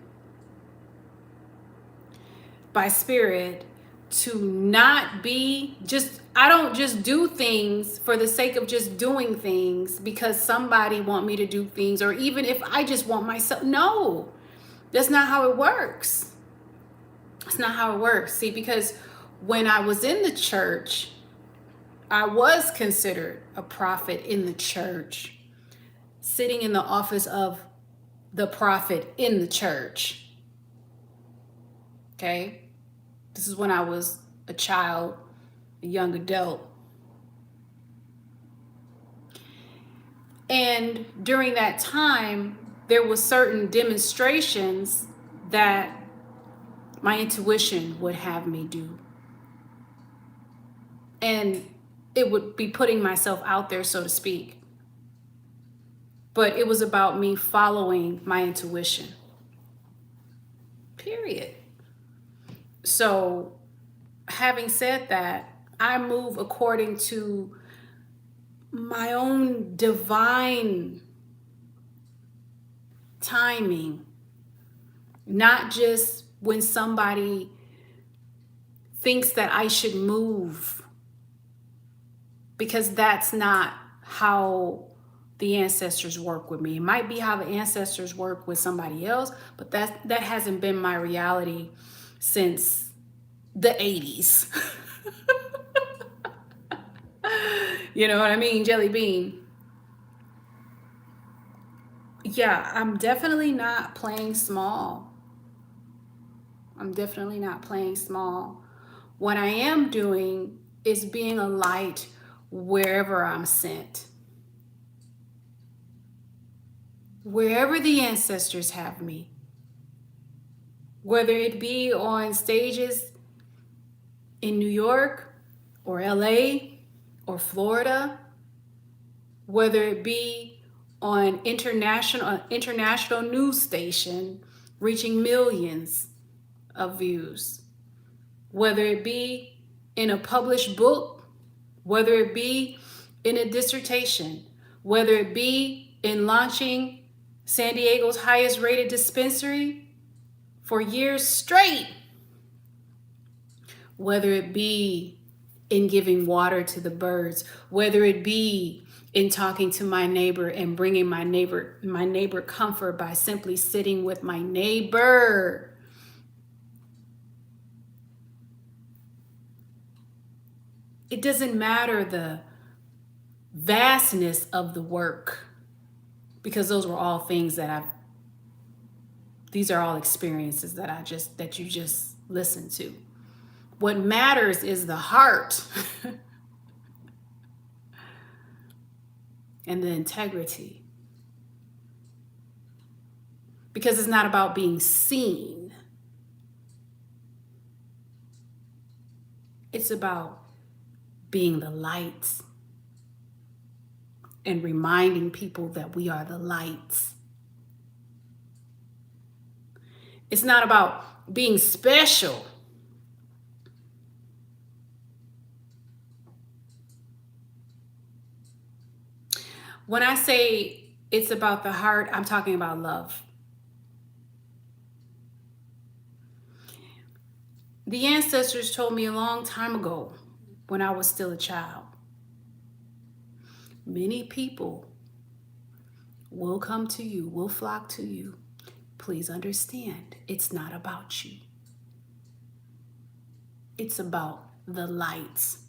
by spirit to not be I don't just do things for the sake of just doing things because somebody want me to do things, or even if I just want myself. No, that's not how it works. That's not how it works. See, because when I was in the church, I was considered a prophet in the church, sitting in the office of the prophet in the church. Okay? This is when I was a child, a young adult. And during that time, there were certain demonstrations that my intuition would have me do. And it would be putting myself out there, so to speak. But it was about me following my intuition. Period. So, having said that, I move according to my own divine timing, not just when somebody thinks that I should move, because that's not how the ancestors work with me. It might be how the ancestors work with somebody else, but that hasn't been my reality since the 80s. You know what I mean, Jelly Bean? Yeah, I'm definitely not playing small. I'm definitely not playing small. What I am doing is being a light wherever I'm sent. Wherever the ancestors have me. Whether it be on stages in New York or LA or Florida, whether it be on international news station reaching millions of views, whether it be in a published book, whether it be in a dissertation, whether it be in launching San Diego's highest rated dispensary for years straight, whether it be in giving water to the birds, whether it be in talking to my neighbor and bringing my neighbor comfort by simply sitting with my neighbor. It doesn't matter the vastness of the work, because those were all things that these are all experiences that you just listened to. What matters is the heart and the integrity. Because it's not about being seen. It's about being the light and reminding people that we are the light. It's not about being special. When I say it's about the heart, I'm talking about love. The ancestors told me a long time ago, when I was still a child, many people will come to you, will flock to you. Please understand, it's not about you. It's about the lights.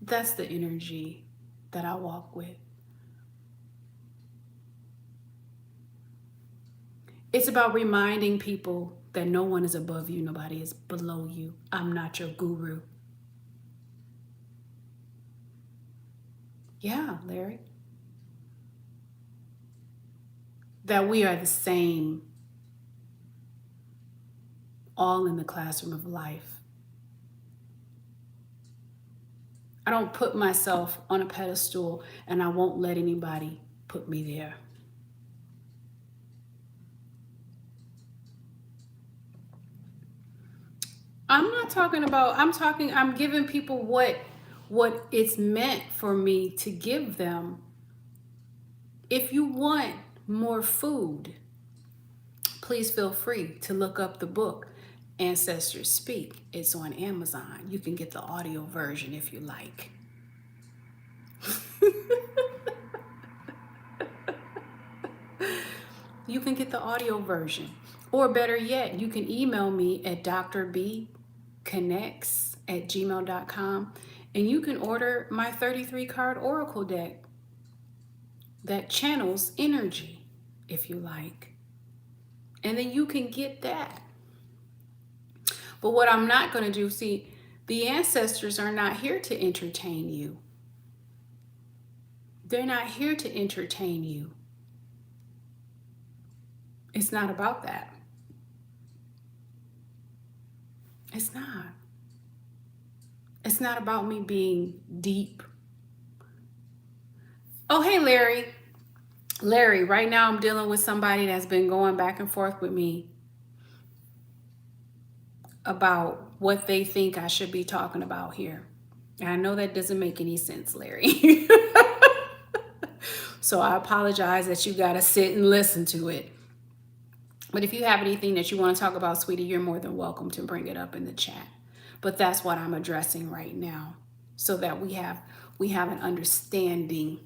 That's the energy that I walk with. It's about reminding people that no one is above you, nobody is below you. I'm not your guru. Yeah, Larry. That we are the same, all in the classroom of life. I don't put myself on a pedestal, and I won't let anybody put me there. I'm giving people what it's meant for me to give them. If you want more food, please feel free to look up the book Ancestors Speak. It's on Amazon. You can get the audio version if you like. You can get the audio version. Or better yet, you can email me at DrBeeConnects@gmail.com, and you can order my 33 card oracle deck that channels energy if you like. And then you can get that. But what I'm not going to do, see, the ancestors are not here to entertain you. They're not here to entertain you. It's not about that. It's not. It's not about me being deep. Oh, hey, Larry. Larry, right now I'm dealing with somebody that's been going back and forth with me about what they think I should be talking about here. And I know that doesn't make any sense, Larry. So I apologize that you got to sit and listen to it. But if you have anything that you want to talk about, sweetie, you're more than welcome to bring it up in the chat. But that's what I'm addressing right now, so that we have an understanding,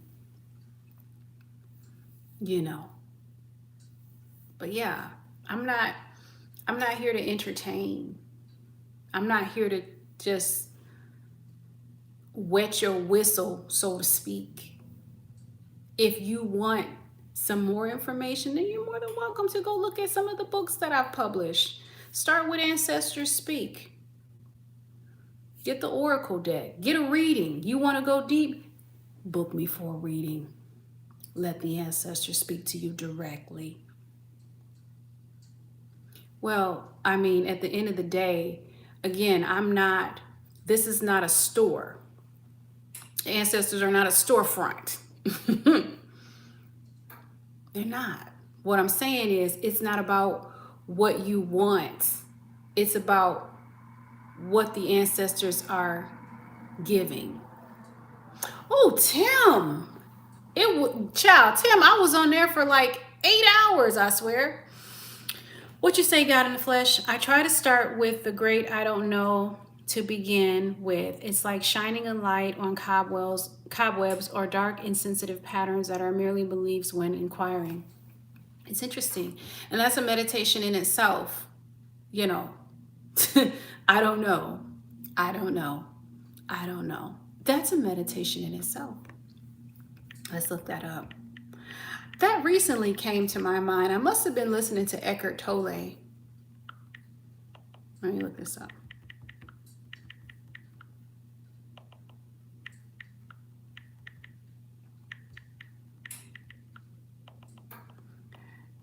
you know. But yeah, I'm not here to entertain. I'm not here to just wet your whistle, so to speak. If you want some more information, then you're more than welcome to go look at some of the books that I've published. Start with Ancestors Speak. Get the Oracle deck. Get a reading. You want to go deep? Book me for a reading. Let the ancestors speak to you directly. Well, I mean, at the end of the day, again, this is not a store. Ancestors are not a storefront. They're not. What I'm saying is, it's not about what you want. It's about what the ancestors are giving. Oh, Tim. Tim, I was on there for like 8 hours, I swear. What you say, God in the flesh? I try to start with the great I don't know to begin with. It's like shining a light on cobwebs or dark, insensitive patterns that are merely beliefs when inquiring. It's interesting. And that's a meditation in itself. You know, I don't know. I don't know. I don't know. That's a meditation in itself. Let's look that up. That recently came to my mind. I must have been listening to Eckhart Tolle. Let me look this up.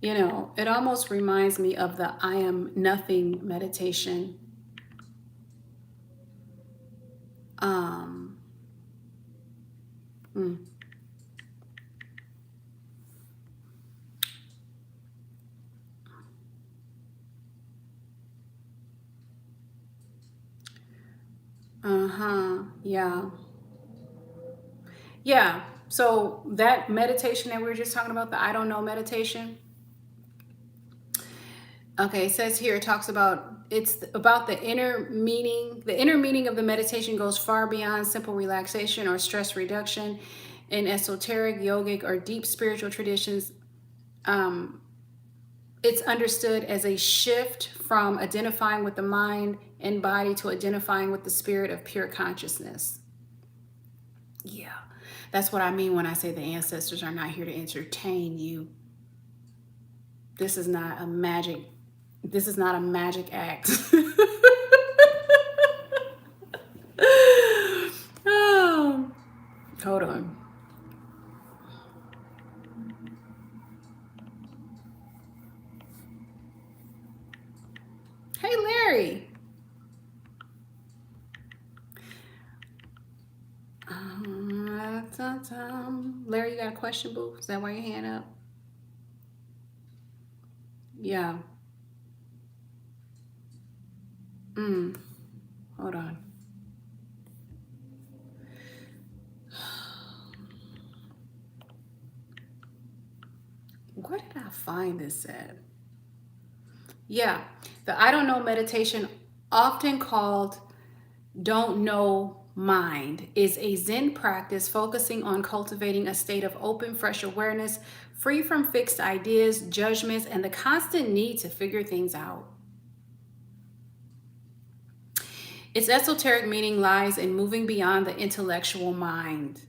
You know, it almost reminds me of the I am nothing meditation. Yeah. Yeah. So that meditation that we were just talking about, the I don't know meditation. Okay, it says here, it talks about, it's about the inner meaning. The inner meaning of the meditation goes far beyond simple relaxation or stress reduction. In esoteric, yogic, or deep spiritual traditions, um, it's understood as a shift from identifying with the mind and body to identifying with the spirit of pure consciousness. Yeah, that's what I mean when I say the ancestors are not here to entertain you. This is not a magic. This is not a magic act. Oh, hold on. Hey, Larry. Larry, you got a question, boo? Is that why your hand up? Yeah. Hold on. Where did I find this at? Yeah. The I don't know meditation, often called don't know mind, is a Zen practice focusing on cultivating a state of open, fresh awareness, free from fixed ideas, judgments, and the constant need to figure things out. Its esoteric meaning lies in moving beyond the intellectual mind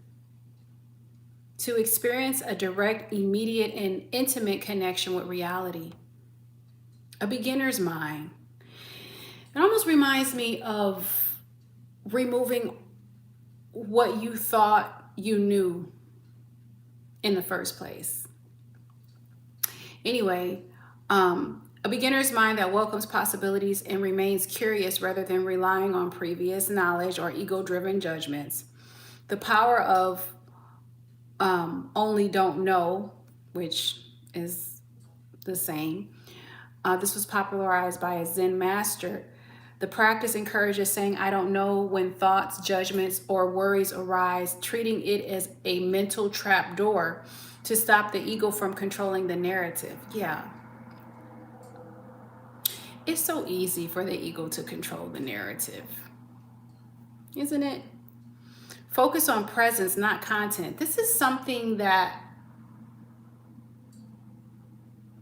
to experience a direct, immediate, and intimate connection with reality. A beginner's mind. It almost reminds me of removing what you thought you knew in the first place. Anyway, a beginner's mind that welcomes possibilities and remains curious rather than relying on previous knowledge or ego driven judgments. The power of only don't know, which is the same. This was popularized by a Zen master. The practice encourages saying, I don't know, when thoughts, judgments, or worries arise, treating it as a mental trap door to stop the ego from controlling the narrative. Yeah. It's so easy for the ego to control the narrative, isn't it? Focus on presence, not content. This is something that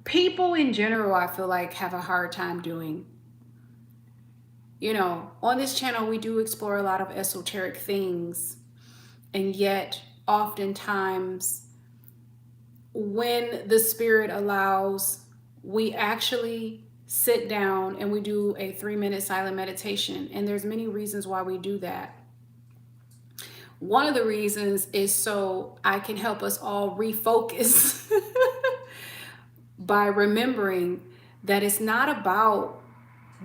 people in general, I feel like, have a hard time doing. You know, on this channel, we do explore a lot of esoteric things, and yet, oftentimes, when the spirit allows, we actually sit down and we do a 3-minute silent meditation. And there's many reasons why we do that. One of the reasons is so I can help us all refocus by remembering that it's not about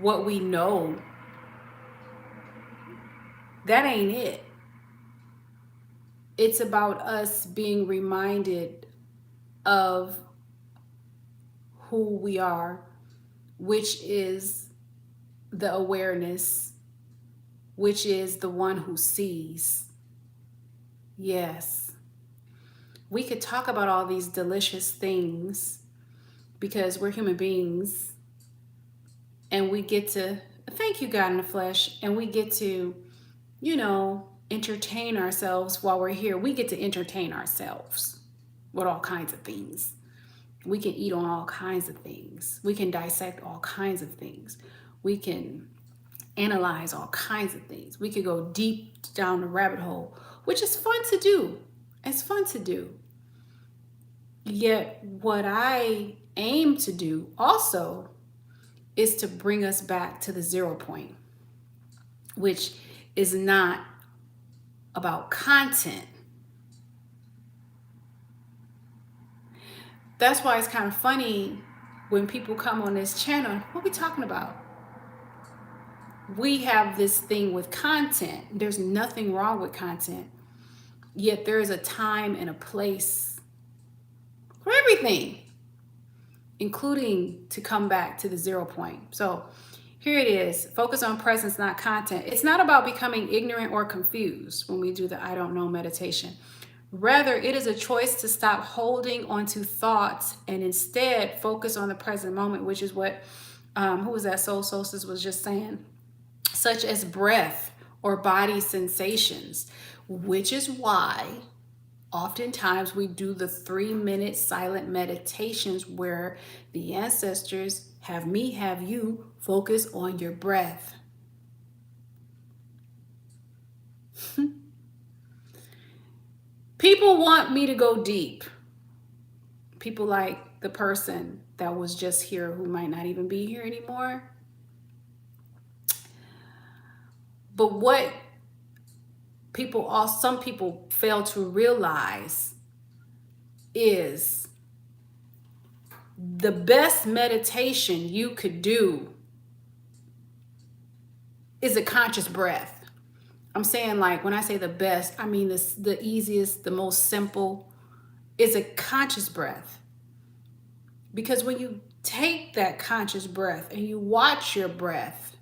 what we know. That ain't it. It's about us being reminded of who we are, which is the awareness, which is the one who sees. Yes. We could talk about all these delicious things because we're human beings and we get to, thank you, God in the flesh, and we get to, you know, entertain ourselves while we're here. We get to entertain ourselves with all kinds of things. We can eat on all kinds of things. We can dissect all kinds of things. We can analyze all kinds of things. We could go deep down the rabbit hole, which is fun to do. It's fun to do. Yet what I aim to do also is to bring us back to the 0 point, which is not about content. That's why it's kind of funny when people come on this channel. What are we talking about? We have this thing with content. There's nothing wrong with content. Yet there is a time and a place for everything, including to come back to the 0 point. So Here it is. Focus on presence, not content. It's not about becoming ignorant or confused when we do the I don't know meditation. Rather, it is a choice to stop holding onto thoughts and instead focus on the present moment, which is what, who was that? Soul Solstice was just saying, such as breath or body sensations, which is why oftentimes we do the 3-minute silent meditations where the ancestors have me, have you focus on your breath. People want me to go deep. People like the person that was just here who might not even be here anymore. But what some people fail to realize is the best meditation you could do is a conscious breath. I'm saying, like, when I say the best, I mean the easiest, the most simple is a conscious breath. Because when you take that conscious breath and you watch your breath,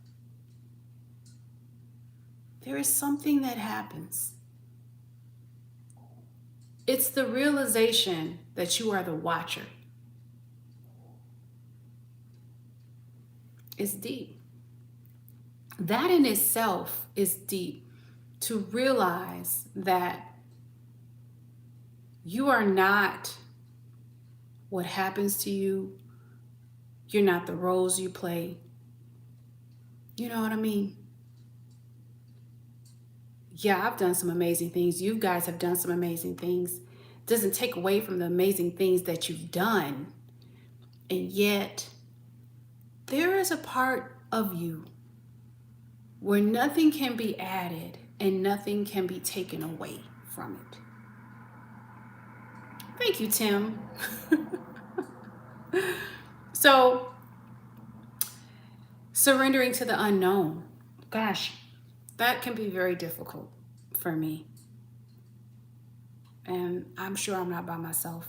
there is something that happens. It's the realization that you are the watcher. It's deep. That in itself is deep, to realize that you are not what happens to you. You're not the roles you play. You know what I mean? Yeah, I've done some amazing things. You guys have done some amazing things. It doesn't take away from the amazing things that you've done. And yet, there is a part of you where nothing can be added and nothing can be taken away from it. Thank you, Tim. So, surrendering to the unknown. Gosh, that can be very difficult for me. And I'm sure I'm not by myself.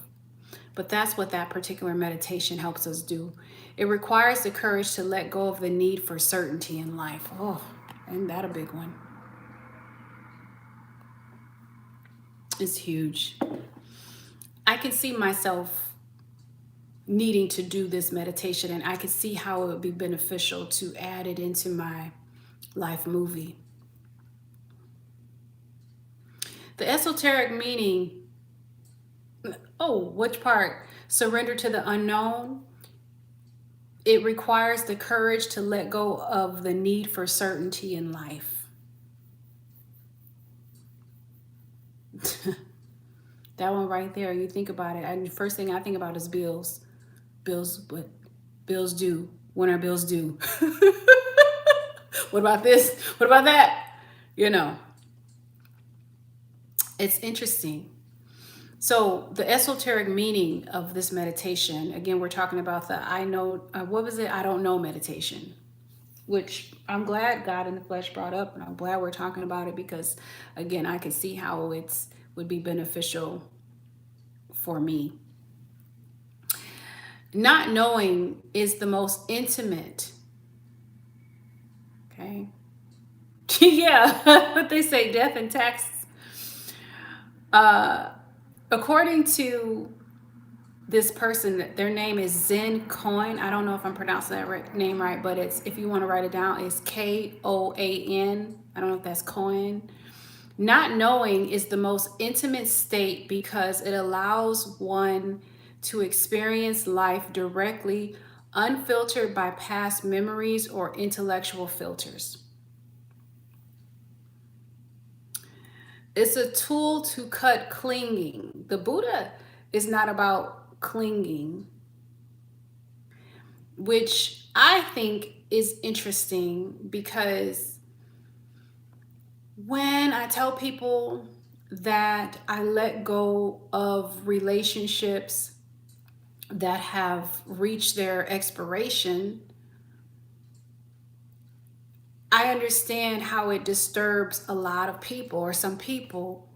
But that's what that particular meditation helps us do. It requires the courage to let go of the need for certainty in life. Oh, isn't that a big one? It's huge. I can see myself needing to do this meditation, and I can see how it would be beneficial to add it into my life movie. The esoteric meaning, which part? Surrender to the unknown. It requires the courage to let go of the need for certainty in life. That one right there, you think about it. And the first thing I think about is bills. Bills, what? Bills due. When are bills due? What about this? What about that? You know, it's interesting. So the esoteric meaning of this meditation, again, we're talking about the I don't know meditation, which I'm glad God in the flesh brought up, and I'm glad we're talking about it because, again, I can see how it would be beneficial for me. Not knowing is the most intimate. Okay. Yeah, what they say, death and taxes. According to this person, their name is Zen Coin. I don't know if I'm pronouncing that name right, but it's, if you want to write it down, it's Koan. I don't know if that's Coin. Not knowing is the most intimate state because it allows one to experience life directly, unfiltered by past memories or intellectual filters. It's a tool to cut clinging. The Buddha is not about clinging, which I think is interesting because when I tell people that I let go of relationships that have reached their expiration, I understand how it disturbs a lot of people, or some people,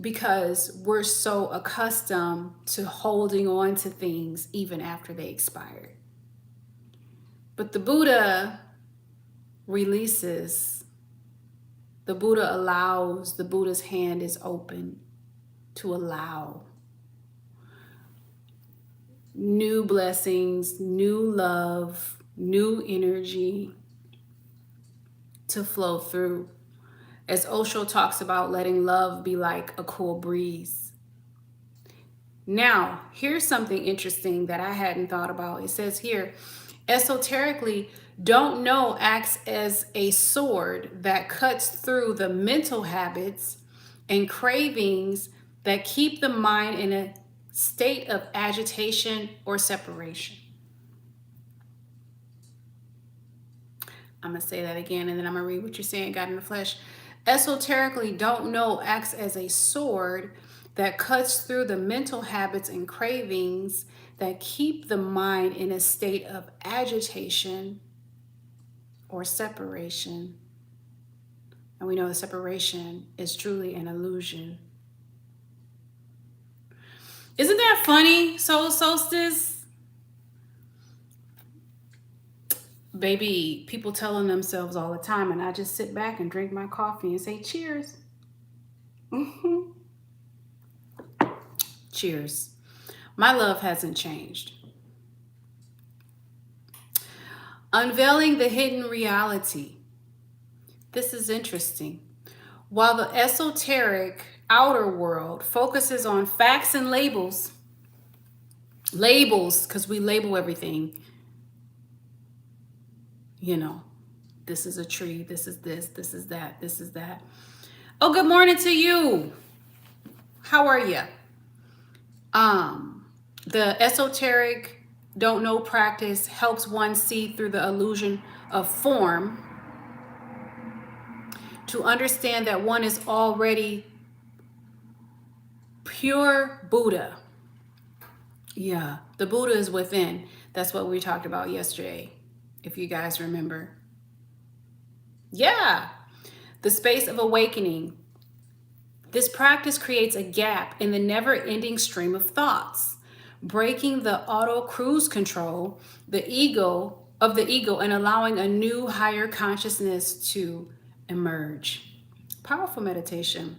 because we're so accustomed to holding on to things even after they expired. But the Buddha releases. The Buddha allows, the Buddha's hand is open to allow new blessings, new love, new energy to flow through. As Osho talks about, letting love be like a cool breeze. Now, here's something interesting that I hadn't thought about. It says here, esoterically, don't know acts as a sword that cuts through the mental habits and cravings that keep the mind in a state of agitation or separation. I'm going to say that again, and then I'm going to read what you're saying, God in the flesh. Esoterically, don't know acts as a sword that cuts through the mental habits and cravings that keep the mind in a state of agitation or separation. And we know the separation is truly an illusion. Isn't that funny, Soul Solstice? Baby, people telling themselves all the time, and I just sit back and drink my coffee and say cheers. Cheers. My love hasn't changed. Unveiling the hidden reality. This is interesting. While the esoteric outer world focuses on facts and labels, because we label everything, you know, this is a tree, this is this is that, this is that. Oh, good morning to you. How are you? The esoteric don't know practice helps one see through the illusion of form to understand that one is already pure Buddha. Yeah, the Buddha is within. That's what we talked about yesterday, if you guys remember. Yeah, the space of awakening. This practice creates a gap in the never-ending stream of thoughts, breaking the auto cruise control, the ego, and allowing a new higher consciousness to emerge. Powerful meditation.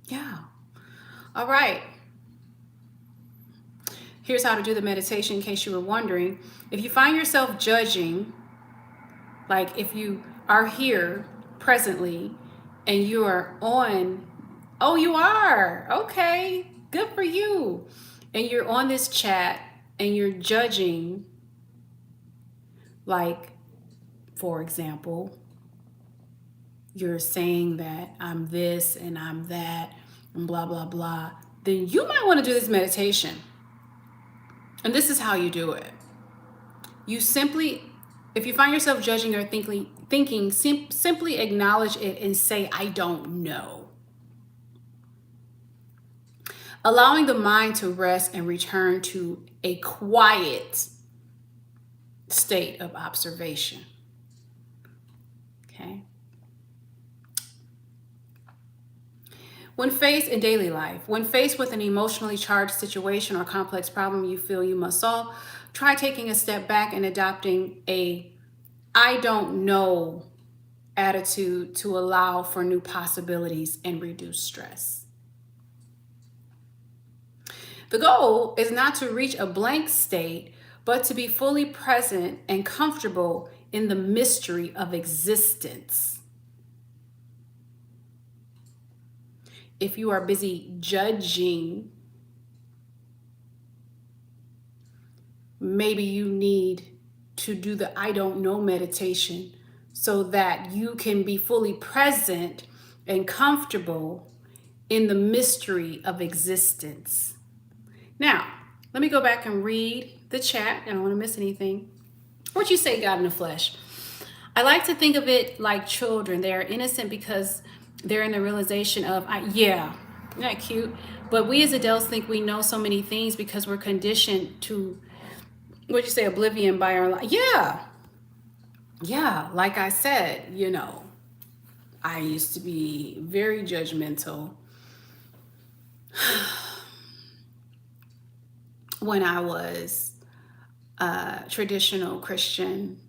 Yeah. All right. Here's how to do the meditation in case you were wondering. If you find yourself judging, like if you are here presently and you are on, oh, you are, okay, good for you. And you're on this chat and you're judging, like, for example, you're saying that I'm this and I'm that and blah, blah, blah, then you might want to do this meditation. And this is how you do it. You simply, if you find yourself judging or thinking, simply acknowledge it and say, I don't know. Allowing the mind to rest and return to a quiet state of observation. Okay. When faced in daily life, when faced with an emotionally charged situation or complex problem you feel you must solve, try taking a step back and adopting a I don't know attitude to allow for new possibilities and reduce stress. The goal is not to reach a blank state, but to be fully present and comfortable in the mystery of existence. If you are busy judging, maybe you need to do the I don't know meditation so that you can be fully present and comfortable in the mystery of existence. Now, let me go back and read the chat. I don't want to miss anything. What you say, God in the flesh? I like to think of it like children. They are innocent because they're in the realization of, yeah, isn't that cute? But we as adults think we know so many things because we're conditioned to, what'd you say, oblivion by our life. Yeah, like I said, you know, I used to be very judgmental when I was a traditional Christian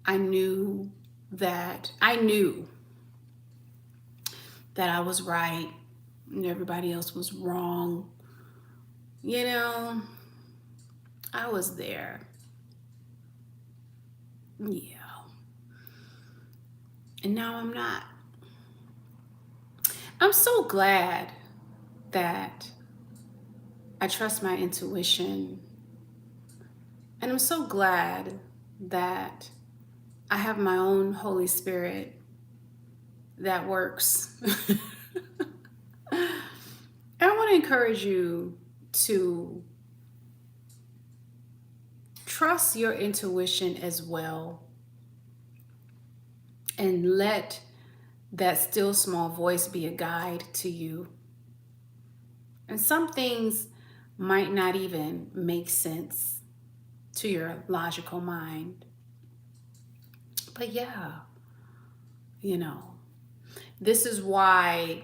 I knew that I was right and everybody else was wrong. You know, I was there. Yeah. And now I'm not. I'm so glad that I trust my intuition. And I'm so glad that I have my own Holy Spirit that works. I want to encourage you to trust your intuition as well and let that still small voice be a guide to you. And some things might not even make sense to your logical mind. But yeah, you know, this is why,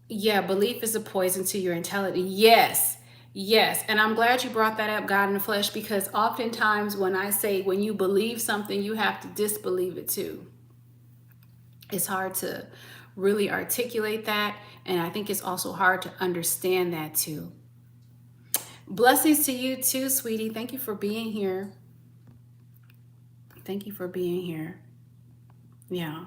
yeah, belief is a poison to your intelligence. Yes, yes. And I'm glad you brought that up, God in the flesh, because oftentimes when I say when you believe something, you have to disbelieve it too. It's hard to really articulate that. And I think it's also hard to understand that too. Blessings to you too, sweetie. Thank you for being here. Thank you for being here. Yeah.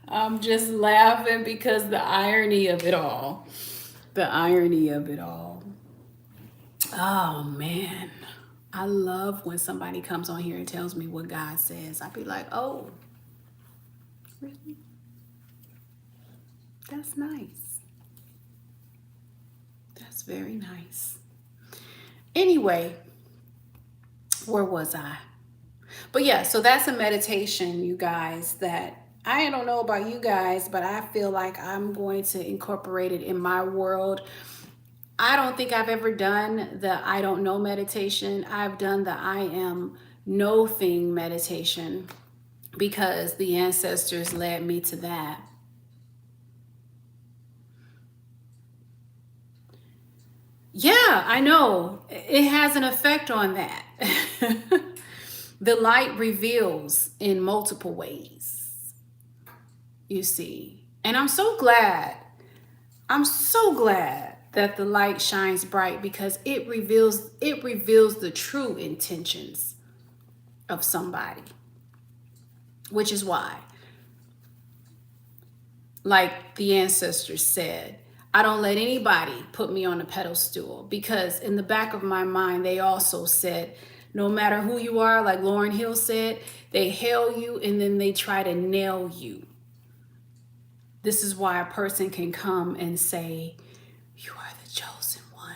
I'm just laughing because the irony of it all. The irony of it all. Oh man. I love when somebody comes on here and tells me what God says. I'd be like, oh, really? That's nice. That's very nice. Anyway, where was I? But yeah, so that's a meditation, you guys, that I don't know about you guys, but I feel like I'm going to incorporate it in my world. I don't think I've ever done the I don't know meditation. I've done the I am no thing meditation because the ancestors led me to that. Yeah, I know. It has an effect on that. The light reveals in multiple ways, you see. And I'm so glad that the light shines bright because it reveals the true intentions of somebody. Which is why, like the ancestors said, I don't let anybody put me on a pedestal, because in the back of my mind, they also said, no matter who you are, like Lauryn Hill said, they hail you and then they try to nail you. This is why a person can come and say, you are the chosen one.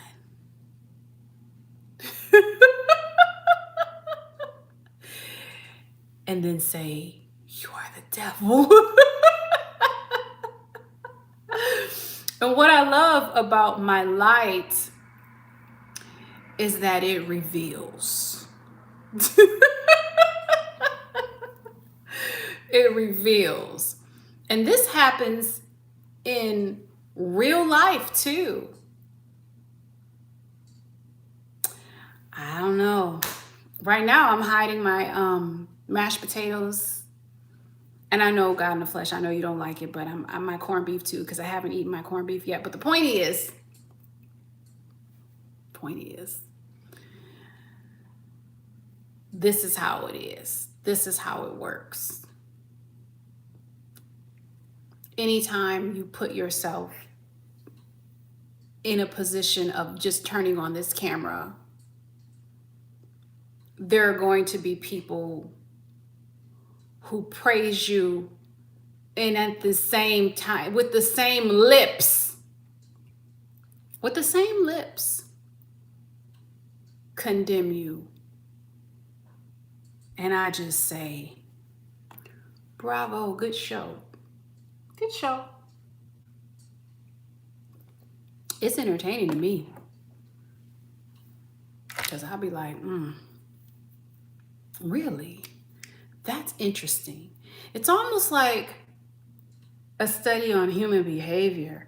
And then say, you are the devil. And what I love about my light is that it reveals. It reveals. And this happens in real life too. I don't know. Right now I'm hiding my mashed potatoes. And I know, God in the flesh, I know you don't like it, but I'm my corned beef too, because I haven't eaten my corned beef yet. But the point is, this is how it is. This is how it works. Anytime you put yourself in a position of just turning on this camera, there are going to be people who praise you, and at the same time, with the same lips, condemn you. And I just say, bravo, good show. Good show. It's entertaining to me. Because I'll be like, really? That's interesting. It's almost like a study on human behavior.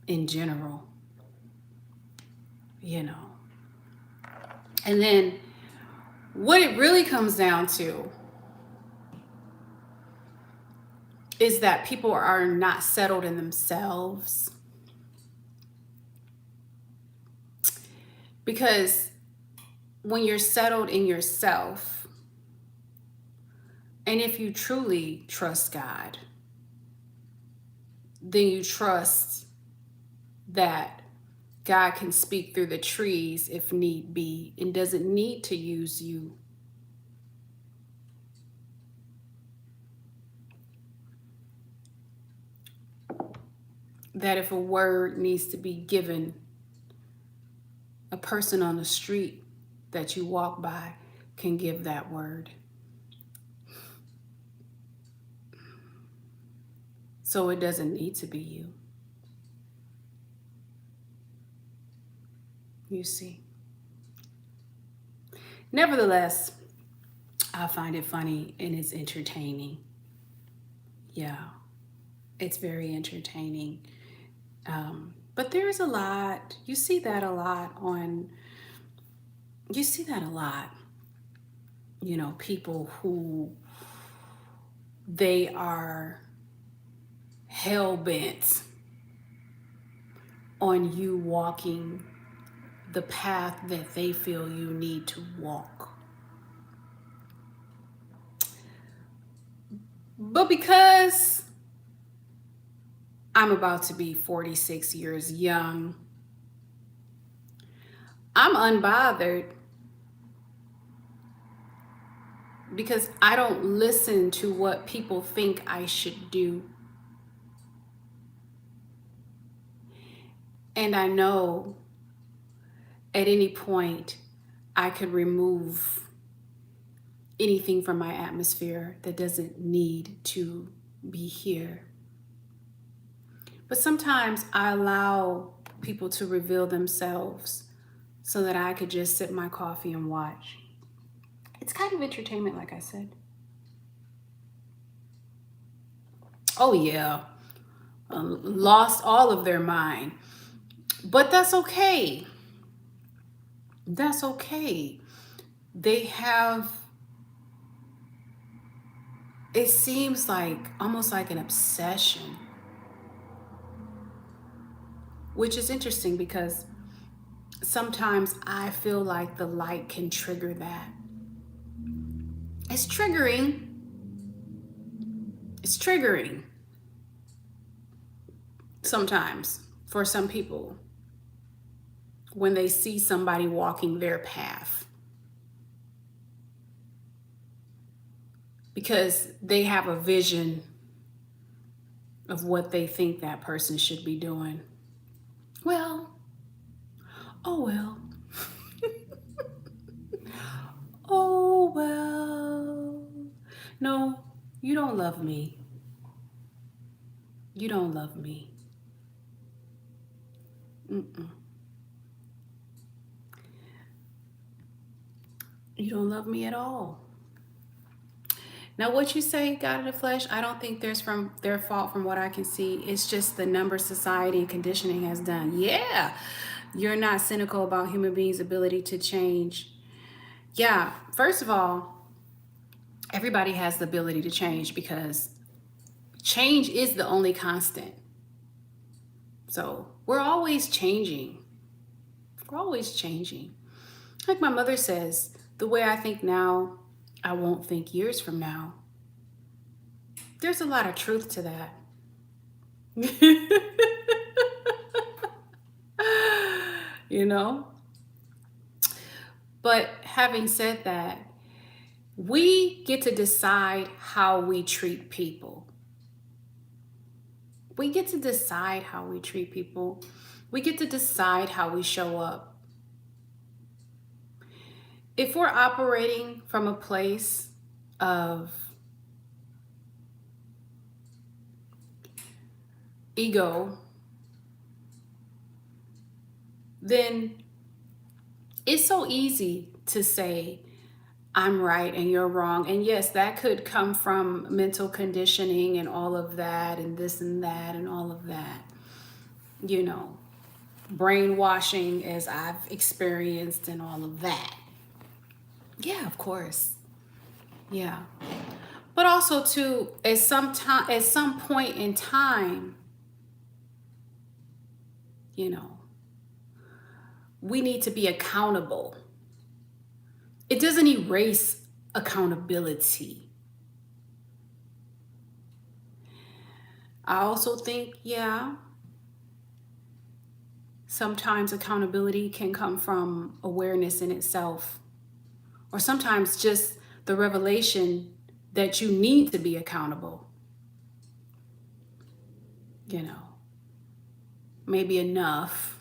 in general, you know. And then what it really comes down to is that people are not settled in themselves. Because when you're settled in yourself, and if you truly trust God, then you trust that God can speak through the trees if need be and doesn't need to use you. That if a word needs to be given, a person on the street that you walk by can give that word. So it doesn't need to be you. You see. Nevertheless, I find it funny and it's entertaining. Yeah, it's very entertaining. But there's a lot, you see that a lot, you know, people who they are hell bent on you walking the path that they feel you need to walk. But because I'm about to be 46 years young, I'm unbothered because I don't listen to what people think I should do. And I know at any point I could remove anything from my atmosphere that doesn't need to be here. But sometimes I allow people to reveal themselves so that I could just sip my coffee and watch. It's kind of entertainment, like I said. Oh, yeah. Lost all of their mind. But that's okay. That's okay. They have, it seems like almost like an obsession, which is interesting because sometimes I feel like the light can trigger that. It's triggering. It's triggering sometimes for some people when they see somebody walking their path, because they have a vision of what they think that person should be doing. Well, oh well. Oh well. No, you don't love me. You don't love me. Mm-mm. You don't love me at all. Now, what you say, God in the flesh, I don't think there's from their fault from what I can see. It's just the number society and conditioning has done. Yeah, you're not cynical about human beings' ability to change. Yeah, first of all, everybody has the ability to change because change is the only constant. So we're always changing. We're always changing. Like my mother says, the way I think now, I won't think years from now. There's a lot of truth to that. You know? But having said that, we get to decide how we treat people. We get to decide how we treat people. We get to decide how we show up. If we're operating from a place of ego, then it's so easy to say, I'm right and you're wrong. And yes, that could come from mental conditioning and all of that and this and that and all of that. you know, brainwashing as I've experienced and all of that. Yeah, of course. Yeah. But also too, at some point in time, you know, we need to be accountable. It doesn't erase accountability. I also think, yeah, sometimes accountability can come from awareness in itself, or sometimes just the revelation that you need to be accountable. You know, maybe enough.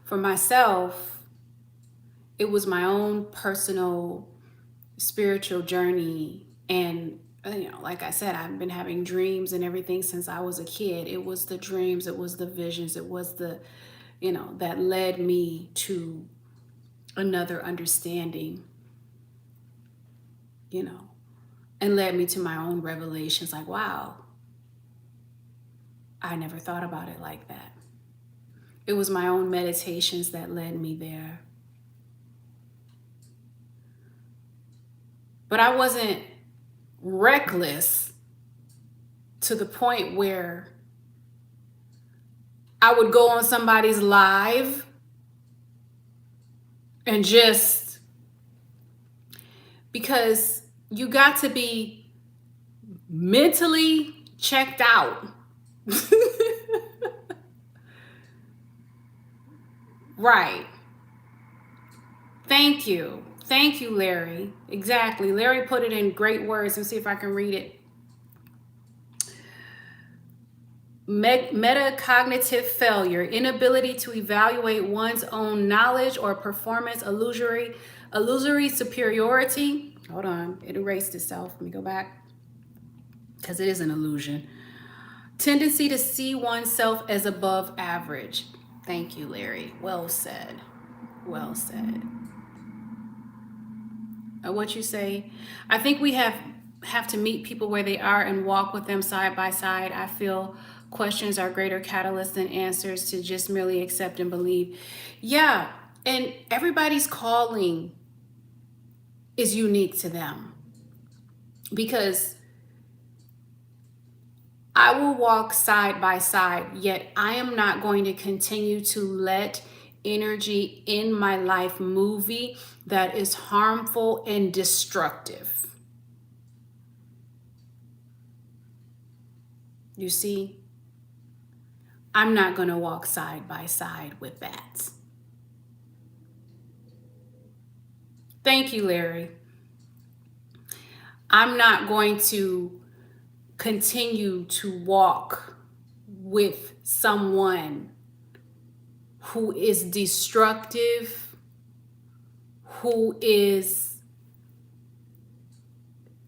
For myself, it was my own personal spiritual journey. And, like I said, I've been having dreams and everything since I was a kid. It was the dreams, it was the visions, it was that led me to another understanding, and led me to my own revelations. Like, wow, I never thought about it like that. It was my own meditations that led me there. But I wasn't reckless to the point where I would go on somebody's live and just, because you got to be mentally checked out. Right. Thank you. Thank you, Larry. Exactly. Larry put it in great words. Let's see if I can read it. Metacognitive failure, inability to evaluate one's own knowledge or performance, illusory superiority. Hold on, it erased itself. Let me go back, because it is an illusion. Tendency to see oneself as above average. Thank you, Larry. Well said. Well said. What you say? I think we have to meet people where they are and walk with them side by side. I feel questions are greater catalysts than answers to just merely accept and believe. Yeah, and everybody's calling is unique to them, because I will walk side by side, yet I am not going to continue to let energy in my life movie that is harmful and destructive. You see, I'm not going to walk side by side with that. Thank you, Larry. I'm not going to continue to walk with someone who is destructive, who is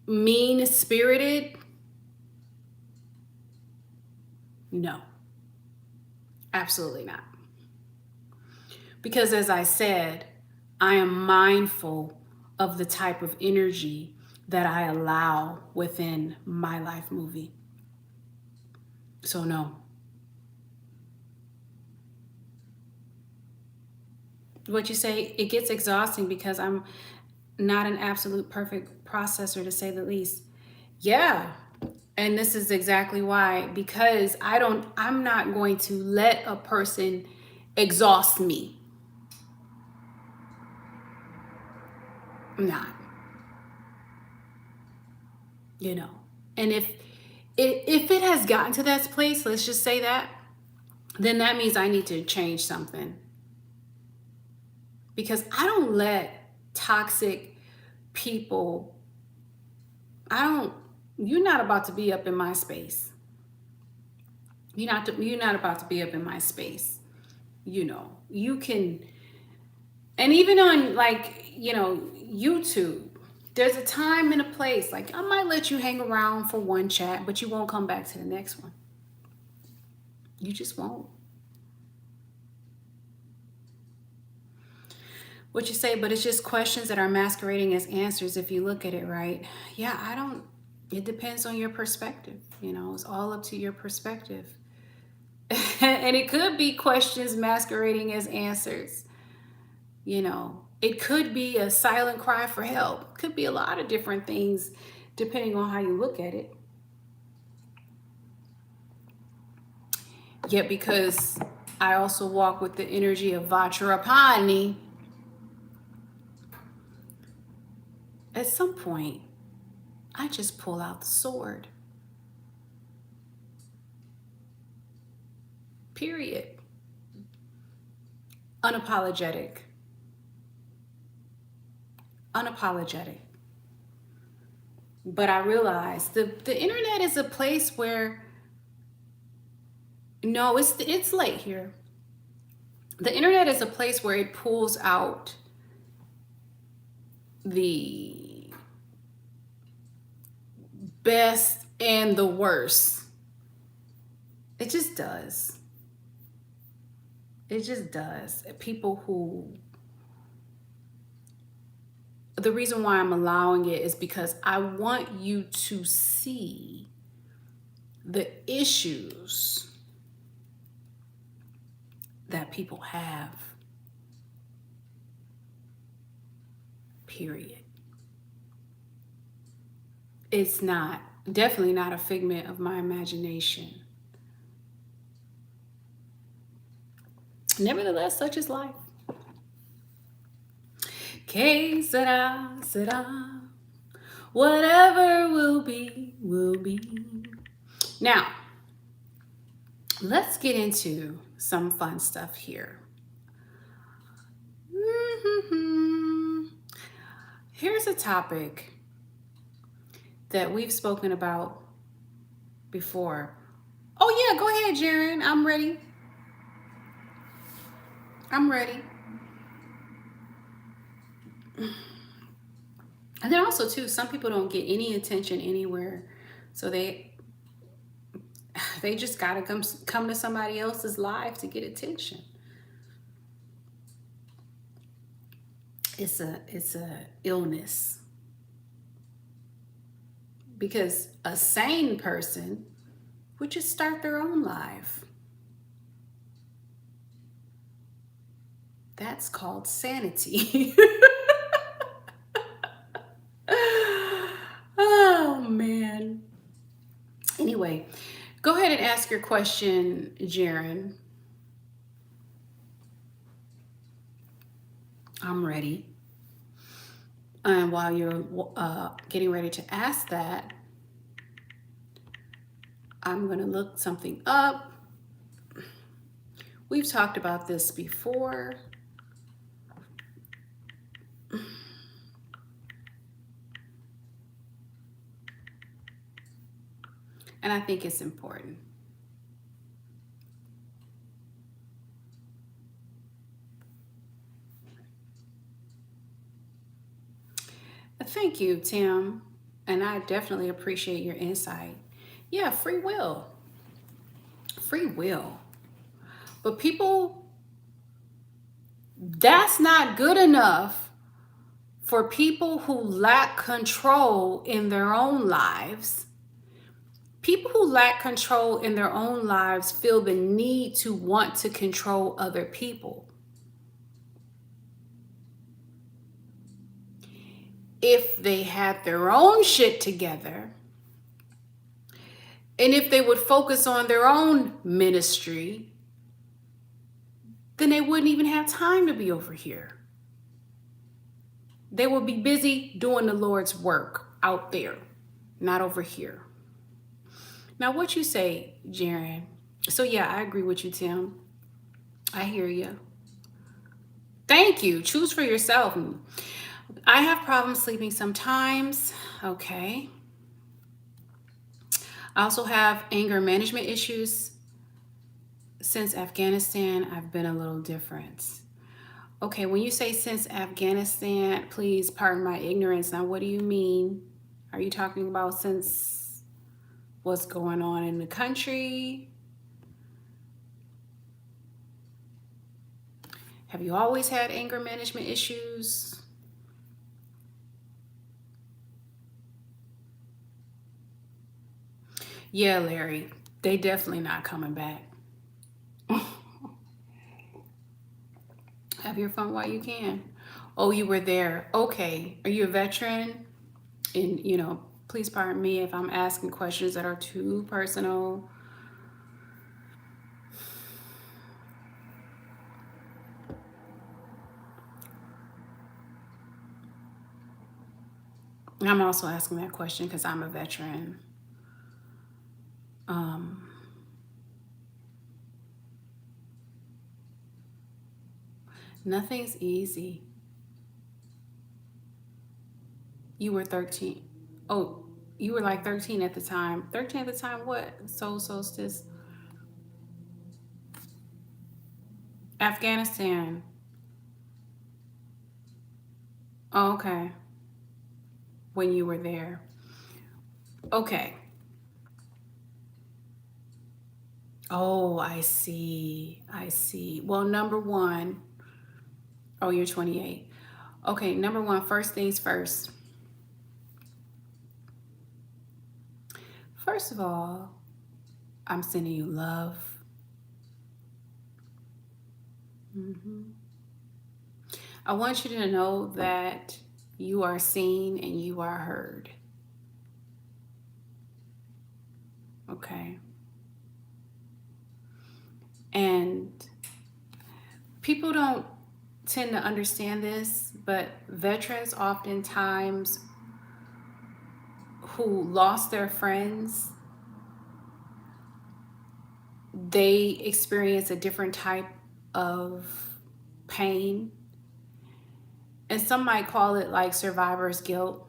mean-spirited. No, absolutely not. Because as I said, I am mindful of the type of energy that I allow within my life movie. So no. What you say, it gets exhausting because I'm not an absolute perfect processor, to say the least. Yeah. And this is exactly why, because I'm not going to let a person exhaust me. I'm not. And if it has gotten to that place, let's just say that, then that means I need to change something. Because I don't let toxic people, you're not about to be up in my space. You're not about to be up in my space. You can, and even on YouTube, there's a time and a place. Like, I might let you hang around for one chat, but you won't come back to the next one. You just won't. What you say, but it's just questions that are masquerading as answers if you look at it right. Yeah, it depends on your perspective. It's all up to your perspective. And it could be questions masquerading as answers. You know, it could be a silent cry for help. It could be a lot of different things depending on how you look at it. Yet because I also walk with the energy of Vajrapani, at some point, I just pull out the sword. Period. Unapologetic. Unapologetic. But I realize the internet is a place where, no, it's late here. The internet is a place where it pulls out the best and the worst. It just does. It just does. People who, the reason why I'm allowing it is because I want you to see the issues that people have. Period. It's not, definitely not a figment of my imagination. Nevertheless, such is life. Que sera, sera. Whatever will be, will be. Now, let's get into some fun stuff here. Here's a topic that we've spoken about before. Oh yeah, go ahead, Jaren. I'm ready. I'm ready. And then also too, some people don't get any attention anywhere, so they just gotta come to somebody else's life to get attention. It's a illness, because a sane person would just start their own life. That's called sanity. Oh man. Anyway, go ahead and ask your question, Jaren. I'm ready. And while you're getting ready to ask that, I'm going to look something up. We've talked about this before. And I think it's important. Thank you, Tim. And I definitely appreciate your insight. Yeah, free will. Free will. But people, that's not good enough for people who lack control in their own lives. People who lack control in their own lives feel the need to want to control other people. If they had their own shit together, and if they would focus on their own ministry, then they wouldn't even have time to be over here. They would be busy doing the Lord's work out there, not over here. Now, what you say, Jaren? So yeah, I agree with you, Tim. I hear you. Thank you. Choose for yourself. I have problems sleeping sometimes. Okay. I also have anger management issues. Since Afghanistan, I've been a little different. Okay, when you say since Afghanistan, please pardon my ignorance. Now, what do you mean? Are you talking about since what's going on in the country? Have you always had anger management issues? Yeah, Larry, they definitely not coming back. Have your fun while you can. Oh, you were there. Okay. Are you a veteran? And, please pardon me if I'm asking questions that are too personal. I'm also asking that question because I'm a veteran. Nothing's easy. You were 13. Oh, you were like 13 at the time. 13 at the time, what? Soul solstice. Afghanistan. Oh, okay. When you were there. Okay. Oh, I see. I see. Well, number one, oh, you're 28. Okay, number one, first things first. First of all, I'm sending you love. I want you to know that you are seen and you are heard. Okay. And people don't tend to understand this, but veterans oftentimes who lost their friends, they experience a different type of pain. And some might call it like survivor's guilt.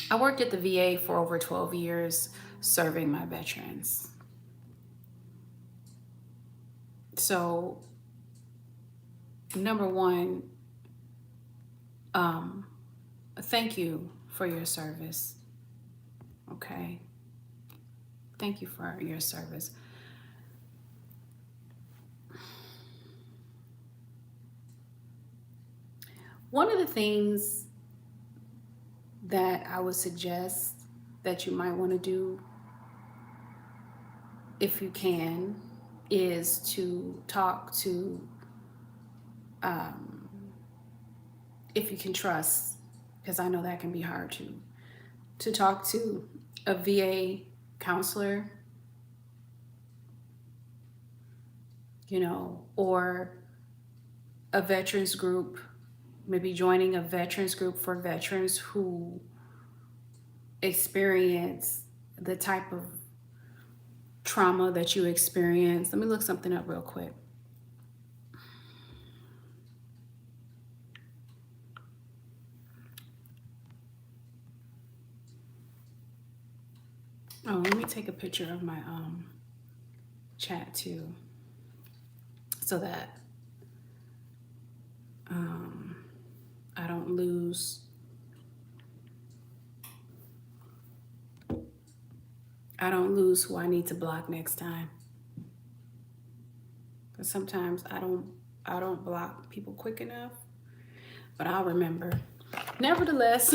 I worked at the VA for over 12 years serving my veterans. So, number one, thank you for your service. Okay. Thank you for your service. One of the things that I would suggest that you might want to do, if you can, is to talk to, if you can trust, because I know that can be hard to talk to a VA counselor, or a veterans group, maybe joining a veterans group for veterans who experience the type of trauma that you experience. Let me look something up real quick. Oh, let me take a picture of my chat too, so that I don't lose. I don't lose who I need to block next time. Because sometimes I don't block people quick enough, but I'll remember. Nevertheless,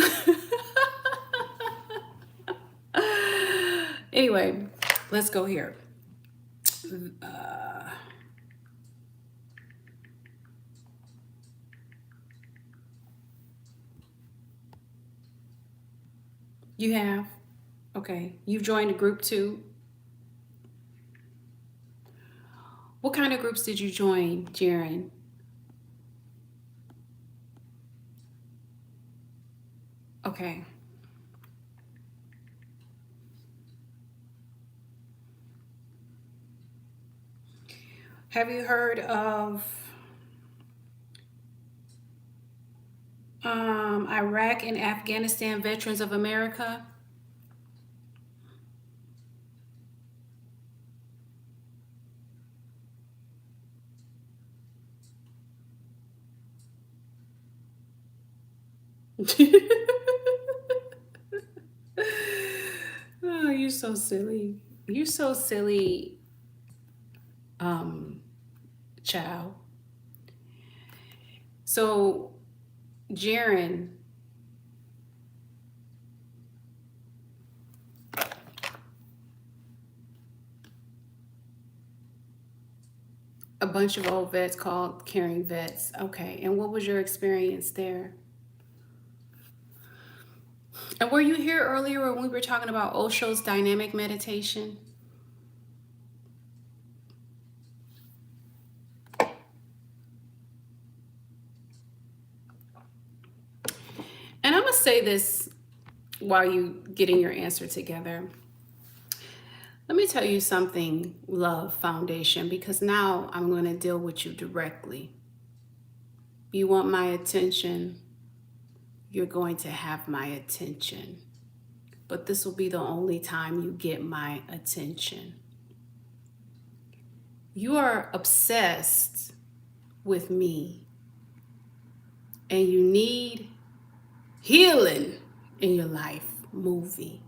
anyway, let's go here. You have? Okay. You've joined a group too? What kind of groups did you join, Jaren? Okay. Have you heard of Iraq and Afghanistan Veterans of America? Oh, you're so silly. You're so silly, child. So, Jaren, A bunch of old vets called caring vets. Okay. And what was your experience there? And were you here earlier when we were talking about Osho's dynamic meditation? And I'm going to say this while you getting your answer together. Let me tell you something, Love Foundation, because now I'm going to deal with you directly. You want my attention, you're going to have my attention. But this will be the only time you get my attention. You are obsessed with me, and you need healing in your life movie.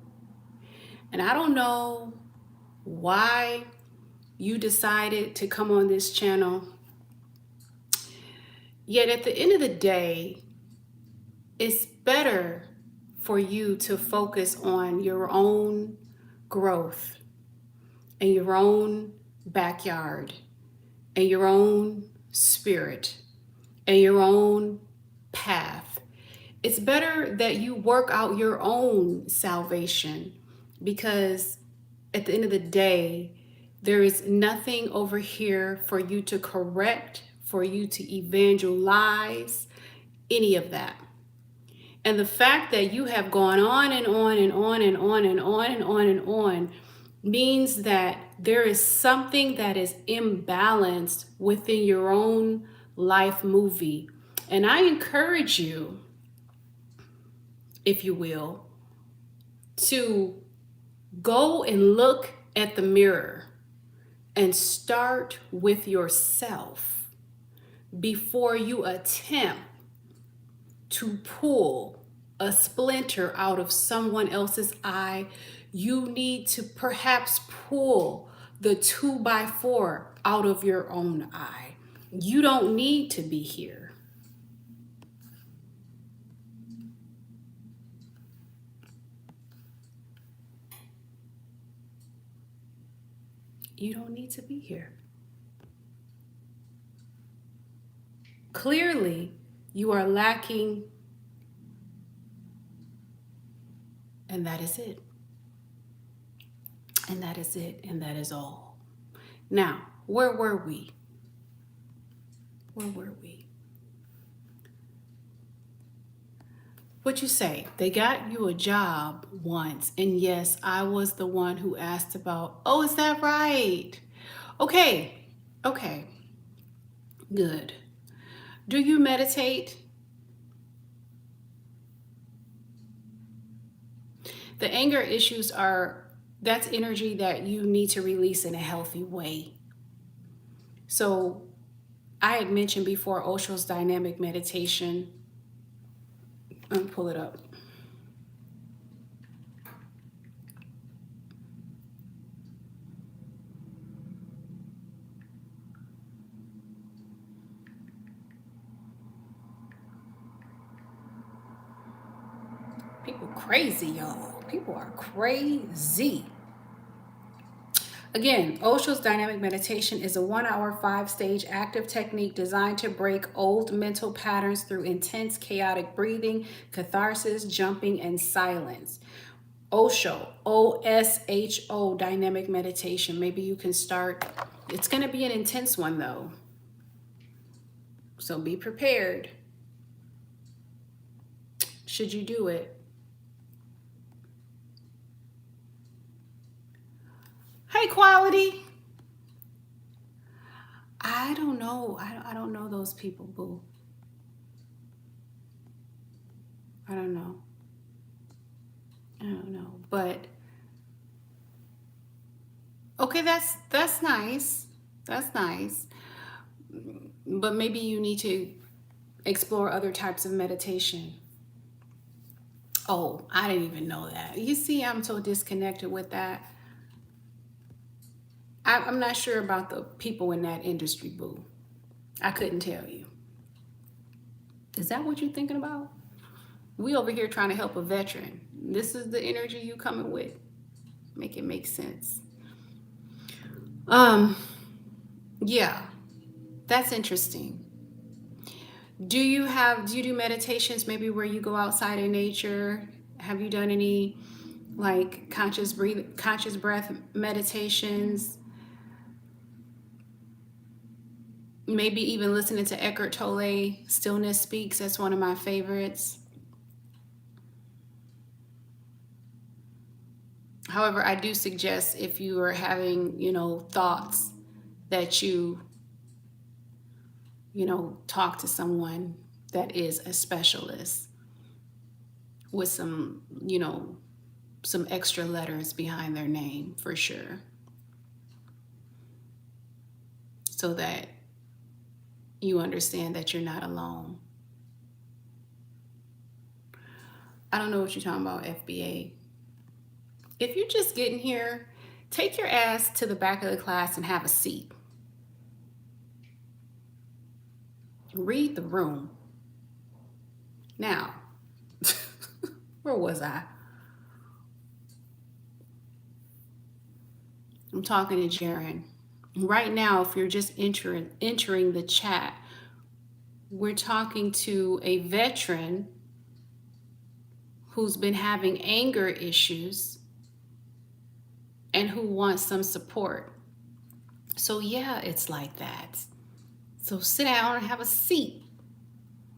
And I don't know why you decided to come on this channel. Yet at the end of the day, it's better for you to focus on your own growth and your own backyard and your own spirit and your own path. It's better that you work out your own salvation, because at the end of the day, there is nothing over here for you to correct, for you to evangelize, any of that. And the fact that you have gone on and on and on and on and on and on and on means that there is something that is imbalanced within your own life movie. And I encourage you, if you will, to go and look at the mirror and start with yourself before you attempt to pull a splinter out of someone else's eye. You need to perhaps pull the 2x4 out of your own eye. You don't need to be here. You don't need to be here. Clearly, you are lacking, and that is it. And that is it, and that is all. Now, where were we? Where were we? What you say? They got you a job once, and yes, I was the one who asked about, oh, is that right? Okay, good. Do you meditate? The anger issues that's energy that you need to release in a healthy way. So I had mentioned before Osho's dynamic meditation. Let me pull it up. People crazy, y'all. People are crazy. Again, Osho's dynamic meditation is a 1-hour, 5-stage active technique designed to break old mental patterns through intense, chaotic breathing, catharsis, jumping, and silence. Osho, O-S-H-O, dynamic meditation. Maybe you can start. It's going to be an intense one, though. So be prepared. Should you do it? Hey, Quality. I don't know. I don't know those people, boo. I don't know. But okay, that's nice. That's nice. But maybe you need to explore other types of meditation. Oh, I didn't even know that. You see, I'm so disconnected with that. I'm not sure about the people in that industry, boo. I couldn't tell you. Is that what you're thinking about? We over here trying to help a veteran. This is the energy you coming with. Make it make sense. Yeah. That's interesting. Do you do meditations maybe where you go outside in nature? Have you done any like conscious breath meditations? Maybe even listening to Eckhart Tolle, Stillness Speaks. That's one of my favorites. However, I do suggest if you are having, thoughts that talk to someone that is a specialist with some extra letters behind their name for sure, so that you understand that you're not alone. I don't know what you're talking about, FBA. If you're just getting here, take your ass to the back of the class and have a seat. Read the room. Now, where was I? I'm talking to Jaren. Right now, if you're just entering the chat, we're talking to a veteran who's been having anger issues and who wants some support. So yeah, it's like that. So sit down and have a seat.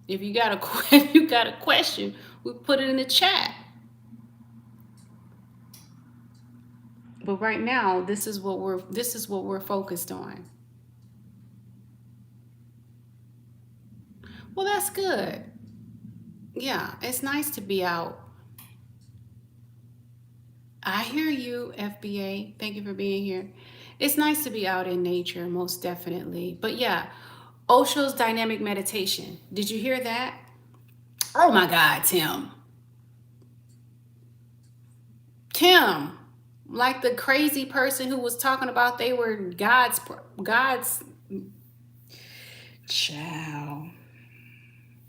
If you got a question, we put it in the chat. But right now, this is what we're focused on. Well, that's good. Yeah, it's nice to be out. I hear you, FBA. Thank you for being here. It's nice to be out in nature, most definitely. But yeah, Osho's dynamic meditation. Did you hear that? Oh my God, Tim. Tim, like the crazy person who was talking about they were God's child.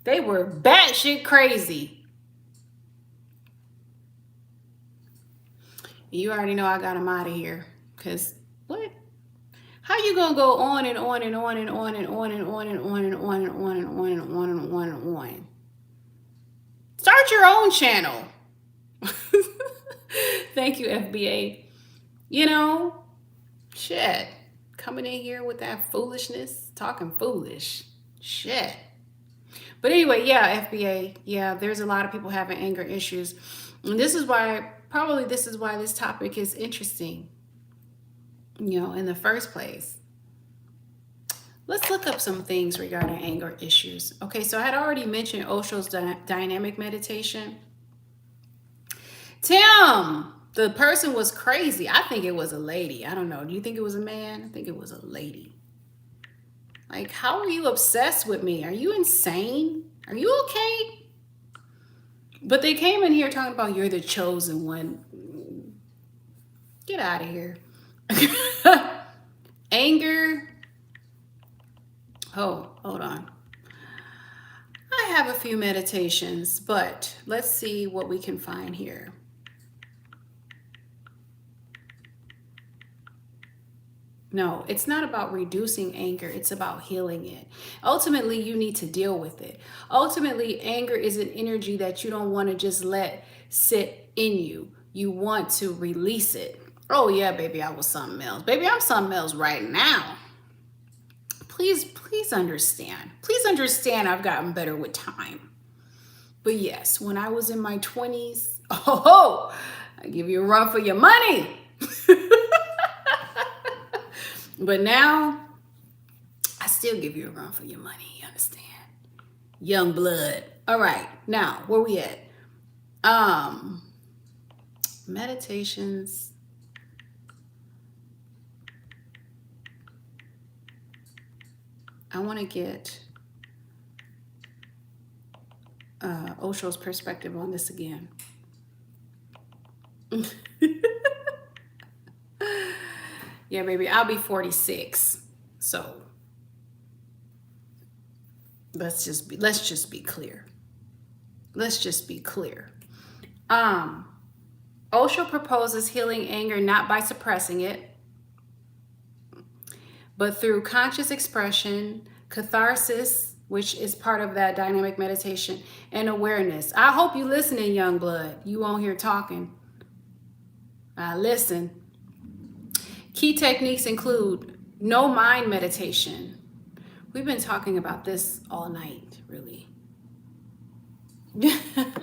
They were batshit crazy. You already know I got him out of here. Cause what? How you gonna go on and on and on and on and on and on and on and on and on and on and on and on and on? Start your own channel. Thank you, FBA. Shit. Coming in here with that foolishness, talking foolish. Shit. But anyway, yeah, FBA. Yeah, there's a lot of people having anger issues. And this is why this topic is interesting, in the first place. Let's look up some things regarding anger issues. Okay, so I had already mentioned Osho's dynamic meditation. Tim, the person was crazy. I think it was a lady. I don't know. Do you think it was a man? I think it was a lady. Like, how are you obsessed with me? Are you insane? Are you okay? But they came in here talking about you're the chosen one. Get out of here. Anger. Oh, hold on. I have a few meditations, but let's see what we can find here. No, it's not about reducing anger. It's about healing it. Ultimately, you need to deal with it. Ultimately, anger is an energy that you don't want to just let sit in you. You want to release it. Oh yeah, baby, I was something else. Baby, I'm something else right now. Please understand. Please understand I've gotten better with time. But yes, when I was in my 20s, I give you a run for your money. But now, I still give you a run for your money, you understand? Young blood. All right, now, where we at? Meditations. I want to get Osho's perspective on this again. Yeah, baby, I'll be 46. So let's just be clear. Let's just be clear. Osho proposes healing anger not by suppressing it, but through conscious expression, catharsis, which is part of that dynamic meditation, and awareness. I hope you listening, young blood. You on here talking. Listen. Key techniques include no mind meditation. We've been talking about this all night, really.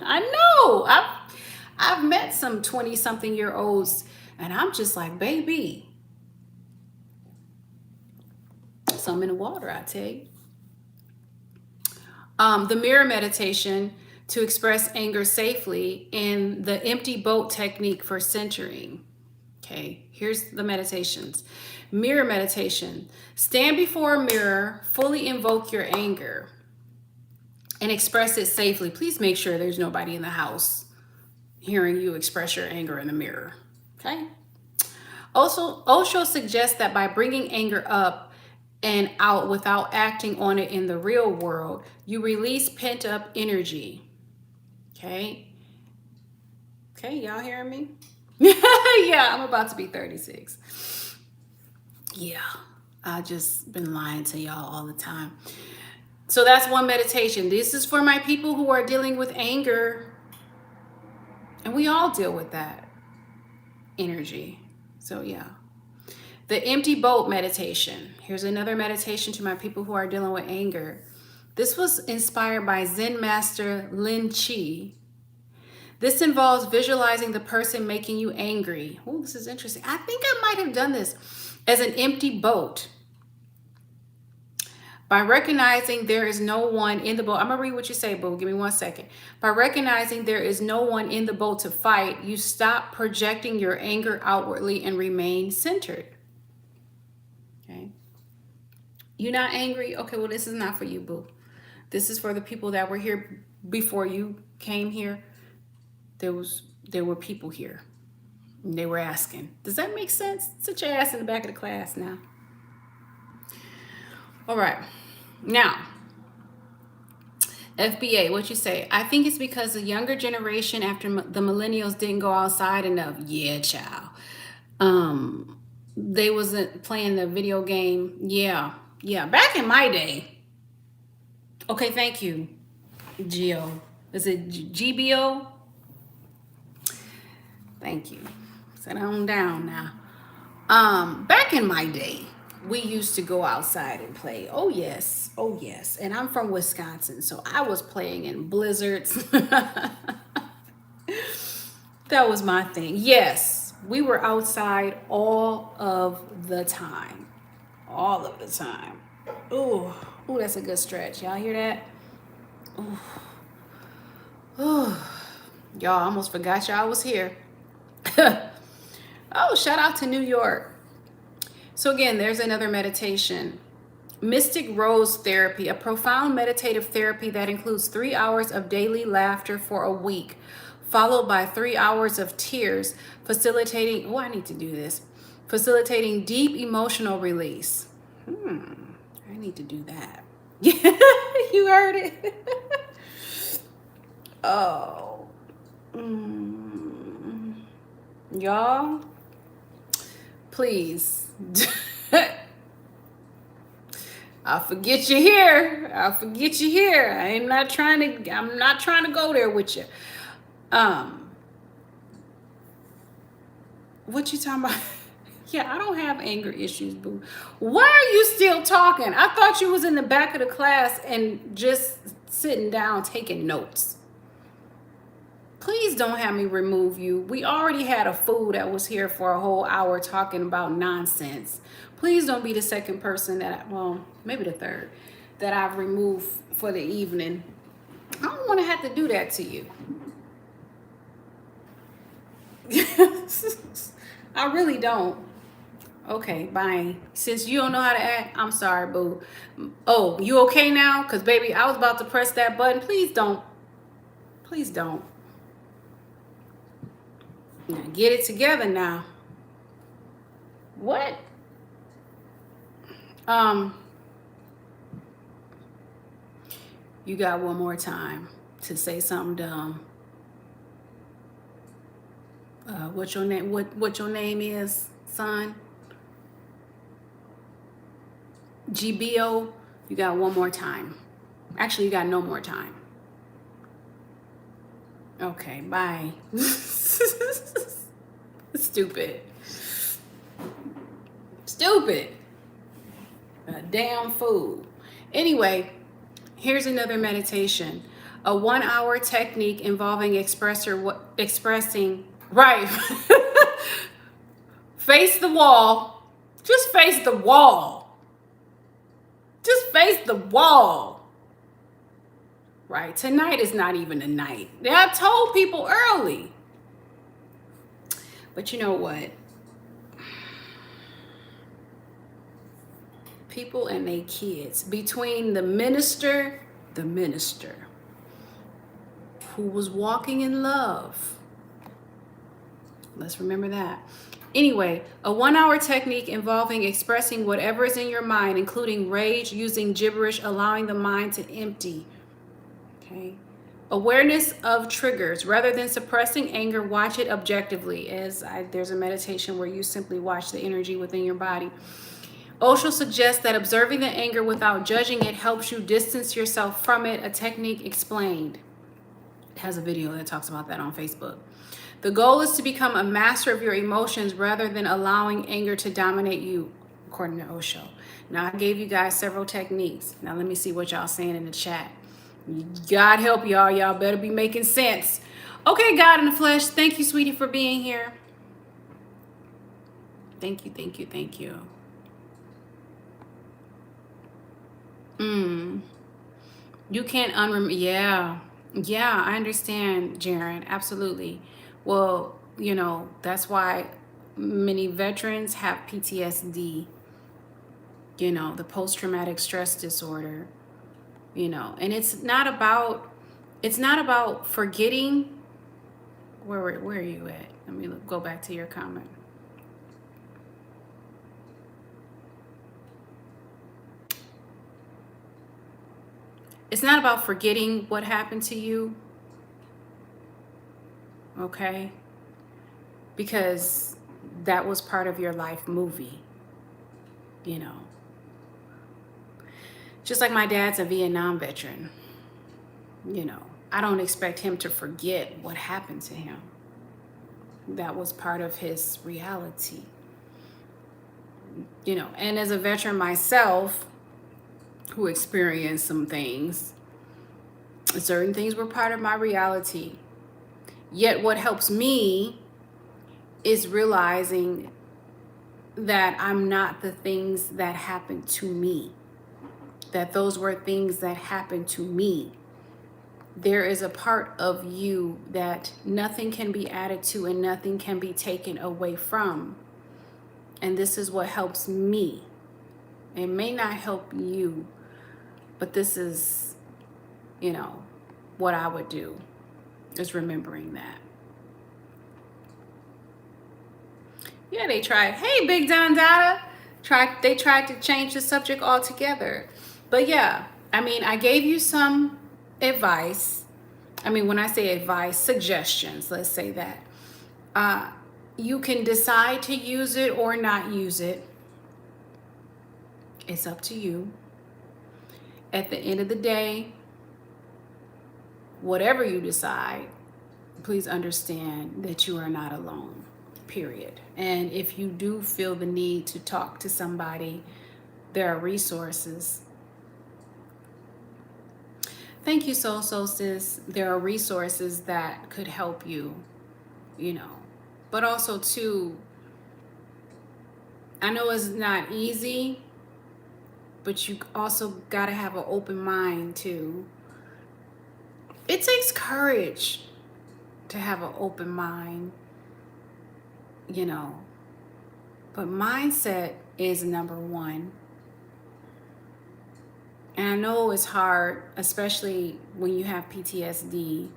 I know. I've met some 20-something-year-olds, and I'm just like, baby, some in the water, I tell you. The mirror meditation to express anger safely, and the empty boat technique for centering. Okay, here's the meditations. Mirror meditation. Stand before a mirror, fully invoke your anger, and express it safely. Please make sure there's nobody in the house hearing you express your anger in the mirror. Okay? Also, Osho suggests that by bringing anger up and out without acting on it in the real world, you release pent-up energy. Okay? Okay, y'all hearing me? Yeah, I'm about to be 36. Yeah, I just been lying to y'all all the time. So that's one meditation. This is for my people who are dealing with anger. And we all deal with that energy. So yeah. The empty boat meditation. Here's another meditation to my people who are dealing with anger. This was inspired by Zen master Lin Chi. This involves visualizing the person making you angry. Oh, this is interesting. I think I might have done this as an empty boat. By recognizing there is no one in the boat. I'm going to read what you say, boo. Give me 1 second. By recognizing there is no one in the boat to fight, you stop projecting your anger outwardly and remain centered. Okay. You're not angry? Okay, well, this is not for you, boo. This is for the people that were here before you came here. There were people here. And they were asking. Does that make sense? Sit your ass in the back of the class now. All right. Now, FBA, what you say? I think it's because the younger generation after the millennials didn't go outside enough. Yeah, child. They wasn't playing the video game. Yeah. Back in my day. Okay, thank you, Gio. Is it GBO? Thank you. Sit on down now. Back in my day, we used to go outside and play. Oh yes. And I'm from Wisconsin, so I was playing in blizzards. That was my thing. Yes, we were outside all of the time. All of the time. Ooh, that's a good stretch. Y'all hear that? Ooh. Y'all almost forgot y'all was here. Oh, shout out to New York. So again, there's another meditation. Mystic Rose Therapy, a profound meditative therapy that includes 3 hours of daily laughter for a week, followed by 3 hours of tears, facilitating, I need to do this, facilitating deep emotional release. I need to do that. You heard it? Oh. Y'all, please. I'll forget you here. I'm not trying to go there with you. What you talking about? Yeah, I don't have anger issues, boo. Why are you still talking? I thought you was in the back of the class and just sitting down taking notes. Please don't have me remove you. We already had a fool that was here for a whole hour talking about nonsense. Please don't be the second person maybe the third, that I've removed for the evening. I don't want to have to do that to you. I really don't. Okay, bye. Since you don't know how to act, I'm sorry, boo. Oh, you okay now? Because, baby, I was about to press that button. Please don't. Please don't. Now, get it together now. What? You got one more time to say something dumb. What your name? What your name is, son? GBO, you got one more time. Actually, you got no more time. Okay, bye. Stupid. Stupid. A damn fool. Anyway, here's another meditation. A 1-hour technique involving expressing, right. Face the wall. Just face the wall. Just face the wall. Right? Tonight is not even a night. I told people early. But you know what? People and their kids, between the minister who was walking in love. Let's remember that. Anyway, a 1-hour technique involving expressing whatever is in your mind, including rage, using gibberish, allowing the mind to empty. Okay. Awareness of triggers. Rather than suppressing anger, watch it objectively. There's a meditation where you simply watch the energy within your body. Osho suggests that observing the anger without judging it helps you distance yourself from it, a technique explained. It has a video that talks about that on Facebook. The goal is to become a master of your emotions rather than allowing anger to dominate you, according to Osho. Now, I gave you guys several techniques. Now, let me see what y'all saying in the chat. God help y'all. Y'all better be making sense. Okay, God in the flesh, thank you, sweetie, for being here. Thank you, thank you, thank you. You can't unremember. Yeah, I understand, Jaren. Absolutely. Well, you know, that's why many veterans have PTSD, you know, the post-traumatic stress disorder, you know, and it's not about forgetting. Where are you at? Let me go back to your comment. It's not about forgetting what happened to you, okay? Because that was part of your life movie, you know. Just like my dad's a Vietnam veteran, you know. I don't expect him to forget what happened to him. That was part of his reality, you know. And as a veteran myself, who experienced some things, certain things were part of my reality. Yet what helps me is realizing that I'm not the things that happened to me, that those were things that happened to me. There is a part of you that nothing can be added to and nothing can be taken away from. And this is what helps me. It may not help you, but this is, you know, what I would do, is remembering that. Yeah, they tried. Hey, Big Don Dada. They tried to change the subject altogether. But yeah, I mean, I gave you some advice. I mean, when I say advice, suggestions, let's say that. You can decide to use it or not use it. It's up to you. At the end of the day, whatever you decide, please understand that you are not alone, period. And if you do feel the need to talk to somebody, there are resources. Thank you, Soul Solstice. There are resources that could help you, you know. But also, too, I know it's not easy, but you also got to have an open mind, too. It takes courage to have an open mind, you know. But mindset is number one. And I know it's hard, especially when you have PTSD.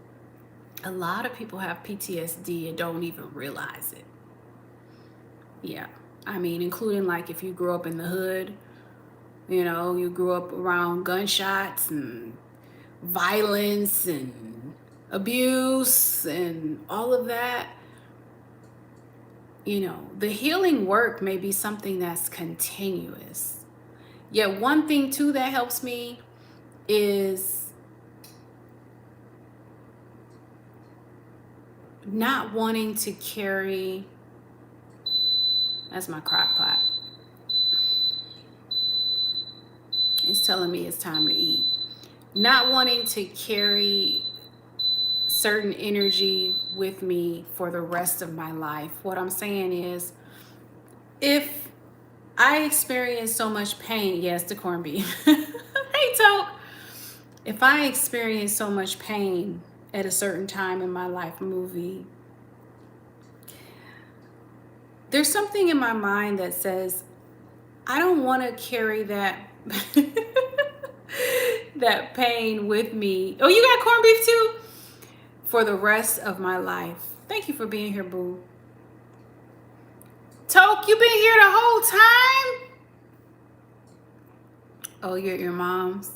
A lot of people have PTSD and don't even realize it. Yeah. I mean, including like if you grew up in the hood, you know, you grew up around gunshots and violence and abuse and all of that. You know, the healing work may be something that's continuous. Yeah, one thing too that helps me is not wanting to carry, that's my crock pot. It's telling me it's time to eat. Not wanting to carry certain energy with me for the rest of my life. What I'm saying is, if I experience so much pain, yes, the corned beef. Hey, Toke. If I experience so much pain at a certain time in my life, movie, there's something in my mind that says, I don't want to carry that that pain with me. Oh, you got corned beef too? For the rest of my life. Thank you for being here, boo. Toke, you been here the whole time? Oh, you're at your mom's?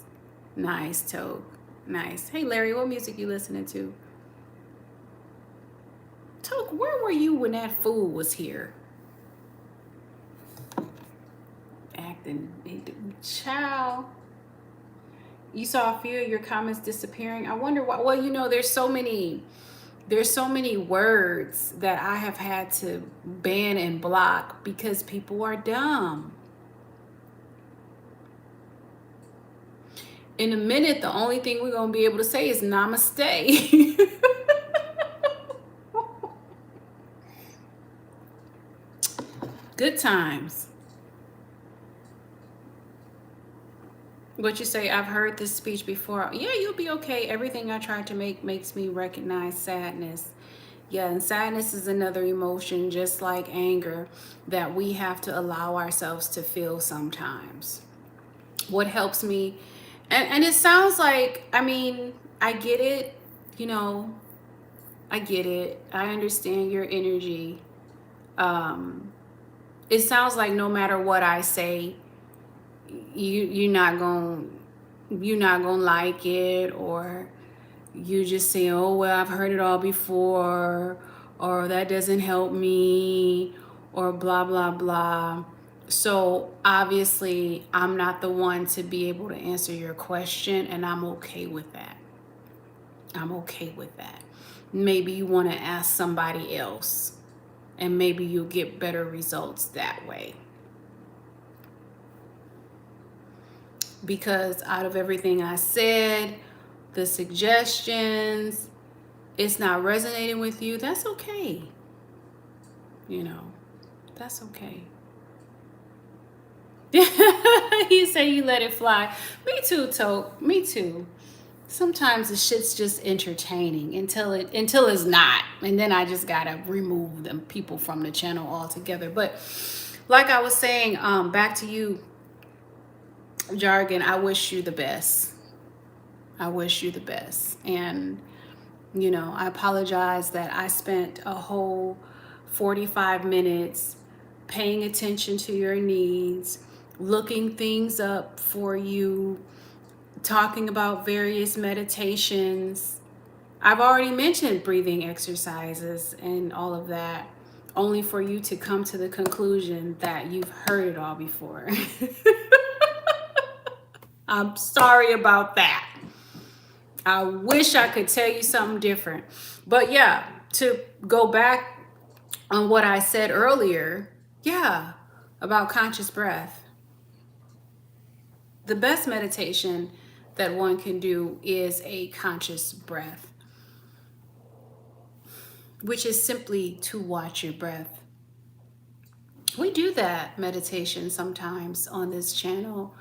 Nice, Toke. Nice. Hey, Larry, what music you listening to? Toke, where were you when that fool was here? Acting. Ciao. You saw a few of your comments disappearing. I wonder why. Well, you know, there's so many words that I have had to ban and block because people are dumb. In a minute, the only thing we're going to be able to say is namaste. Good times. What you say, I've heard this speech before. Yeah, you'll be okay. Everything I try to make makes me recognize sadness. Yeah, and sadness is another emotion, just like anger, that we have to allow ourselves to feel sometimes. What helps me, and it sounds like, I mean, I get it, you know, I get it. I understand your energy. It sounds like no matter what I say, you're not gonna like it, or you just say, oh well, I've heard it all before, or that doesn't help me, or blah blah blah. So obviously I'm not the one to be able to answer your question, and I'm okay with that. I'm okay with that. Maybe you want to ask somebody else, and maybe you'll get better results that way. Because out of everything I said, the suggestions, it's not resonating with you, that's okay. You know, that's okay. You say you let it fly. Me too, Toke. Me too. Sometimes the shit's just entertaining until it's not. And then I just gotta remove them people from the channel altogether. But like I was saying, back to you, Jargon, I wish you the best. I wish you the best. And, you know, I apologize that I spent a whole 45 minutes paying attention to your needs, looking things up for you, talking about various meditations. I've already mentioned breathing exercises and all of that, only for you to come to the conclusion that you've heard it all before. I'm sorry about that. I wish I could tell you something different. But yeah, to go back on what I said earlier, yeah, about conscious breath. The best meditation that one can do is a conscious breath, which is simply to watch your breath. We do that meditation sometimes on this channel.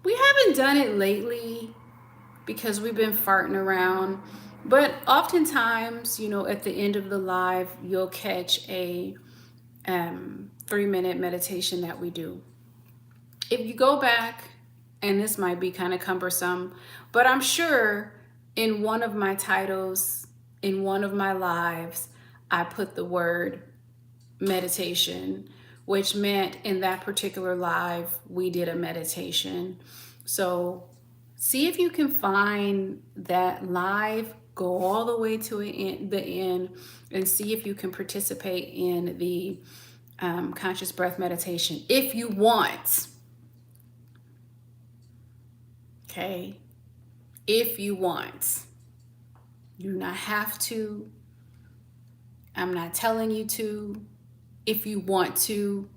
We haven't done it lately because we've been farting around, but oftentimes, you know, at the end of the live, you'll catch a 3-minute meditation that we do. If you go back, and this might be kind of cumbersome, but I'm sure in one of my titles, in one of my lives, I put the word meditation, which meant in that particular live, we did a meditation. So see if you can find that live, go all the way to the end, and see if you can participate in the conscious breath meditation if you want. Okay? If you want. You do not have to. I'm not telling you to. If you want to,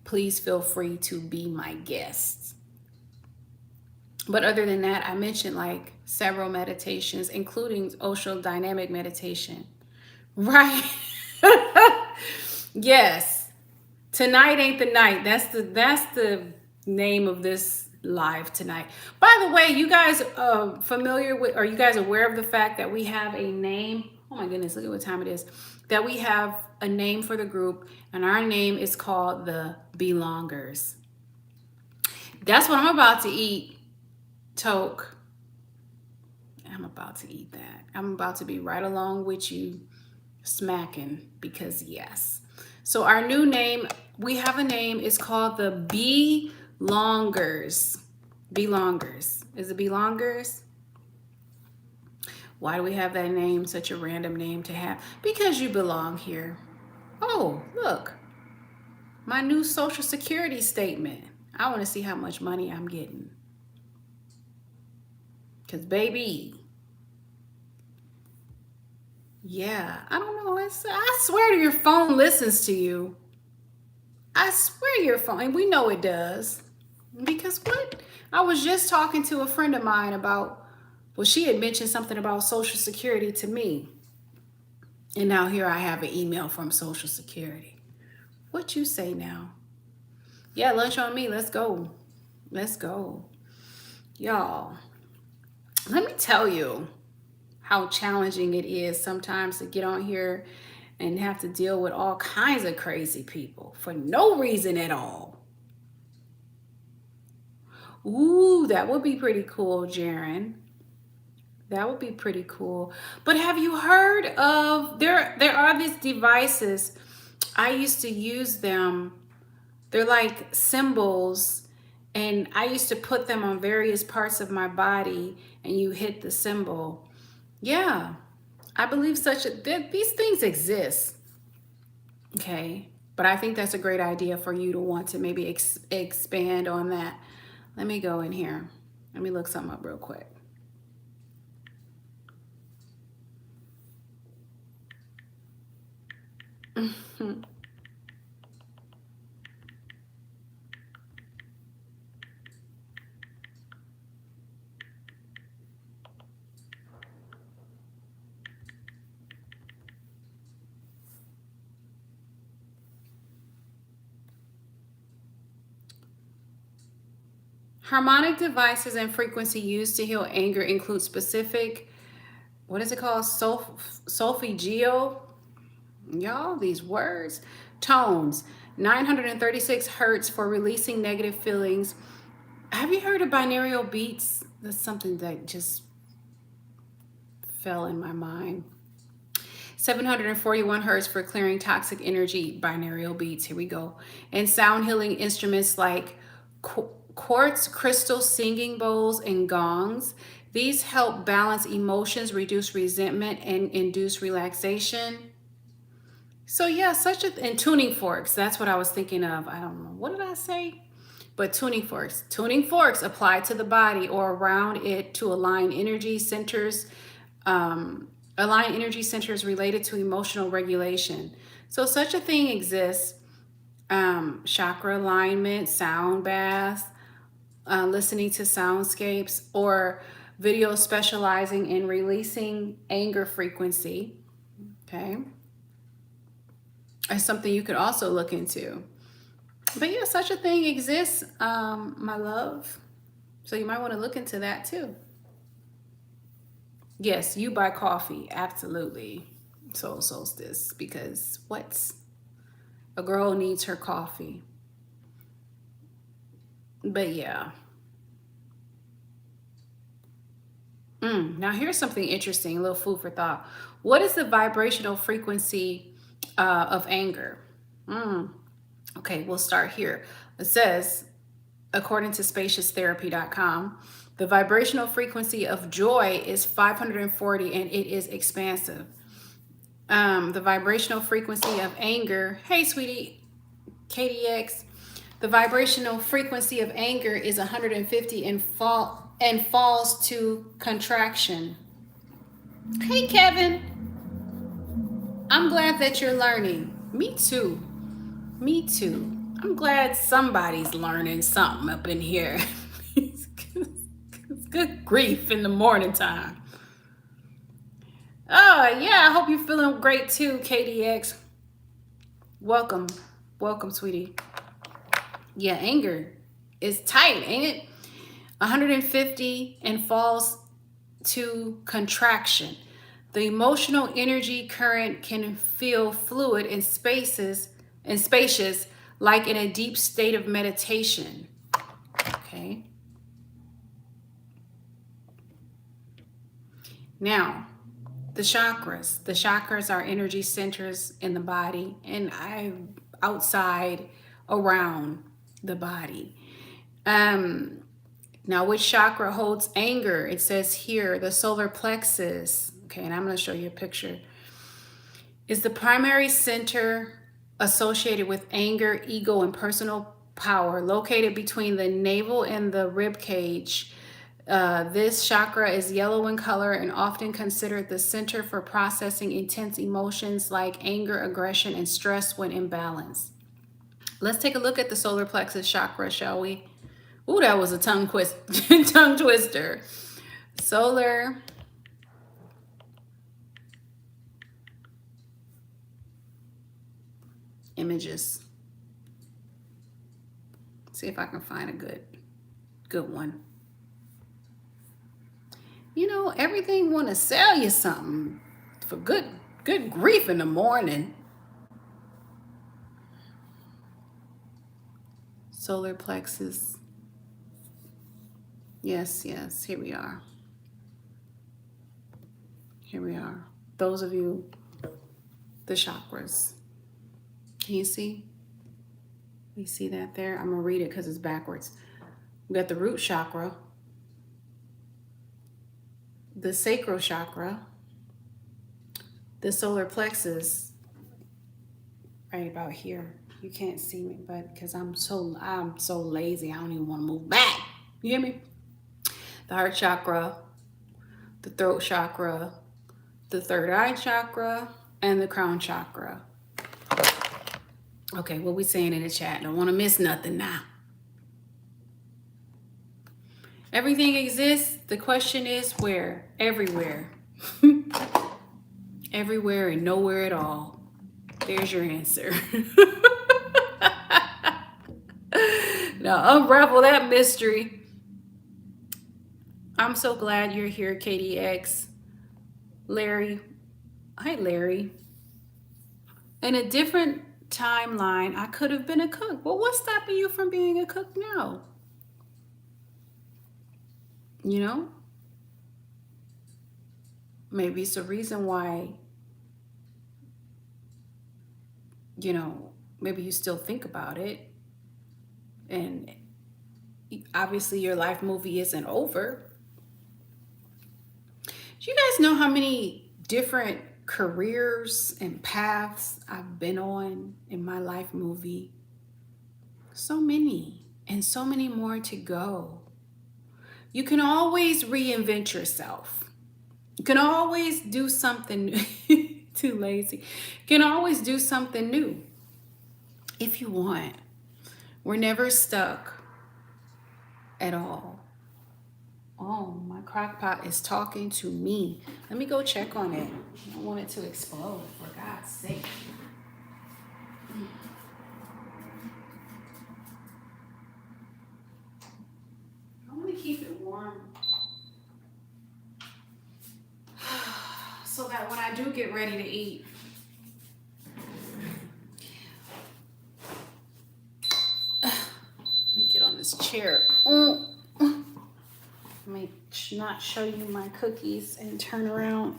please feel free to be my guest. But other than that, I mentioned like several meditations, including Osho dynamic meditation. Right? Yes. Tonight ain't the night. That's the name of this live tonight. By the way, you guys familiar with, are you guys aware of the fact that we have a name? Oh my goodness, look at what time it is. That we have a name for the group, and our name is called the Belongers. That's what I'm about to eat, Toke. I'm about to eat that. I'm about to be right along with you, smacking, because yes. So our new name, we have a name, it's called the Belongers. Belongers. Is it Belongers? Why do we have that name, such a random name to have? Because you belong here. Oh, look, my new Social Security statement. I want to see how much money I'm getting. Because baby, yeah, I don't know. I swear to your phone listens to you. I swear your phone, and we know it does. Because what? I was just talking to a friend of mine about, well, she had mentioned something about Social Security to me. And now here I have an email from Social Security. What you say now? Yeah, lunch on me. Let's go. Let's go. Y'all, let me tell you how challenging it is sometimes to get on here and have to deal with all kinds of crazy people for no reason at all. Ooh, that would be pretty cool, Jaren. That would be pretty cool. But have you heard of, there are these devices. I used to use them. They're like symbols, and I used to put them on various parts of my body, and you hit the symbol. Yeah, I believe these things exist. Okay, but I think that's a great idea for you to want to maybe expand on that. Let me go in here. Let me look something up real quick. Harmonic devices and frequency used to heal anger include specific, what is it called? Solfeggio. Y'all, these words. Tones. 936 hertz for releasing negative feelings. Have you heard of binaural beats? That's something that just fell in my mind. 741 hertz for clearing toxic energy. Binaural beats. Here we go. And sound healing instruments like quartz crystal singing bowls and gongs. These help balance emotions, reduce resentment, and induce relaxation. So yeah, and tuning forks. That's what I was thinking of. I don't know. What did I say? But tuning forks. Tuning forks apply to the body or around it to align energy centers. Align energy centers related to emotional regulation. So such a thing exists. Chakra alignment, sound baths, listening to soundscapes, or video specializing in releasing anger frequency. Okay. It's something you could also look into. But yeah, such a thing exists, my love. So you might want to look into that too. Yes, you buy coffee. Absolutely. Soul solstice. Because what? A girl needs her coffee. But yeah. Now here's something interesting, a little food for thought. What is the vibrational frequency of anger? Okay, we'll start here. It says, according to spacioustherapy.com, the vibrational frequency of joy is 540 and it is expansive. The vibrational frequency of anger, hey sweetie, KDX, the vibrational frequency of anger is 150 and and falls to contraction. Hey, Kevin. I'm glad that you're learning. Me too. Me too. I'm glad somebody's learning something up in here. It's good grief in the morning time. Oh, yeah, I hope you're feeling great too, KDX. Welcome. Welcome, sweetie. Yeah, anger is tight, ain't it? 150 and falls to contraction. The emotional energy current can feel fluid in spaces and spacious, like in a deep state of meditation. Okay. Now, the chakras. The chakras are energy centers in the body and outside around the body. Now, which chakra holds anger? It says here, the solar plexus. Okay, and I'm going to show you a picture. Is the primary center associated with anger, ego, and personal power, located between the navel and the rib cage. This chakra is yellow in color and often considered the center for processing intense emotions like anger, aggression, and stress when imbalanced. Let's take a look at the solar plexus chakra, shall we? Ooh, that was a tongue twister. Solar images. See if I can find a good one. You know, everything want to sell you something for good grief in the morning. Solar plexus. Yes, here we are. Here we are. Those of you, the chakras. Can you see? You see that there? I'm going to read it because it's backwards. We got the root chakra, the sacral chakra, the solar plexus, right about here. You can't see me, but because I'm so lazy, I don't even want to move back. You hear me? The heart chakra, the throat chakra, the third eye chakra, and the crown chakra. Okay, what we saying in the chat? Don't want to miss nothing now. Everything exists. The question is where? Everywhere. Everywhere and nowhere at all. There's your answer. Now unravel that mystery. I'm so glad you're here, KDX. Larry. Hi, Larry. In a different timeline, I could have been a cook. Well, what's stopping you from being a cook now? You know? Maybe it's a reason why, you know, maybe you still think about it. And obviously your life movie isn't over. Do you guys know how many different careers and paths I've been on in my life movie? So many, and so many more to go. You can always reinvent yourself. You can always do something too lazy. You can always do something new if you want. We're never stuck at all. Oh, my crock pot is talking to me. Let me go check on it. I don't want it to explode, for God's sake. I want to keep it warm so that when I do get ready to eat, let me get on this chair. Let me not show you my cookies and turn around.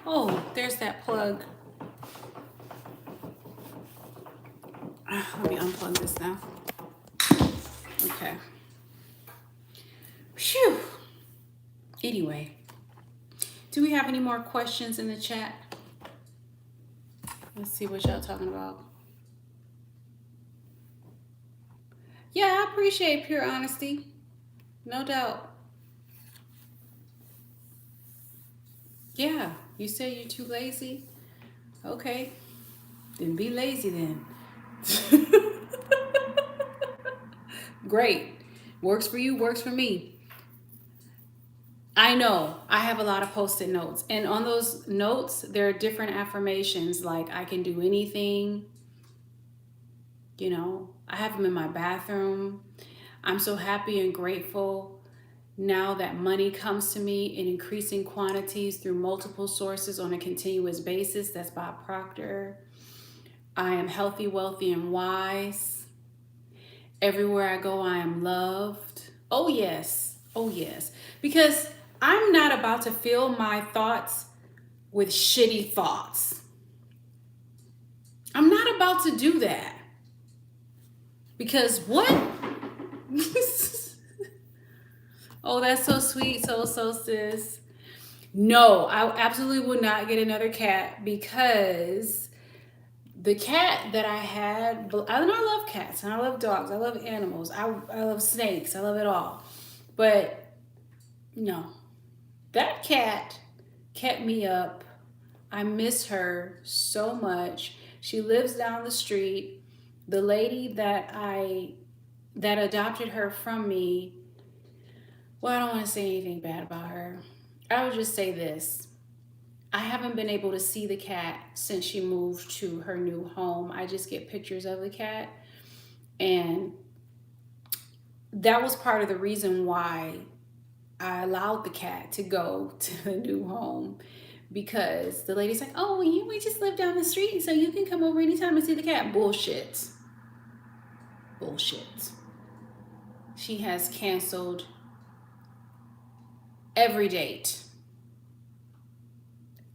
Oh, there's that plug. Let me unplug this now. Okay. Phew. Anyway, do we have any more questions in the chat? Let's see what y'all talking about. Yeah, I appreciate pure honesty. No doubt. Yeah, you say you're too lazy? Okay, then be lazy then. Great. Works for you, works for me. I know. I have a lot of post-it notes. And on those notes, there are different affirmations like I can do anything, I have them in my bathroom. I'm so happy and grateful now that money comes to me in increasing quantities through multiple sources on a continuous basis. That's Bob Proctor. I am healthy, wealthy, and wise. Everywhere I go, I am loved. Oh, yes. Oh, yes. Because I'm not about to fill my thoughts with shitty thoughts. I'm not about to do that. Because what? Oh, that's so sweet. So, sis. No, I absolutely would not get another cat because the cat that I had, and I love cats and I love dogs. I love animals. I love snakes. I love it all. But no, that cat kept me up. I miss her so much. She lives down the street. The lady that adopted her from me, well, I don't want to say anything bad about her. I would just say this. I haven't been able to see the cat since she moved to her new home. I just get pictures of the cat. And that was part of the reason why I allowed the cat to go to the new home, because the lady's like, oh, we just live down the street, so you can come over anytime and see the cat. Bullshit. Bullshit. She has canceled every date.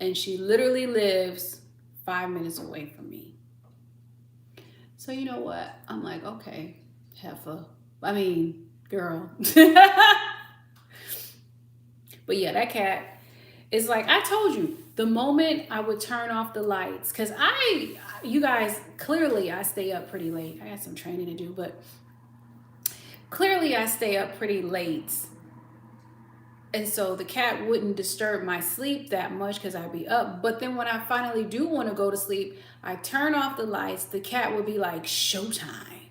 And she literally lives 5 minutes away from me. So you know what? I'm like, okay, heifer. I mean, girl. But yeah, that cat is like, I told you, the moment I would turn off the lights, because you guys, clearly I stay up pretty late. I got some training to do, but clearly I stay up pretty late. And so the cat wouldn't disturb my sleep that much because I'd be up. But then when I finally do want to go to sleep, I turn off the lights. The cat would be like, showtime.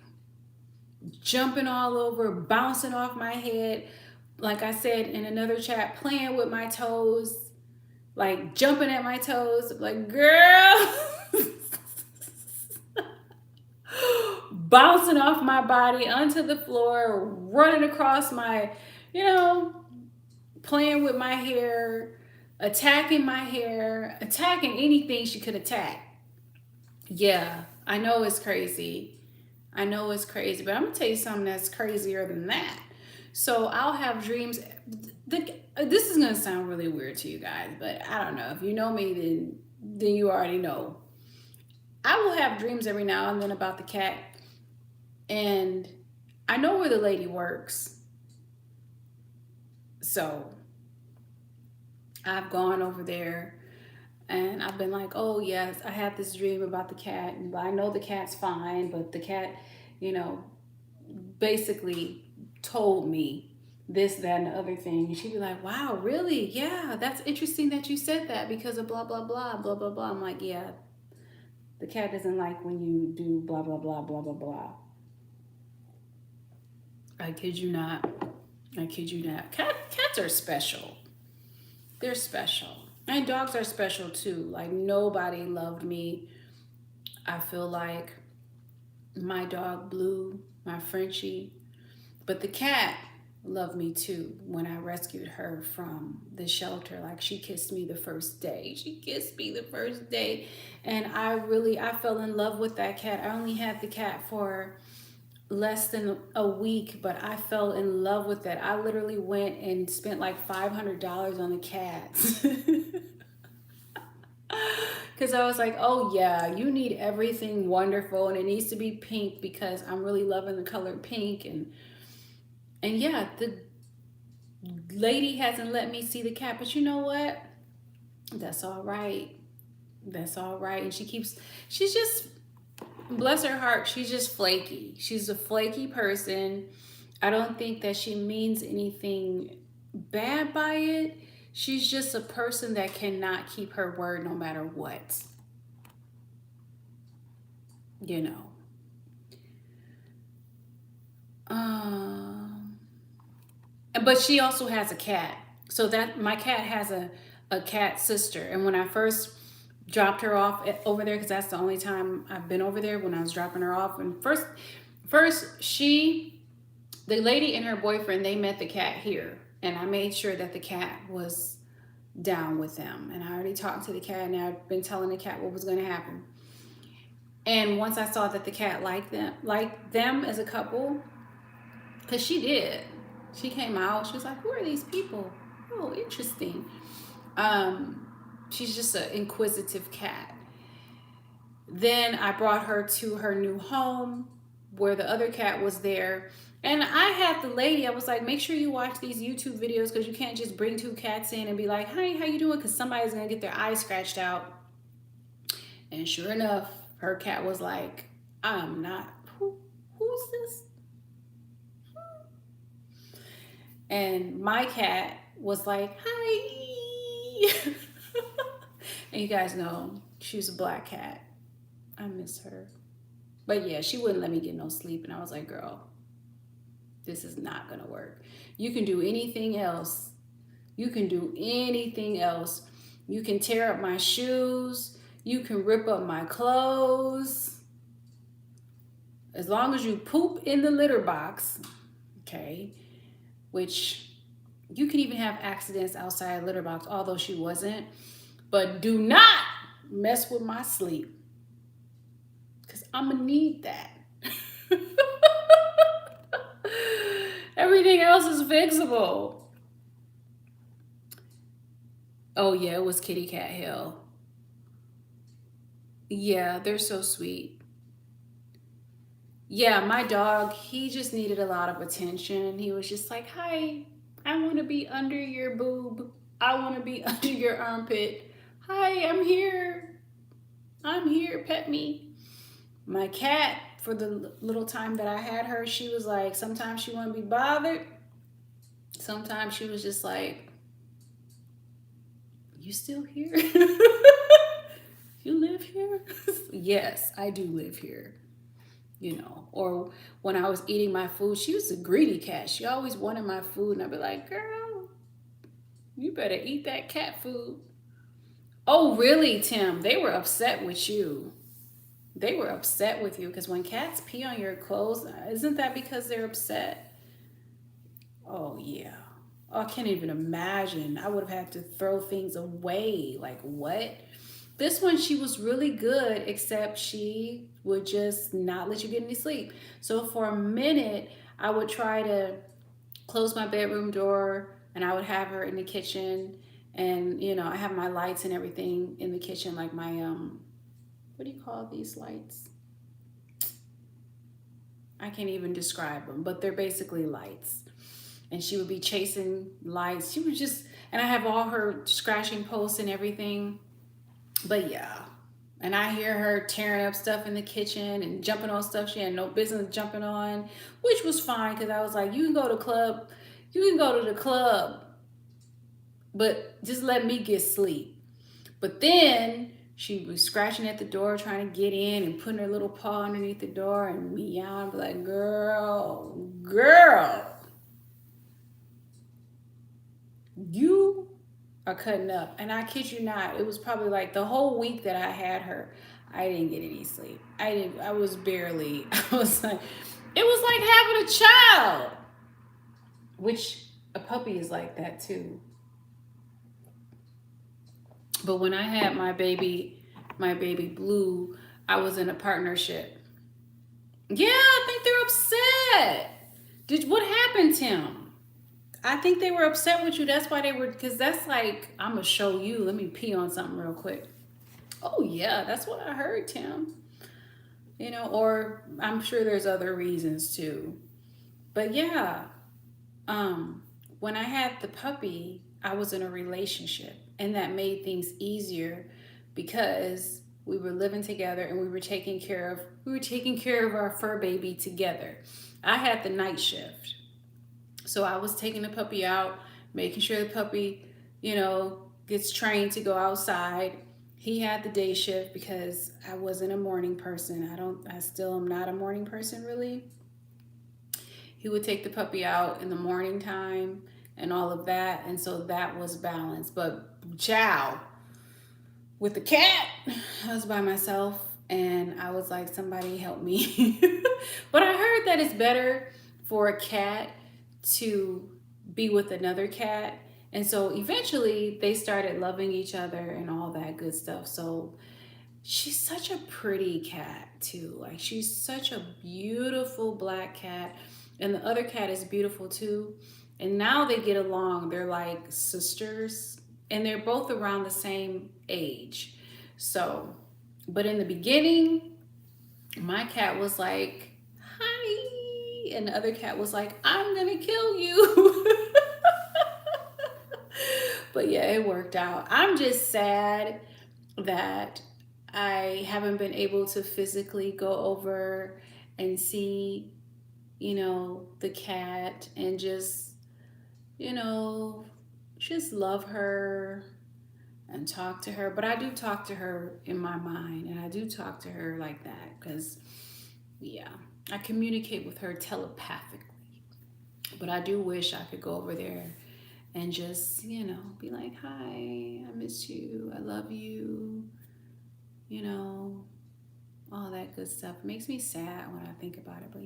Jumping all over, bouncing off my head. Like I said in another chat, playing with my toes, like jumping at my toes. Like, girl. Bouncing off my body onto the floor, running across my, playing with my hair, attacking my hair, attacking anything she could attack. Yeah, I know it's crazy. I know it's crazy, but I'm gonna tell you something that's crazier than that. So I'll have dreams. This is gonna sound really weird to you guys, but I don't know. If you know me, then you already know. I will have dreams every now and then about the cat, and I know where the lady works. So I've gone over there and I've been like, oh, yes, I had this dream about the cat. And I know the cat's fine, but the cat, you know, basically told me this, that, and the other thing. And she'd be like, wow, really? Yeah, that's interesting that you said that because of blah, blah, blah, blah, blah, blah. I'm like, yeah, the cat doesn't like when you do blah, blah, blah, blah, blah, blah. I kid you not. I kid you not. Cats are special. They're special. And dogs are special too. Like nobody loved me. I feel like my dog Blue, my Frenchie, but the cat loved me too when I rescued her from the shelter. Like she kissed me the first day. She kissed me the first day. And I fell in love with that cat. I only had the cat for less than a week, but I fell in love with it. I literally went and spent like $500 on the cats. Because I was like, oh yeah, you need everything wonderful and it needs to be pink because I'm really loving the color pink. And yeah, the lady hasn't let me see the cat, but you know what? That's all right. That's all right. And she's just Bless her heart, she's just flaky. She's a flaky person. I don't think that she means anything bad by it. She's just a person that cannot keep her word no matter what, you know. Um, but she also has a cat. So that my cat has a cat sister. And when I first dropped her off over there, because that's the only time I've been over there, when I was dropping her off. And first the lady and her boyfriend, they met the cat here. And I made sure that the cat was down with them. And I already talked to the cat, and I've been telling the cat what was going to happen. And once I saw that the cat liked them as a couple, because she did. She came out. She was like, "Who are these people? Oh, interesting." Um, she's just an inquisitive cat. Then I brought her to her new home where the other cat was there. And I had the lady, I was like, make sure you watch these YouTube videos, because you can't just bring two cats in and be like, "Hi, how you doing?" Because somebody's going to get their eyes scratched out. And sure enough, her cat was like, "I'm not, who's this?" And my cat was like, "Hi." And you guys know she's a black cat. I miss her. But yeah, she wouldn't let me get no sleep. And I was like, "Girl, this is not going to work. You can do anything else. You can do anything else. You can tear up my shoes. You can rip up my clothes. As long as you poop in the litter box," okay, which you can even have accidents outside a litter box, although she wasn't. "But do not mess with my sleep, because I'm going to need that." Everything else is fixable. Oh, yeah, it was kitty cat hell. Yeah, they're so sweet. Yeah, my dog, he just needed a lot of attention. He was just like, "Hi, I want to be under your boob. I want to be under your armpit. Hi, I'm here. I'm here, pet me." My cat, for the little time that I had her, she was like, sometimes she wouldn't be bothered. Sometimes she was just like, "You still here?" "You live here?" Yes, I do live here. Or when I was eating my food, she was a greedy cat. She always wanted my food, and I'd be like, "Girl, you better eat that cat food." Oh, really, Tim? They were upset with you. They were upset with you because when cats pee on your clothes, isn't that because they're upset? Oh, yeah. Oh, I can't even imagine. I would have had to throw things away. Like, what? This one, she was really good, except she would just not let you get any sleep. So for a minute, I would try to close my bedroom door, and I would have her in the kitchen. And, I have my lights and everything in the kitchen, like my, what do you call these lights? I can't even describe them, but they're basically lights. And she would be chasing lights. She was just, and I have all her scratching posts and everything. But yeah, and I hear her tearing up stuff in the kitchen and jumping on stuff she had no business jumping on, which was fine, because I was like, you can go to the club, but just let me get sleep. But then she was scratching at the door trying to get in and putting her little paw underneath the door and meowing. I'd be like, girl, you are cutting up. And I kid you not, it was probably like the whole week that I had her, I didn't get any sleep. I was barely, I was like, it was like having a child, which a puppy is like that too. But when I had my baby Blue, I was in a partnership. Yeah, I think they're upset. What happened, Tim? I think they were upset with you. That's why they were, because that's like, I'm gonna show you. Let me pee on something real quick. Oh yeah, that's what I heard, Tim. Or I'm sure there's other reasons too. But yeah, when I had the puppy, I was in a relationship, and that made things easier because We were living together, and we were taking care of our fur baby together. I had the night shift. So I was taking the puppy out, making sure the puppy, gets trained to go outside. He had the day shift because I wasn't a morning person. I still am not a morning person really. He would take the puppy out in the morning time and all of that. And so that was balanced. But chow, with the cat, I was by myself and I was like, somebody help me. But I heard that it's better for a cat to be with another cat. And so eventually they started loving each other and all that good stuff. So she's such a pretty cat too. Like she's such a beautiful black cat. And the other cat is beautiful too. And now they get along. They're like sisters and they're both around the same age. So, but in the beginning, my cat was like, hi. And the other cat was like, I'm gonna kill you. But yeah, it worked out. I'm just sad that I haven't been able to physically go over and see, the cat and you know, just love her and talk to her. But I do talk to her in my mind and I do talk to her like that because, yeah, I communicate with her telepathically. But I do wish I could go over there and just, be like, hi, I miss you, I love you, all that good stuff. It makes me sad when I think about it. But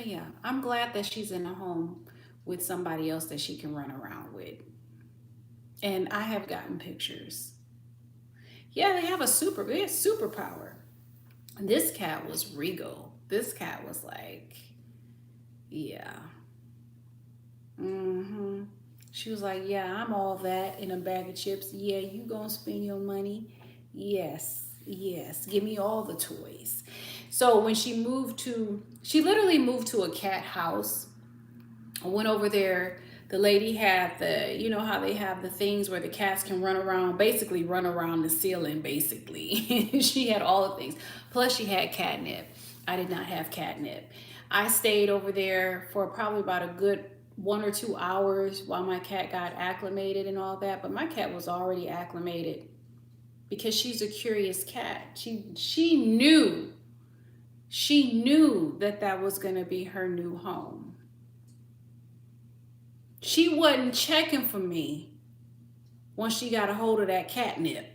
yeah, I'm glad that she's in a home with somebody else that she can run around with. And I have gotten pictures. Yeah, they have superpower. This cat was regal. This cat was like, yeah. Mm-hmm. She was like, yeah, I'm all that in a bag of chips. Yeah, you gonna spend your money? Yes, yes. Give me all the toys. So when she literally moved to a cat house. I went over there. The lady had how they have the things where the cats can run around, basically run around the ceiling, basically. She had all the things. Plus she had catnip. I did not have catnip. I stayed over there for probably about a good 1 or 2 hours while my cat got acclimated and all that. But my cat was already acclimated because she's a curious cat. She knew that was going to be her new home. She wasn't checking for me once she got a hold of that catnip.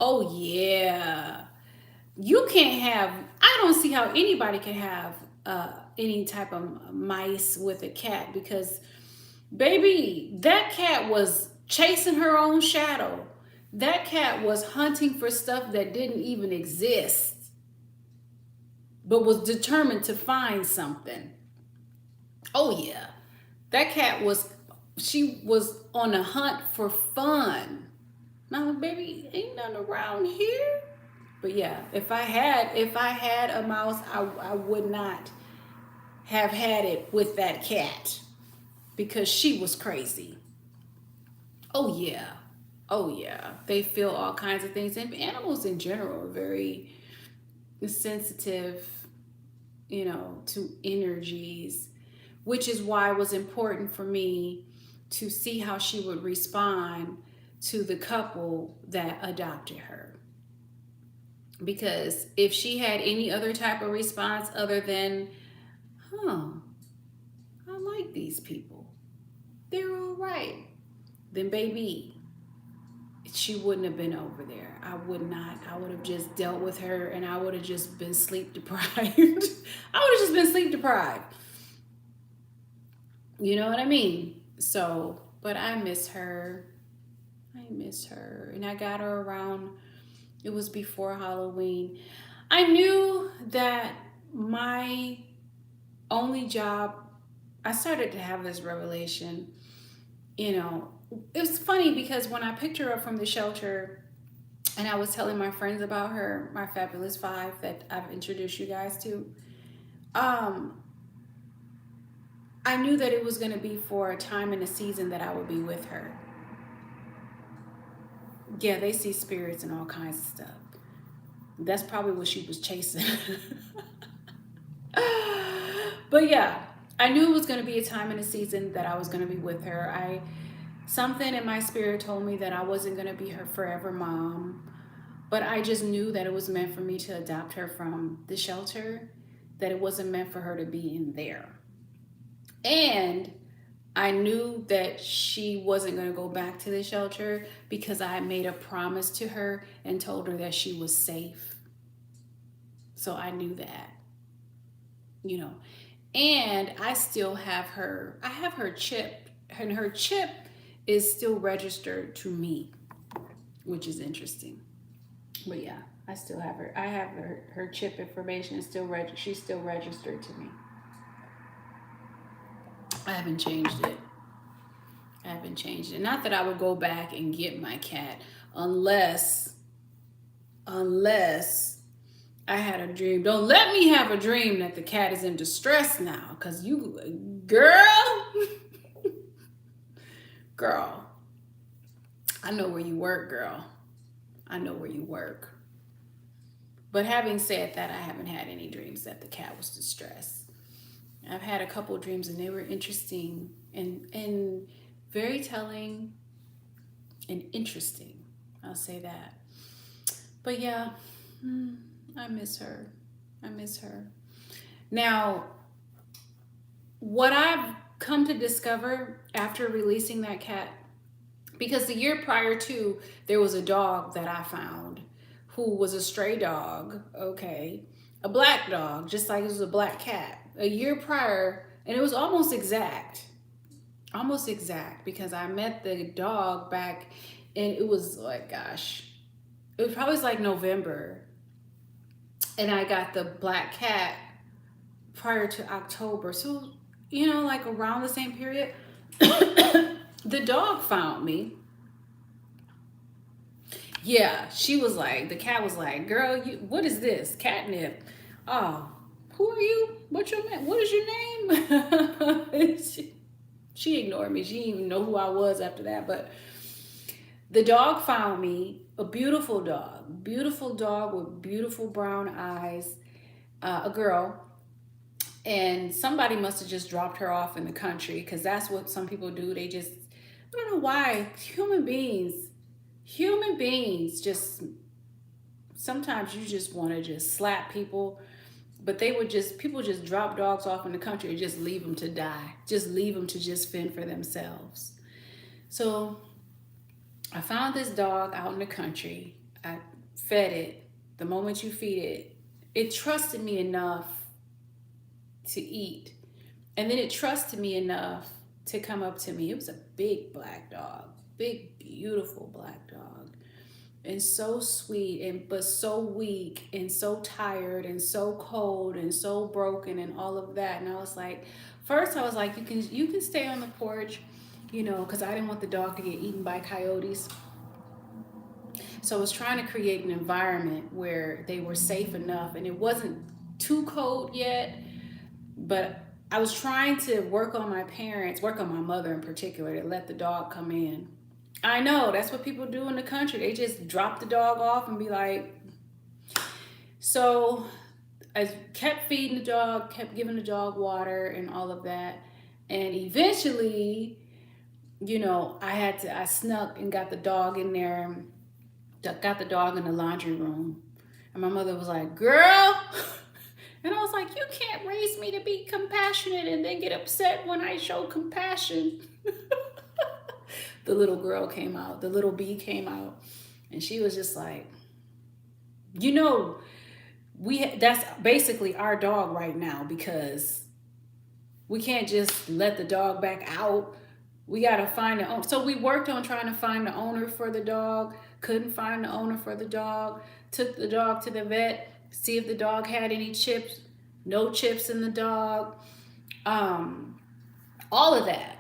Oh yeah. I don't see how anybody can have any type of mice with a cat because, baby, that cat was chasing her own shadow. That cat was hunting for stuff that didn't even exist, but was determined to find something. Oh, yeah. She was on a hunt for fun. Now, baby, ain't nothing around here. But yeah, if I had a mouse, I would not have had it with that cat because she was crazy. Oh yeah. Oh yeah. They feel all kinds of things. And animals in general are very sensitive, to energies, which is why it was important for me to see how she would respond to the couple that adopted her. Because if she had any other type of response other than, huh, I like these people, they're all right, then baby, she wouldn't have been over there. I would have just dealt with her and I would have just been sleep deprived. I would have just been sleep deprived. You know what I mean? So, but I miss her. I miss her. And I got her around, it was before Halloween. I knew that my only job, I started to have this revelation, it was funny because when I picked her up from the shelter and I was telling my friends about her, my fabulous five that I've introduced you guys to, I knew that it was going to be for a time and a season that I would be with her. Yeah, they see spirits and all kinds of stuff. That's probably what she was chasing. But yeah, I knew it was going to be a time in a season that I was going to be with her. I Something in my spirit told me that I wasn't going to be her forever mom, but I just knew that it was meant for me to adopt her from the shelter, that it wasn't meant for her to be in there. And I knew that she wasn't going to go back to the shelter because I had made a promise to her and told her that she was safe. So I knew that, you know. And I still have her, I have her chip, and her chip is still registered to me, which is interesting. But yeah, I still have her. I have her chip information is still she's still registered to me. I haven't changed it. I haven't changed it. Not that I would go back and get my cat unless I had a dream. Don't let me have a dream that the cat is in distress now, cause you, girl, girl, I know where you work, girl. I know where you work. But having said that, I haven't had any dreams that the cat was distressed. I've had a couple of dreams and they were interesting and very telling and interesting. I'll say that. But yeah, I miss her. I miss her. Now, what I've come to discover after releasing that cat, because the year prior to, there was a dog that I found who was a stray dog, okay? A black dog, just like it was a black cat. A year prior, and it was almost exact, because I met the dog back, and it was like, gosh, it was probably like November, and I got the black cat prior to October. So, like around the same period, the dog found me. Yeah, she was like, the cat was like, girl, what is this? Catnip. Oh, who are you? What's your name? What is your name? She ignored me. She didn't even know who I was after that. But the dog found me, a beautiful dog with beautiful brown eyes, a girl. And somebody must have just dropped her off in the country, because that's what some people do. They just, I don't know why, human beings just, sometimes you just want to just slap people, but people just drop dogs off in the country and just leave them to die, just leave them to just fend for themselves. So I found this dog out in the country. I fed it. The moment you feed it, it trusted me enough to eat, and then it trusted me enough to come up to me. It was a big black dog, big beautiful black dog, and so sweet, and but so weak and so tired and so cold and so broken and all of that. And I was like, first I was like, you can stay on the porch, because I didn't want the dog to get eaten by coyotes. So I was trying to create an environment where they were safe enough, and it wasn't too cold yet, but I was trying to work on my mother in particular, to let the dog come in. I know, that's what people do in the country. They just drop the dog off and be like, so I kept feeding the dog, kept giving the dog water and all of that. And eventually, I snuck and got the dog in there, got the dog in the laundry room. And my mother was like, girl. And I was like, you can't raise me to be compassionate and then get upset when I show compassion. The little girl came out, the little bee came out, and she was just like, that's basically our dog right now, because we can't just let the dog back out. We got to find the owner. So we worked on trying to find the owner for the dog, couldn't find the owner for the dog, took the dog to the vet, see if the dog had any chips, no chips in the dog, all of that.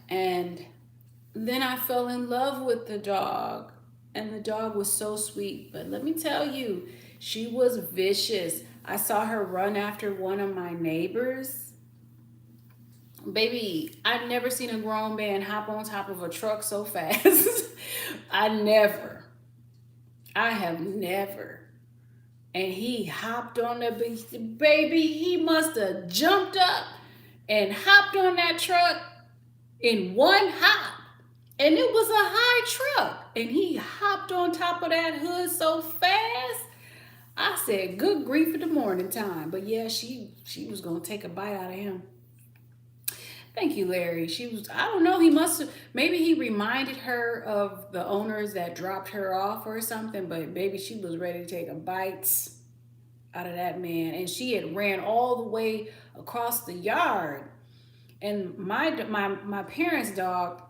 And then I fell in love with the dog, and the dog was so sweet. But let me tell you, she was vicious. I saw her run after one of my neighbors. Baby, I've never seen a grown man hop on top of a truck so fast. I have never. And he hopped on the baby. He must have jumped up and hopped on that truck in one hop. And it was a high truck. And he hopped on top of that hood so fast. I said, good grief in the morning time. But yeah, she was gonna take a bite out of him. Thank you, Larry. She was, I don't know, he must have, maybe he reminded her of the owners that dropped her off or something, but baby, she was ready to take a bites out of that man. And she had ran all the way across the yard. And my parents' dog,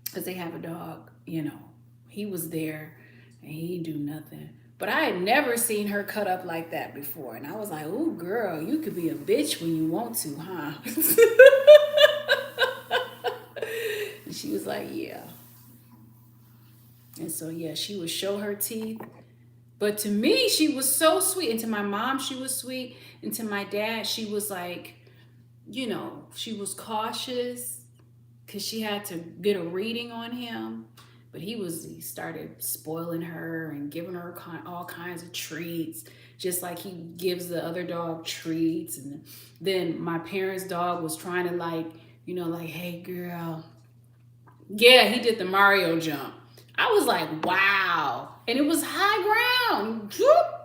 because they have a dog, he was there and he didn't do nothing. But I had never seen her cut up like that before. And I was like, ooh, girl, you could be a bitch when you want to, huh? And she was like, yeah. And so, yeah, she would show her teeth. But to me, she was so sweet. And to my mom, she was sweet. And to my dad, she was like, she was cautious because she had to get a reading on him. But he started spoiling her and giving her all kinds of treats, just like he gives the other dog treats. And then my parents' dog was trying to like, hey girl. Yeah, he did the Mario jump. I was like, wow. And it was high ground.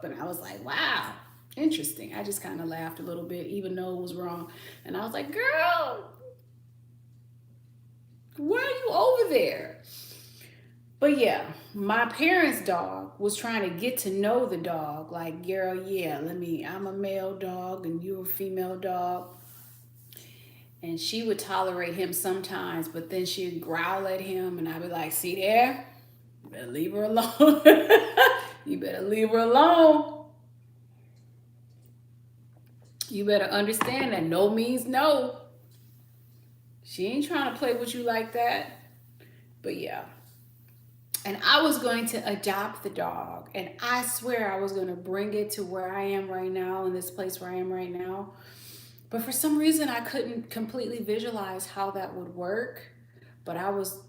And I was like, wow, interesting. I just kind of laughed a little bit, even though it was wrong. And I was like, girl, why are you over there? But yeah, my parents' dog was trying to get to know the dog. Like, girl, yeah, I'm a male dog and you're a female dog. And she would tolerate him sometimes, but then she'd growl at him and I'd be like, see there? You better leave her alone. You better leave her alone. You better understand that no means no. She ain't trying to play with you like that. But yeah. And I was going to adopt the dog. And I swear I was going to bring it to where I am right now, in this place where I am right now. But for some reason, I couldn't completely visualize how that would work. But I was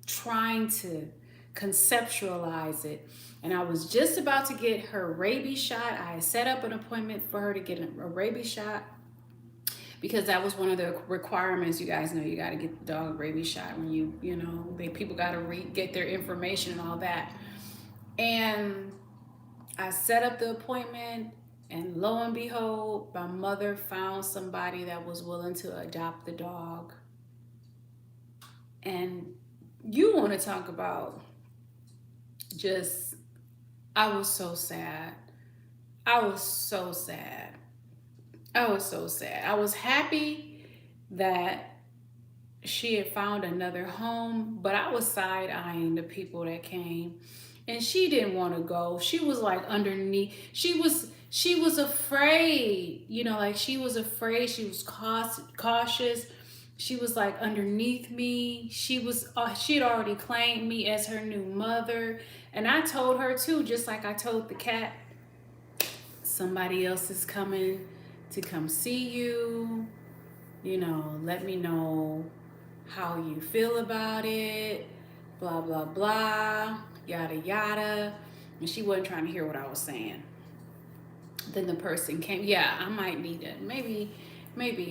trying to conceptualize it. And I was just about to get her rabies shot. I set up an appointment for her to get a rabies shot, because that was one of the requirements. You guys know you got to get the dog rabies shot when people got to get their information and all that. And I set up the appointment, and lo and behold, my mother found somebody that was willing to adopt the dog. And you want to talk about I was so sad. I was so sad. I was so sad. I was happy that she had found another home, but I was side-eyeing the people that came, and she didn't want to go. She was like underneath. She was afraid, like she was afraid. She was cautious. She was like underneath me. She had already claimed me as her new mother. And I told her too, just like I told the cat, somebody else is coming to come see you. Let me know how you feel about it. Blah, blah, blah. Yada, yada. And she wasn't trying to hear what I was saying. Then the person came. Yeah, I might need it. Maybe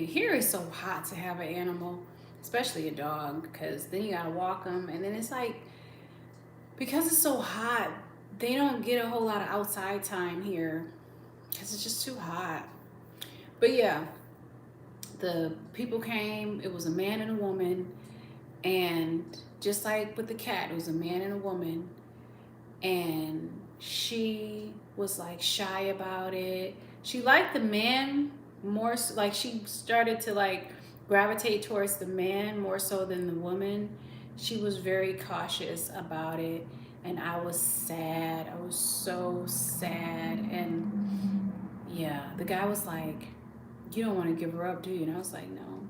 here it's so hot to have an animal, especially a dog, because then you gotta walk them, and then it's like, because it's so hot, they don't get a whole lot of outside time here because it's just too hot. But yeah, the people came. It was a man and a woman, and just like with the cat, it was a man and a woman, and she was like shy about it. She liked the man more, like she started to like gravitate towards the man more so than the woman. She was very cautious about it, and I was sad. I was so sad. And yeah, the guy was like, you don't want to give her up, do you? And I was like, no.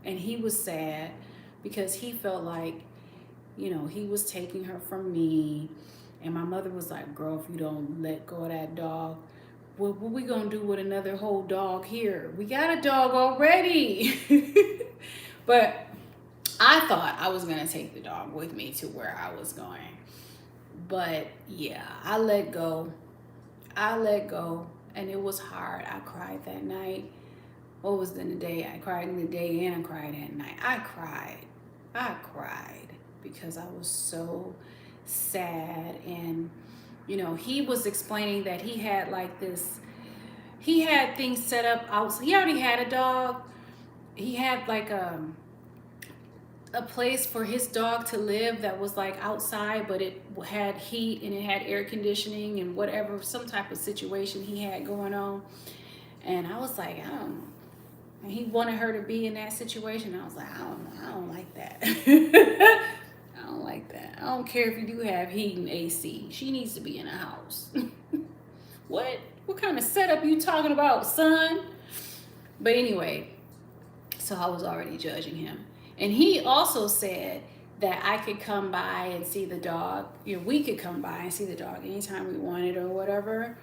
And he was sad because he felt like, he was taking her from me. And my mother was like, girl, if you don't let go of that dog, what we gonna do with another whole dog here? We got a dog already. But I thought I was going to take the dog with me to where I was going. But yeah, I let go. I let go. And it was hard. I cried that night. What was in the day? I cried in the day and I cried at night. I cried. I cried because I was so sad. And, you know, he was explaining that he had like this, he had things set up out. So he already had a dog. He had like a place for his dog to live that was like outside, but it had heat and it had air conditioning and whatever, some type of situation he had going on. And I was like, I don't know. And he wanted her to be in that situation. I was like, I don't like that. I don't like that. I don't care if you do have heat and AC. She needs to be in a house. What kind of setup you talking about, son? But anyway, so I was already judging him. And he also said that I could come by and see the dog. You know, we could come by and see the dog anytime we wanted or whatever.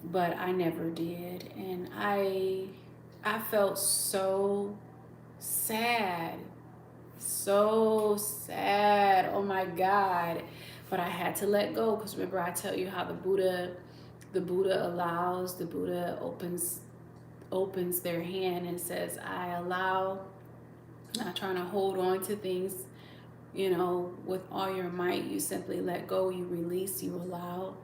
But I never did. And I felt so sad. So sad. Oh my God. But I had to let go, because remember I tell you how the Buddha allows, the Buddha opens their hand and says, I allow, not trying to hold on to things, you know, with all your might. You simply let go, you release, you allow.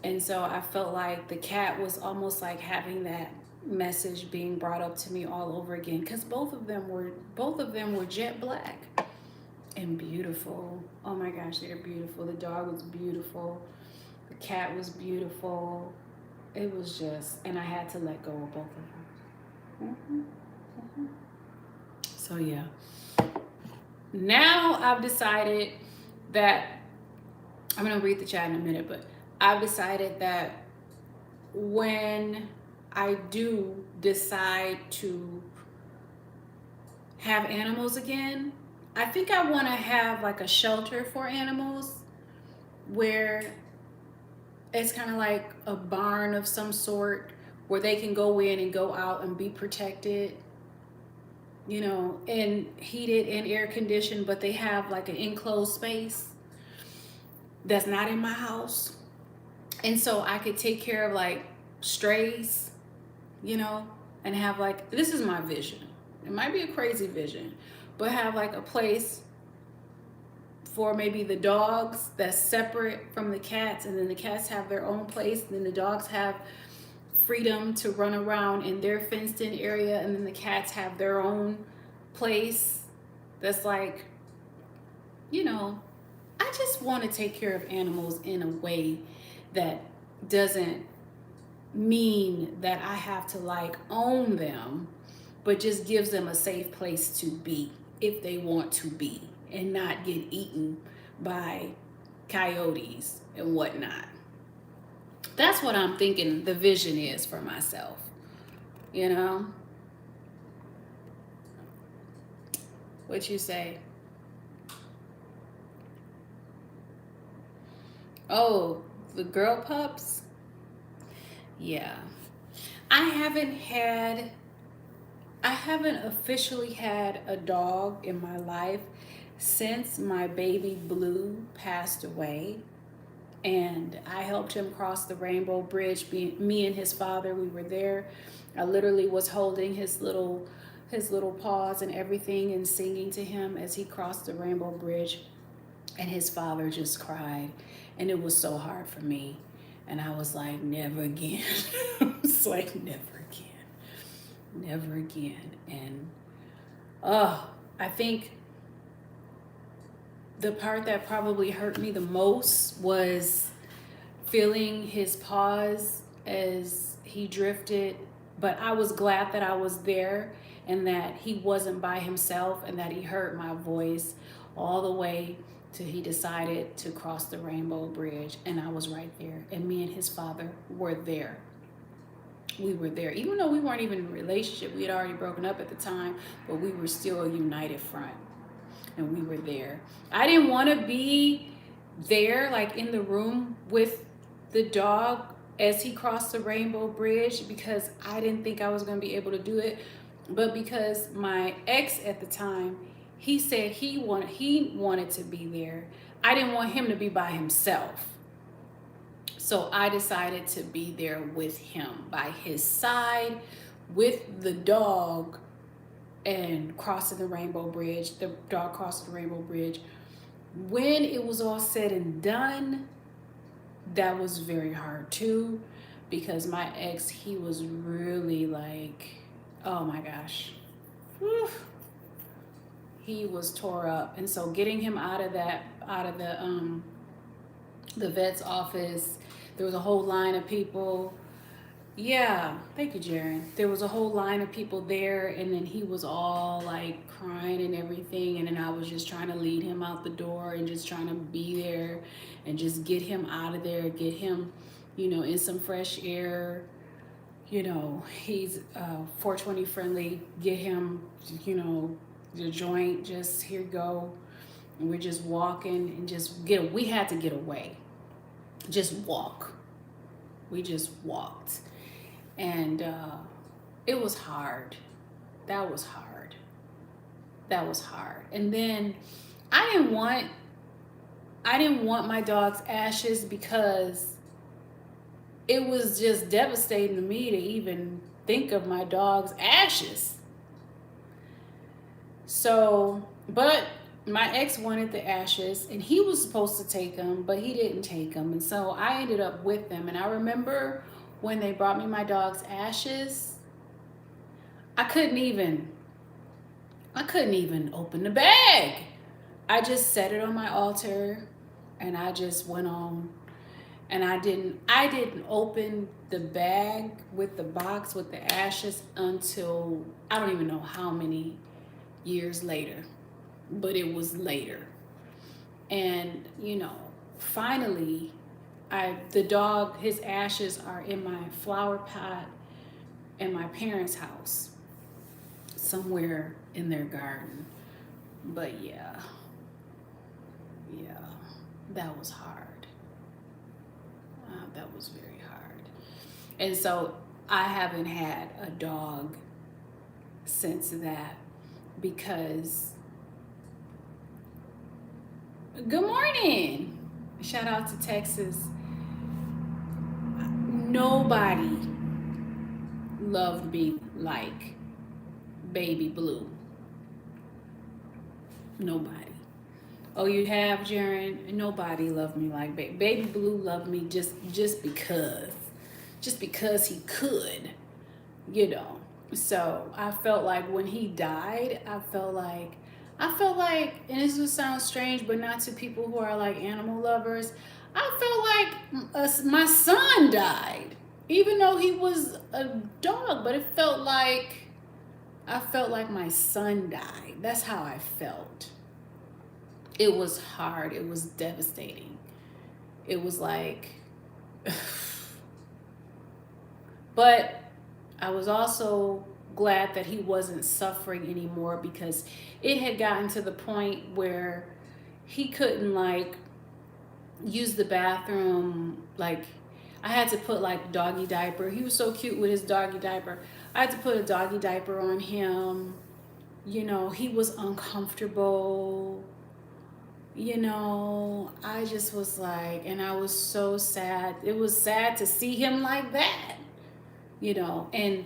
And so I felt like the cat was almost like having that message being brought up to me all over again, because both of them were jet black and beautiful. Oh my gosh, they're beautiful. The dog was beautiful. The cat was beautiful. It was just, and I had to let go of both of them. So yeah. Now I've decided that, I'm going to read the chat in a minute, but I've decided that when I do decide to have animals again, I think I want to have like a shelter for animals where it's kind of like a barn of some sort where they can go in and go out and be protected, you know, and heated and air conditioned, but they have like an enclosed space that's not in my house. And so I could take care of like strays, you know, and have like, this is my vision. It might be a crazy vision, but have like a place for maybe the dogs that's separate from the cats, and then the cats have their own place, and then the dogs have freedom to run around in their fenced in area, and then the cats have their own place that's like, you know, I just want to take care of animals in a way that doesn't mean that I have to like own them, but just gives them a safe place to be if they want to be, and not get eaten by coyotes and whatnot. That's what I'm thinking the vision is for myself, you know? What you say? Oh, the girl pups? Yeah. I haven't officially had a dog in my life since my baby Blue passed away, and I helped him cross the Rainbow Bridge. Me and his father, we were there. I literally was holding his little paws and everything and singing to him as he crossed the Rainbow Bridge, and his father just cried, and it was so hard for me. And I was like, never again. I was like, never again. Never again. And I think the part that probably hurt me the most was feeling his paws as he drifted. But I was glad that I was there and that he wasn't by himself, and that he heard my voice all the way till he decided to cross the Rainbow Bridge. And I was right there. And me and his father were there. We were there. Even though we weren't even in a relationship, we had already broken up at the time, but we were still a united front. And we were there. I didn't want to be there, like in the room with the dog as he crossed the Rainbow Bridge, because I didn't think I was going to be able to do it. But because my ex at the time, he said he wanted to be there. I didn't want him to be by himself. So I decided to be there with him, by his side, with the dog, and crossing the Rainbow Bridge. The dog crossed the Rainbow Bridge. When it was all said and done, that was very hard too, because my ex, he was really like, oh my gosh, whew, he was tore up. And so getting him out of the vet's office, there was a whole line of people. Yeah, thank you, Jaren. There was a whole line of people there, and then he was all like crying and everything. And then I was just trying to lead him out the door and just trying to be there and just get him out of there, get him, in some fresh air. He's 420 friendly, get him, the joint, just here you go. And we're just walking and we had to get away. Just walk. We just walked. And it was hard. That was hard. And then I didn't want my dog's ashes, because it was just devastating to me to even think of my dog's ashes. So, but my ex wanted the ashes, and he was supposed to take them, but he didn't take them. And so I ended up with them. And I remember when they brought me my dog's ashes, I couldn't even open the bag. I just set it on my altar, and I just went on. And I didn't open the bag with the box with the ashes until I don't even know how many years later, but it was later. And finally, the dog, his ashes are in my flower pot in my parents' house, somewhere in their garden. But yeah, that was hard. That was very hard. And so I haven't had a dog since that, because good morning. Shout out to Texas. Nobody loved me like Baby Blue. Nobody. Oh, you have, Jaren? Nobody loved me like Baby Blue loved me just because he could, So I felt like when he died, I felt like, and this will sound strange, but not to people who are like animal lovers, I felt like my son died, even though he was a dog, but it felt like, I felt like my son died. That's how I felt. It was hard. It was devastating. It was like, but I was also glad that he wasn't suffering anymore, because it had gotten to the point where he couldn't use the bathroom. I had to put doggy diaper. He was so cute with his doggy diaper. I had to put a doggy diaper on him. He was uncomfortable. I just was and I was so sad. It was sad to see him like that, and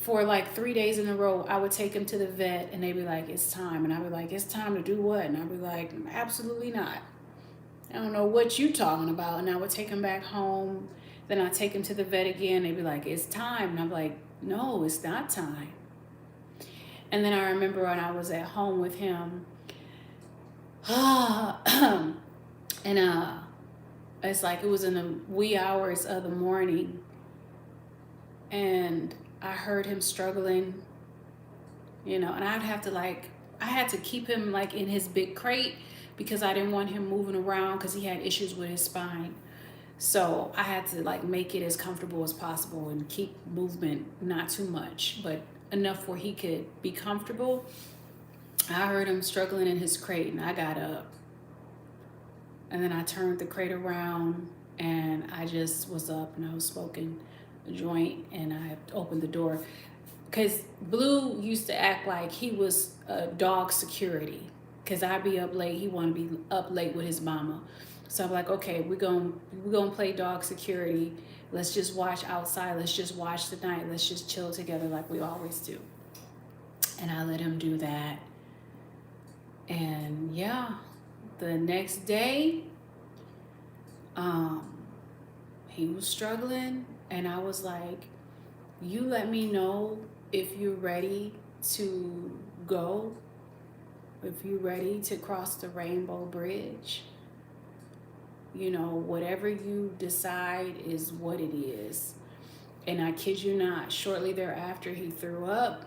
for 3 days in a row, I would take him to the vet, and they'd be like, it's time. And I'd be like, it's time to do what? And I'd be like, absolutely not. I don't know what you talking about. And I would take him back home. Then I'd take him to the vet again. They'd be like, it's time. And I'm like, no, it's not time. And then I remember when I was at home with him, and it's it was in the wee hours of the morning, and I heard him struggling, and I'd have to I had to keep him in his big crate, because I didn't want him moving around, because he had issues with his spine. So I had to make it as comfortable as possible and keep movement, not too much, but enough where he could be comfortable. I heard him struggling in his crate, and I got up, and then I turned the crate around, and I just was up, and I was smoking a joint, and I opened the door. because Blue used to act like he was dog security. Because I'd be up late, he want to be up late with his mama. So I'm like, okay, we're gonna play dog security. Let's just watch outside. Let's just watch the night. Let's just chill together like we always do. And I let him do that. And yeah, the next day, um, he was struggling, and I was like, you let me know if you're ready to go, if you're ready to cross the Rainbow Bridge. You know, whatever you decide is what it is. And I kid you not, shortly thereafter, he threw up,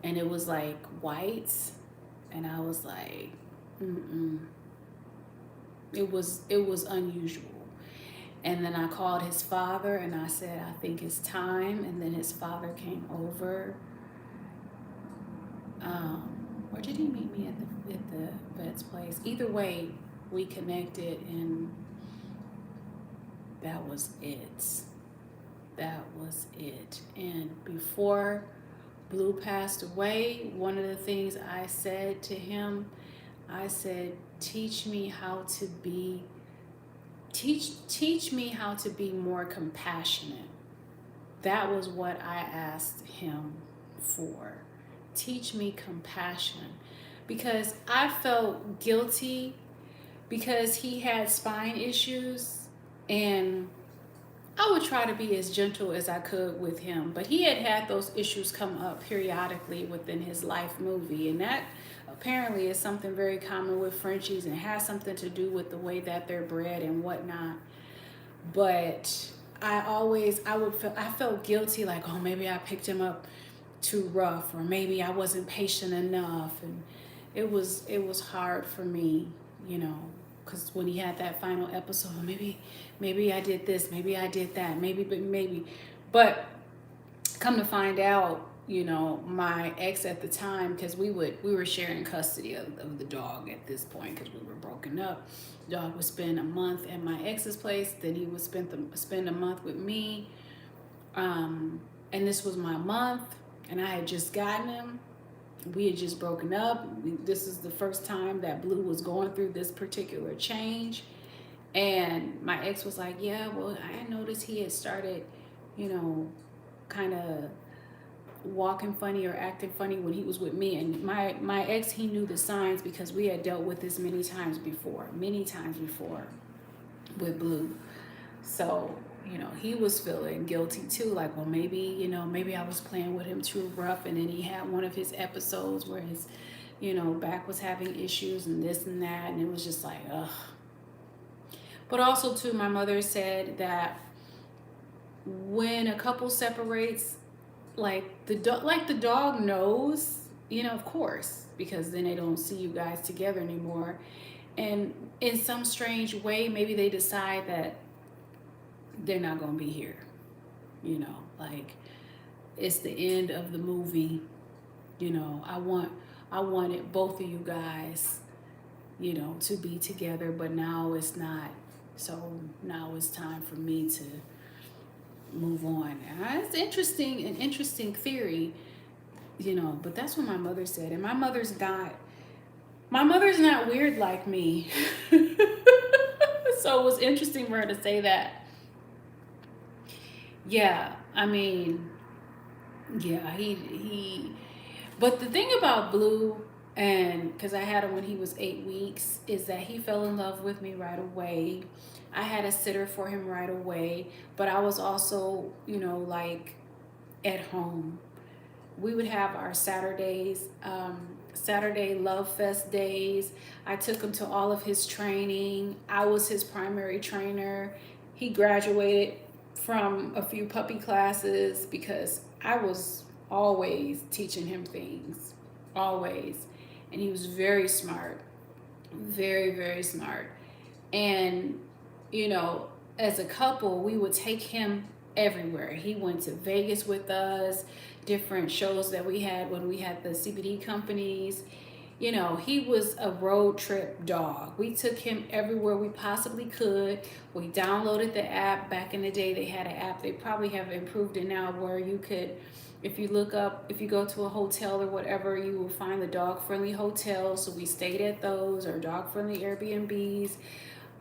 and it was like white, and I was like, mm-mm. It was unusual. And then I called his father and I said, I think it's time. And then his father came over. Or did he meet me at the vet's place? Either way, we connected, and that was it. That was it. And before Blue passed away, one of the things I said to him, I said, teach me how to be more compassionate. That was what I asked him for. Teach me compassion. Because I felt guilty because he had spine issues, and I would try to be as gentle as I could with him, but he had those issues come up periodically within his life movie, and that apparently is something very common with Frenchies and has something to do with the way that they're bred and whatnot. But I felt guilty, like, oh, maybe I picked him up too rough, or maybe I wasn't patient enough, and it was hard for me, because when he had that final episode, maybe I did this, maybe I did that, but come to find out, my ex at the time, because we were sharing custody of the dog at this point because we were broken up. The dog would spend a month at my ex's place, then he would spend a month with me, and this was my month, and I had just gotten him. We had just broken up. This is the first time that Blue was going through this particular change. And my ex was like, yeah, well, I noticed he had started, kind of walking funny or acting funny when he was with me. And my ex, he knew the signs because we had dealt with this many times before with Blue. So, he was feeling guilty too. Like, well, maybe I was playing with him too rough. And then he had one of his episodes where his, back was having issues and this and that. And it was just like, ugh. But also too, my mother said that when a couple separates, like the dog knows, of course, because then they don't see you guys together anymore. And in some strange way, maybe they decide that they're not going to be here, like it's the end of the movie. I wanted both of you guys, to be together, but now it's not. So now it's time for me to move on. And it's an interesting theory, but that's what my mother said. And my mother's not weird like me. So it was interesting for her to say that. Yeah, I mean, yeah, he but the thing about Blue, and because I had him when he was 8 weeks, is that he fell in love with me right away. I had a sitter for him right away, but I was also, like at home. We would have our Saturdays, Saturday Love Fest days. I took him to all of his training. I was his primary trainer. He graduated from a few puppy classes because I was always teaching him things, always. And he was very smart, very, very smart. And, as a couple, we would take him everywhere. He went to Vegas with us, different shows that we had when we had the CBD companies. You know, he was a road trip dog. We took him everywhere we possibly could. We downloaded the app. Back in the day, they had an app. They probably have improved it now where you could, if you look up, if you go to a hotel or whatever, you will find the dog friendly hotels. So we stayed at those, or dog friendly Airbnbs.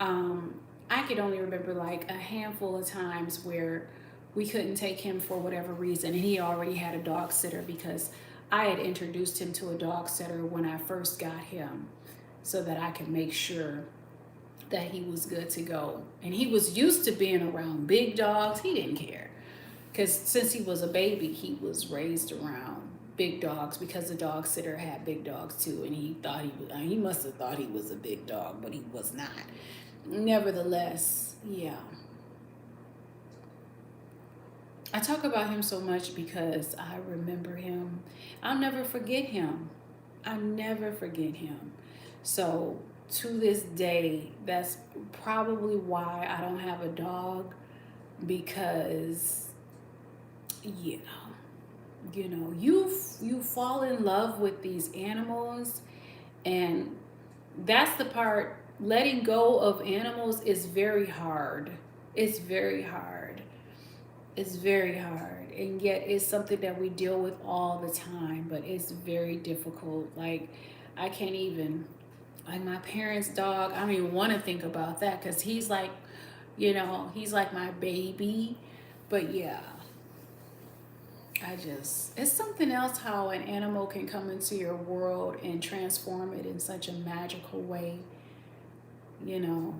Um, I could only remember like a handful of times where we couldn't take him for whatever reason, and he already had a dog sitter because I had introduced him to a dog sitter when I first got him so that I could make sure that he was good to go. And he was used to being around big dogs. He didn't care because since he was a baby, he was raised around big dogs because the dog sitter had big dogs too, and he thought he must have thought he was a big dog, but he was not. Nevertheless, yeah. I talk about him so much because I remember him. I'll never forget him. I'll never forget him. So to this day, that's probably why I don't have a dog, because you know, you fall in love with these animals, and that's the part. Letting go of animals is very hard. It's very hard. It's very hard, and yet it's something that we deal with all the time, but it's very difficult. Like, I can't even, like, my parents' dog, I don't even want to think about that because he's like, you know, he's like my baby. But yeah, it's something else how an animal can come into your world and transform it in such a magical way. You know,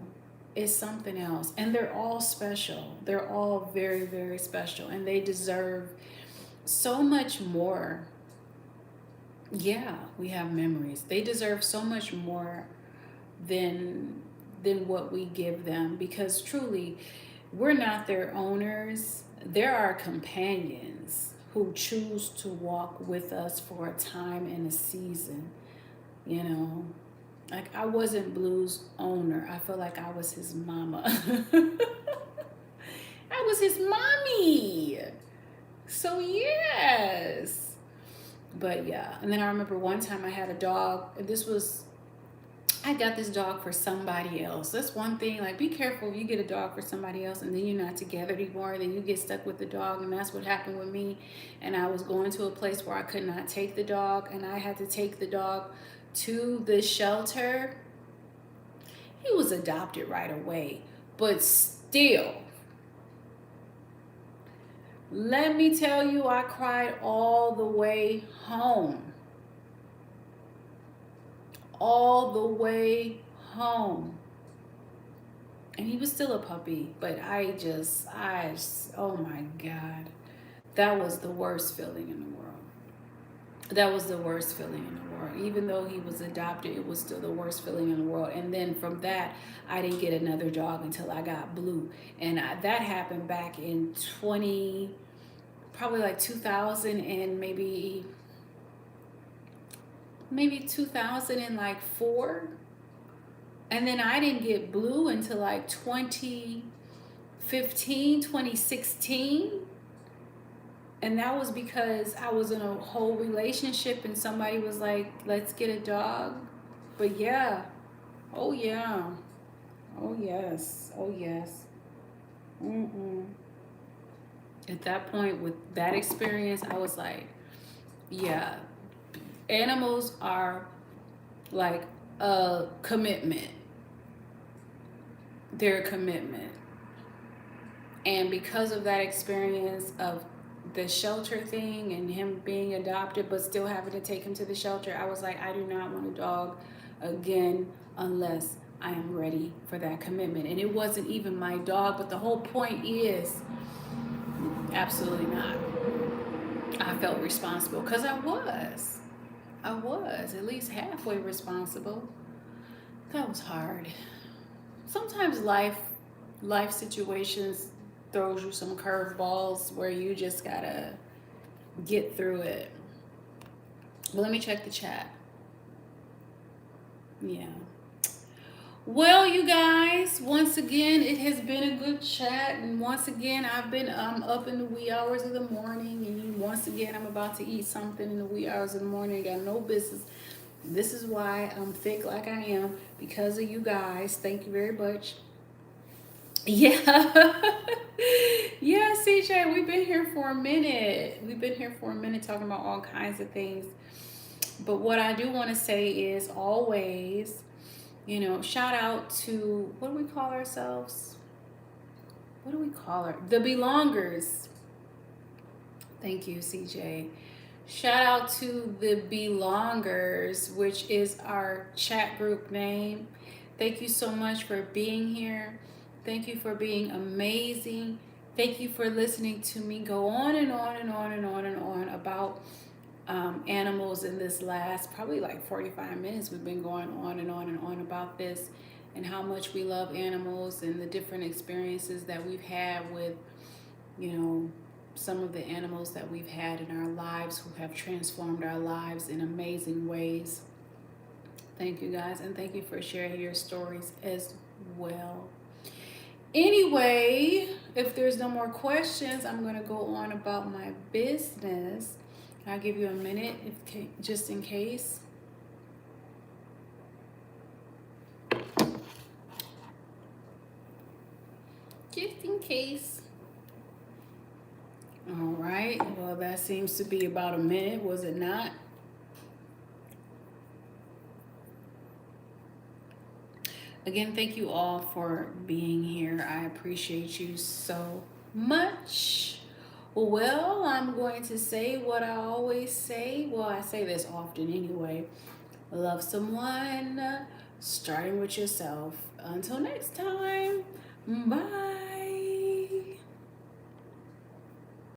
it's something else. And they're all special. They're all very, very special. And they deserve so much more. Yeah, we have memories. They deserve so much more than what we give them, because truly we're not their owners. They're our companions who choose to walk with us for a time and a season, you know. Like, I wasn't Blue's owner. I feel like I was his mama. I was his mommy. So yes. But yeah. And then I remember one time I had a dog. I got this dog for somebody else. That's one thing. Like, be careful if you get a dog for somebody else and then you're not together anymore. Then you get stuck with the dog. And that's what happened with me. And I was going to a place where I could not take the dog. And I had to take the dog to the shelter. He was adopted right away, but still, let me tell you, I cried all the way home. All the way home. And he was still a puppy, but oh my God, that was the worst feeling in the world. That was the worst feeling in the world. Even though he was adopted, it was still the worst feeling in the world. And then from that, I didn't get another dog until I got Blue. And that happened back in probably like 2000, and maybe 2004. And then I didn't get Blue until like 2015, 2016. And that was because I was in a whole relationship and somebody was like, let's get a dog. But yeah. Oh yeah. Oh yes. Oh yes. At that point, with that experience, I was like, yeah, animals are like a commitment. They're a commitment. And because of that experience of the shelter thing and him being adopted but still having to take him to the shelter, I was like, I do not want a dog again unless I am ready for that commitment. And it wasn't even my dog, but the whole point is, absolutely not. I felt responsible because I was at least halfway responsible. That was hard. Sometimes life situations throws you some curveballs where you just gotta get through it. But let me check the chat. Yeah. Well, you guys, once again, it has been a good chat. And once again, I've been up in the wee hours of the morning. And once again, I'm about to eat something in the wee hours of the morning. I got no business This is why I'm thick like I am, because of you guys. Thank you very much. Yeah. Yeah, CJ, we've been here for a minute. We've been here for a minute talking about all kinds of things. But what I do want to say is always, shout out to, what do we call ourselves? What do we call her? The Belongers. Thank you, CJ. Shout out to the Belongers, which is our chat group name. Thank you so much for being here. Thank you for being amazing. Thank you for listening to me go on and on and on and on and on about animals in this last probably like 45 minutes. We've been going on and on and on about this and how much we love animals and the different experiences that we've had with, you know, some of the animals that we've had in our lives who have transformed our lives in amazing ways. Thank you guys, and thank you for sharing your stories as well. Anyway, if there's no more questions, I'm going to go on about my business. I'll give you a minute just in case. Just in case. All right. Well, that seems to be about a minute, was it not? Again, thank you all for being here. I appreciate you so much. Well, I'm going to say what I always say. Well, I say this often anyway. Love someone, starting with yourself. Until next time, bye.